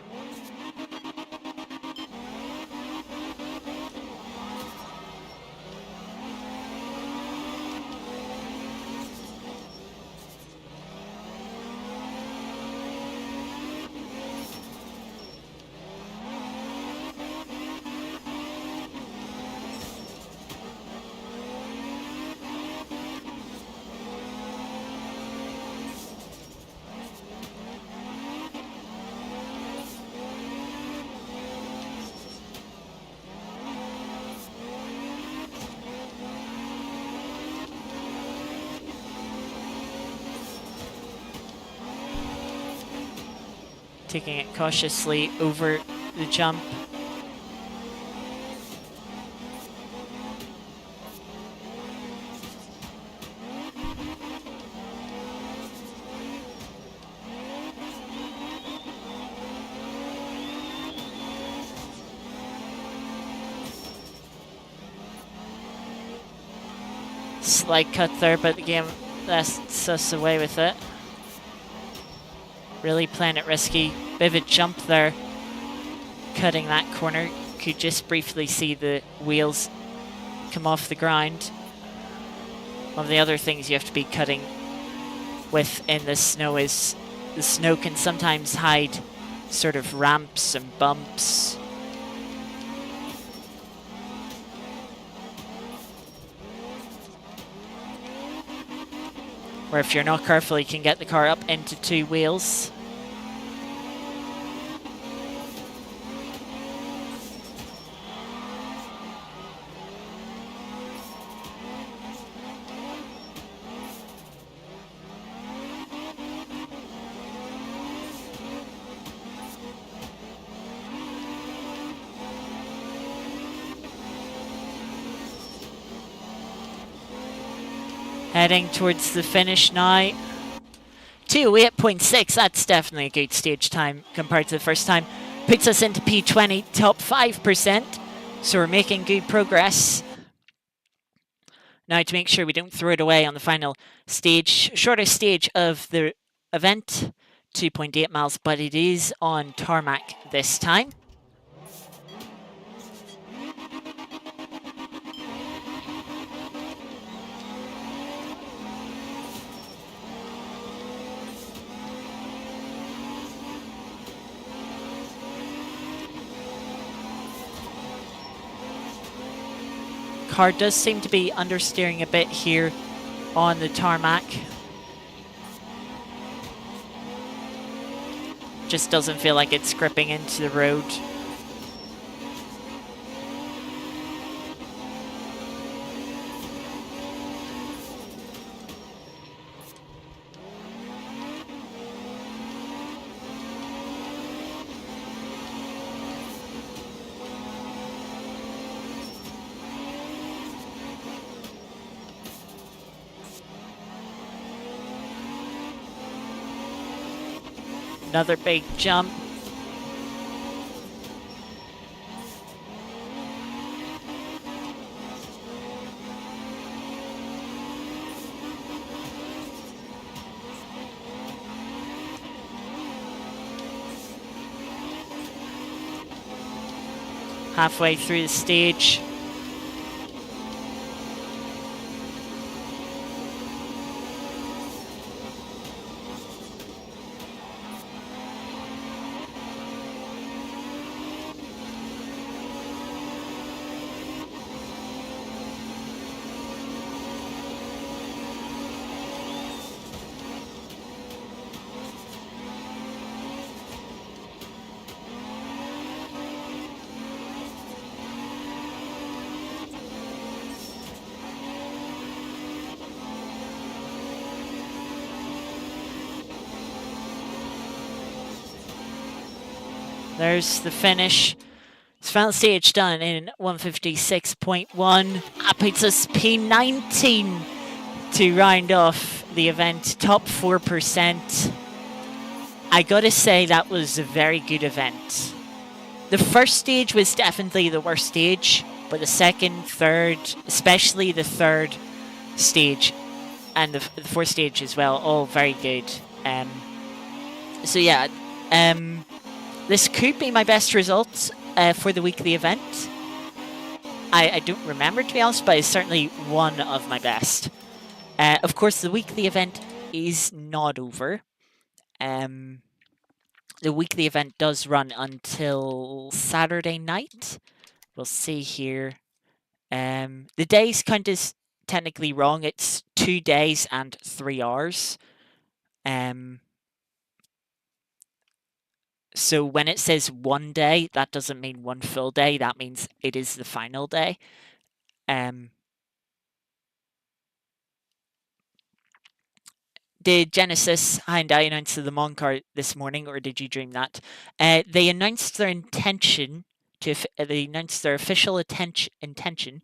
[SPEAKER 1] Taking it cautiously over the jump. Slight cut there, but the game lets us away with it. Really playing it risky. Bit of a jump there. Cutting that corner. Could just briefly see the wheels come off the ground. One of the other things you have to be cutting with in the snow is the snow can sometimes hide sort of ramps and bumps. Where if you're not careful, you can get the car up into two wheels. Heading towards the finish now. 2:08.6, that's definitely a good stage time compared to the first time. Puts us into P20, top 5%. So we're making good progress. Now to make sure we don't throw it away on the final stage, shortest stage of the event, 2.8 miles, but it is on tarmac this time. Car does seem to be understeering a bit here on the tarmac. just doesn't feel like it's gripping into the road. Another big jump. Halfway through the stage. There's the finish. It's final stage done in 156.1. That puts us P19 to round off the event. Top 4%. I gotta say, that was a very good event. The first stage was definitely the worst stage, but the second, third, especially the third stage, and the fourth stage as well, all very good. So yeah, this could be my best result for the weekly event. I don't remember, to be honest, but it's certainly one of my best. Of course, the weekly event is not over. The weekly event does run until Saturday night. We'll see here. The days count is technically wrong. It's 2 days and 3 hours. So when it says 1 day, that doesn't mean one full day. That means it is the final day. Did Genesis Hyundai announce the Mon car this morning, or did you dream that? They announced their intention they announced their official intention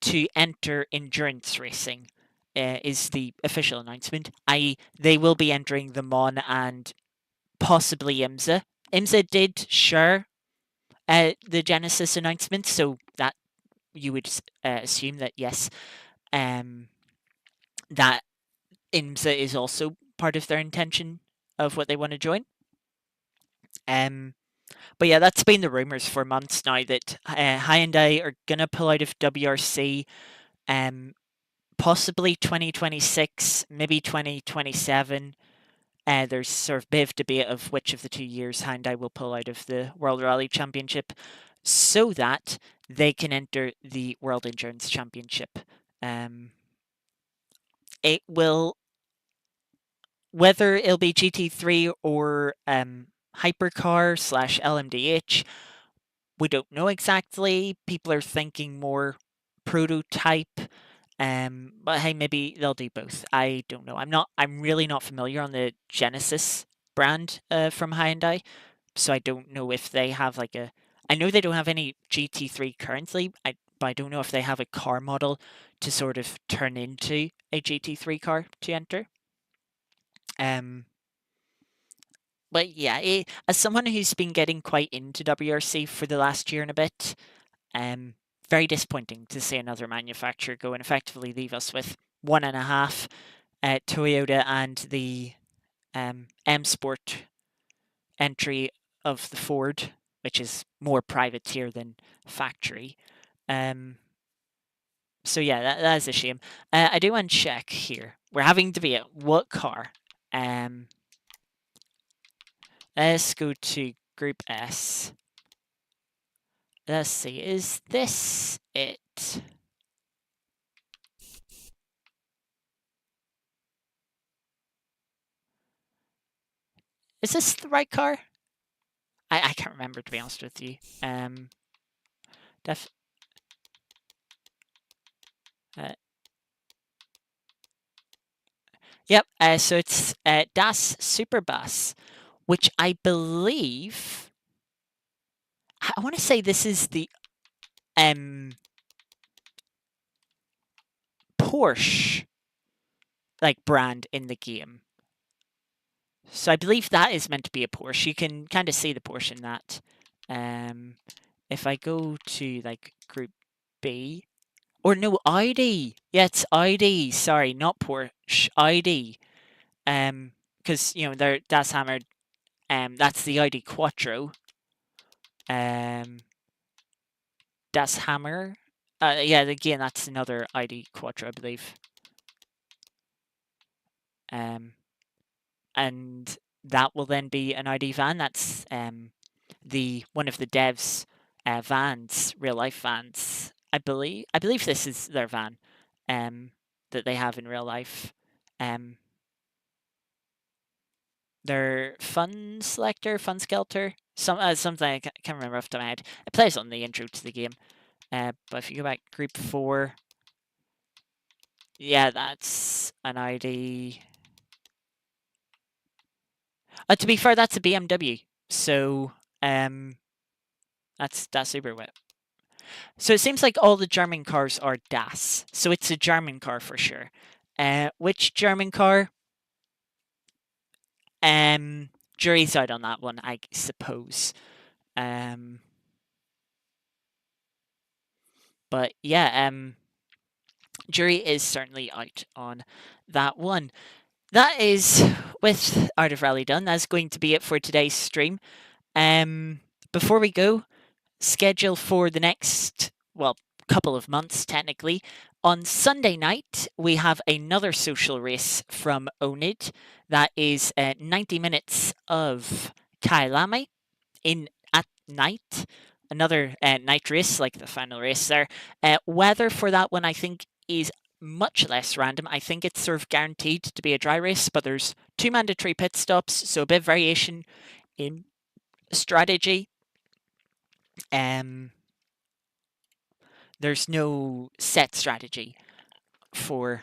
[SPEAKER 1] to enter endurance racing. Is the official announcement. I.e., they will be entering the Mon and possibly IMSA. IMSA did share the Genesis announcement, so that you would assume that yes, that IMSA is also part of their intention of what they want to join. But yeah, that's been the rumors for months now that Hyundai are gonna pull out of WRC, possibly 2026, maybe 2027. There's sort of a bit of debate of which of the 2 years Hyundai will pull out of the World Rally Championship, so that they can enter the World Endurance Championship. It will, whether it'll be GT3 or Hypercar / LMDH, we don't know exactly. People are thinking more prototype. But hey, maybe they'll do both. I don't know. I'm really not familiar on the Genesis brand from Hyundai, so I don't know if they have like a. I know they don't have any GT3 currently. But I don't know if they have a car model to sort of turn into a GT3 car to enter. But yeah, as someone who's been getting quite into WRC for the last year and a bit, very disappointing to see another manufacturer go and effectively leave us with 1.5 Toyota and the M Sport entry of the Ford, which is more privateer than factory. So yeah, that is a shame. I do want to check here. We're having debate what car. Let's go to Group S. Let's see, is this it? Is this the right car? I can't remember, to be honest with you. Def, uh, yep. So it's Das Superbass, which I believe. I want to say this is the Porsche like brand in the game. So I believe that is meant to be a Porsche. You can kind of see the Porsche in that. If I go to like Group B, or no, ID. Yeah, it's ID. Sorry, not Porsche. ID. Because that's hammered. That's the ID Quattro. Das Hammer. Yeah, again, that's another ID Quattro, I believe. And that will then be an ID van. That's the one of the devs' vans, real life vans. I believe. I believe this is their van, that they have in real life. Their fun selector, fun skelter, something I can't remember off the top of my head. It plays on the intro to the game. But if you go back group 4, yeah, that's an ID. To be fair, that's a BMW. So that's super wet. So it seems like all the German cars are Das. So it's a German car for sure. Which German car? Jury's out on that one, I suppose. But yeah, jury is certainly out on that one. That is, with Art of Rally done, that's going to be it for today's stream. Before we go, schedule for the next, couple of months technically. On Sunday night, we have another social race from Onid. That is 90 minutes of Kailame at night. Another night race, like the final race there. Weather for that one, I think, is much less random. I think it's sort of guaranteed to be a dry race, but there's 2 mandatory pit stops, so a bit of variation in strategy. There's no set strategy for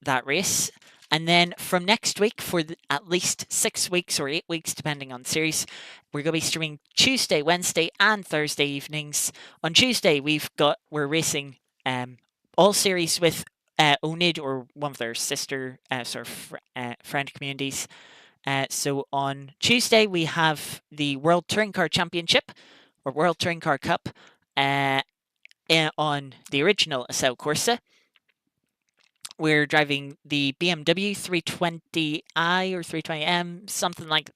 [SPEAKER 1] that race. And then from next week, for at least 6 weeks or 8 weeks, depending on series, we're going to be streaming Tuesday, Wednesday, and Thursday evenings. On Tuesday, we're racing all series with Onid, or one of their sister friend communities. So on Tuesday, we have the World Touring Car Championship, or World Touring Car Cup, on the original Assetto Corsa. We're driving the BMW 320i or 320M, something like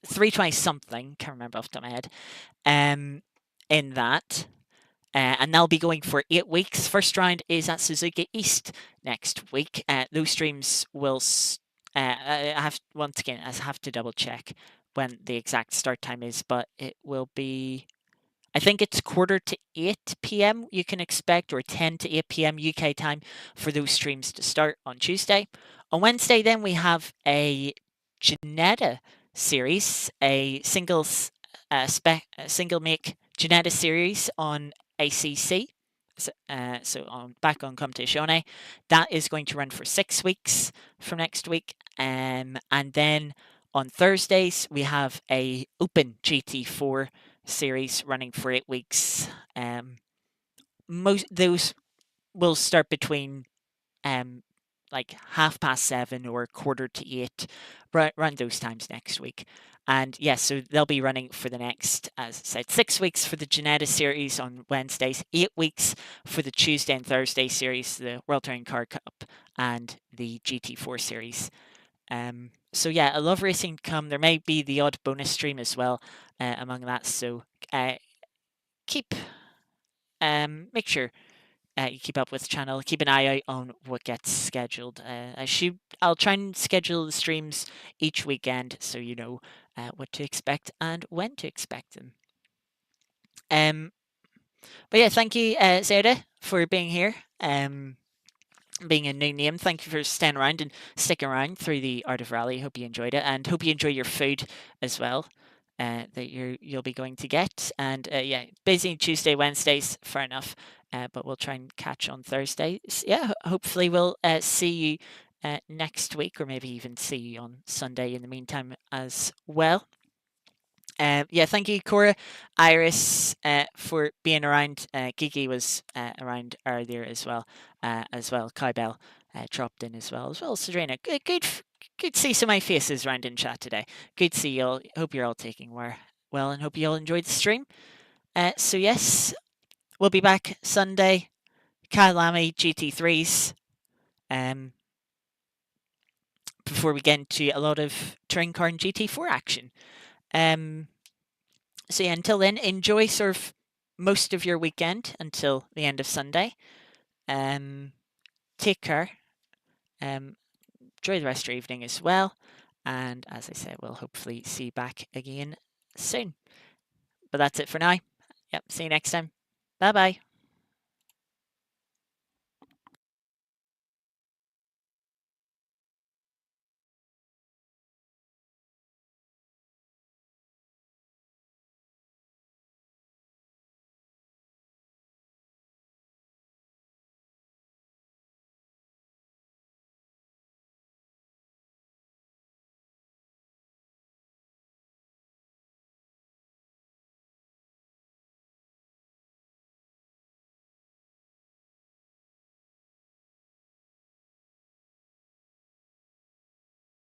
[SPEAKER 1] 320 something, can't remember off the top of my head, in that. And they'll be going for 8 weeks. First round is at Suzuka East next week. Those streams will. I have to double check when the exact start time is, but it will be. I think it's 7:45 p.m. you can expect, or 10 to 8 p.m. UK time for those streams to start on Tuesday. On Wednesday, then we have a Ginetta series, a single make Ginetta series on ACC. So back on Competizione. That is going to run for 6 weeks from next week. And then on Thursdays, we have a Open GT4 series running for 8 weeks. Most those will start between like 7:30 or 7:45, around those times next week. And yes, so they'll be running for the next, as I said, 6 weeks for the Ginetta series on Wednesdays, 8 weeks for the Tuesday and Thursday series, the World Touring Car Cup and the GT4 series. So yeah, I love racing to come. There may be the odd bonus stream as well among that. So make sure you keep up with the channel. Keep an eye out on what gets scheduled. I'll try and schedule the streams each weekend so you know what to expect and when to expect them. But yeah, thank you, Zeta, for being here. Being a new name, thank you for staying around and sticking around through the Art of Rally. Hope you enjoyed it, and hope you enjoy your food as well. that you'll be going to get. And yeah, busy Tuesday, Wednesdays, fair enough. But we'll try and catch on Thursdays. Yeah, hopefully we'll see you next week, or maybe even see you on Sunday in the meantime as well. Yeah, thank you, Cora, Iris, for being around. Gigi was around earlier as well. Kai Bell dropped in as well. Serena, good to see so many faces around in chat today. Good to see you all. Hope you're all taking well, and hope you all enjoyed the stream. So yes, we'll be back Sunday. Kyle Lamy GT3s. Before we get into a lot of touring car and GT4 action. So yeah, until then, enjoy sort of most of your weekend until the end of Sunday. Take care. Enjoy the rest of your evening as well. And as I said, we'll hopefully see you back again soon. But that's it for now. Yep, see you next time. Bye bye.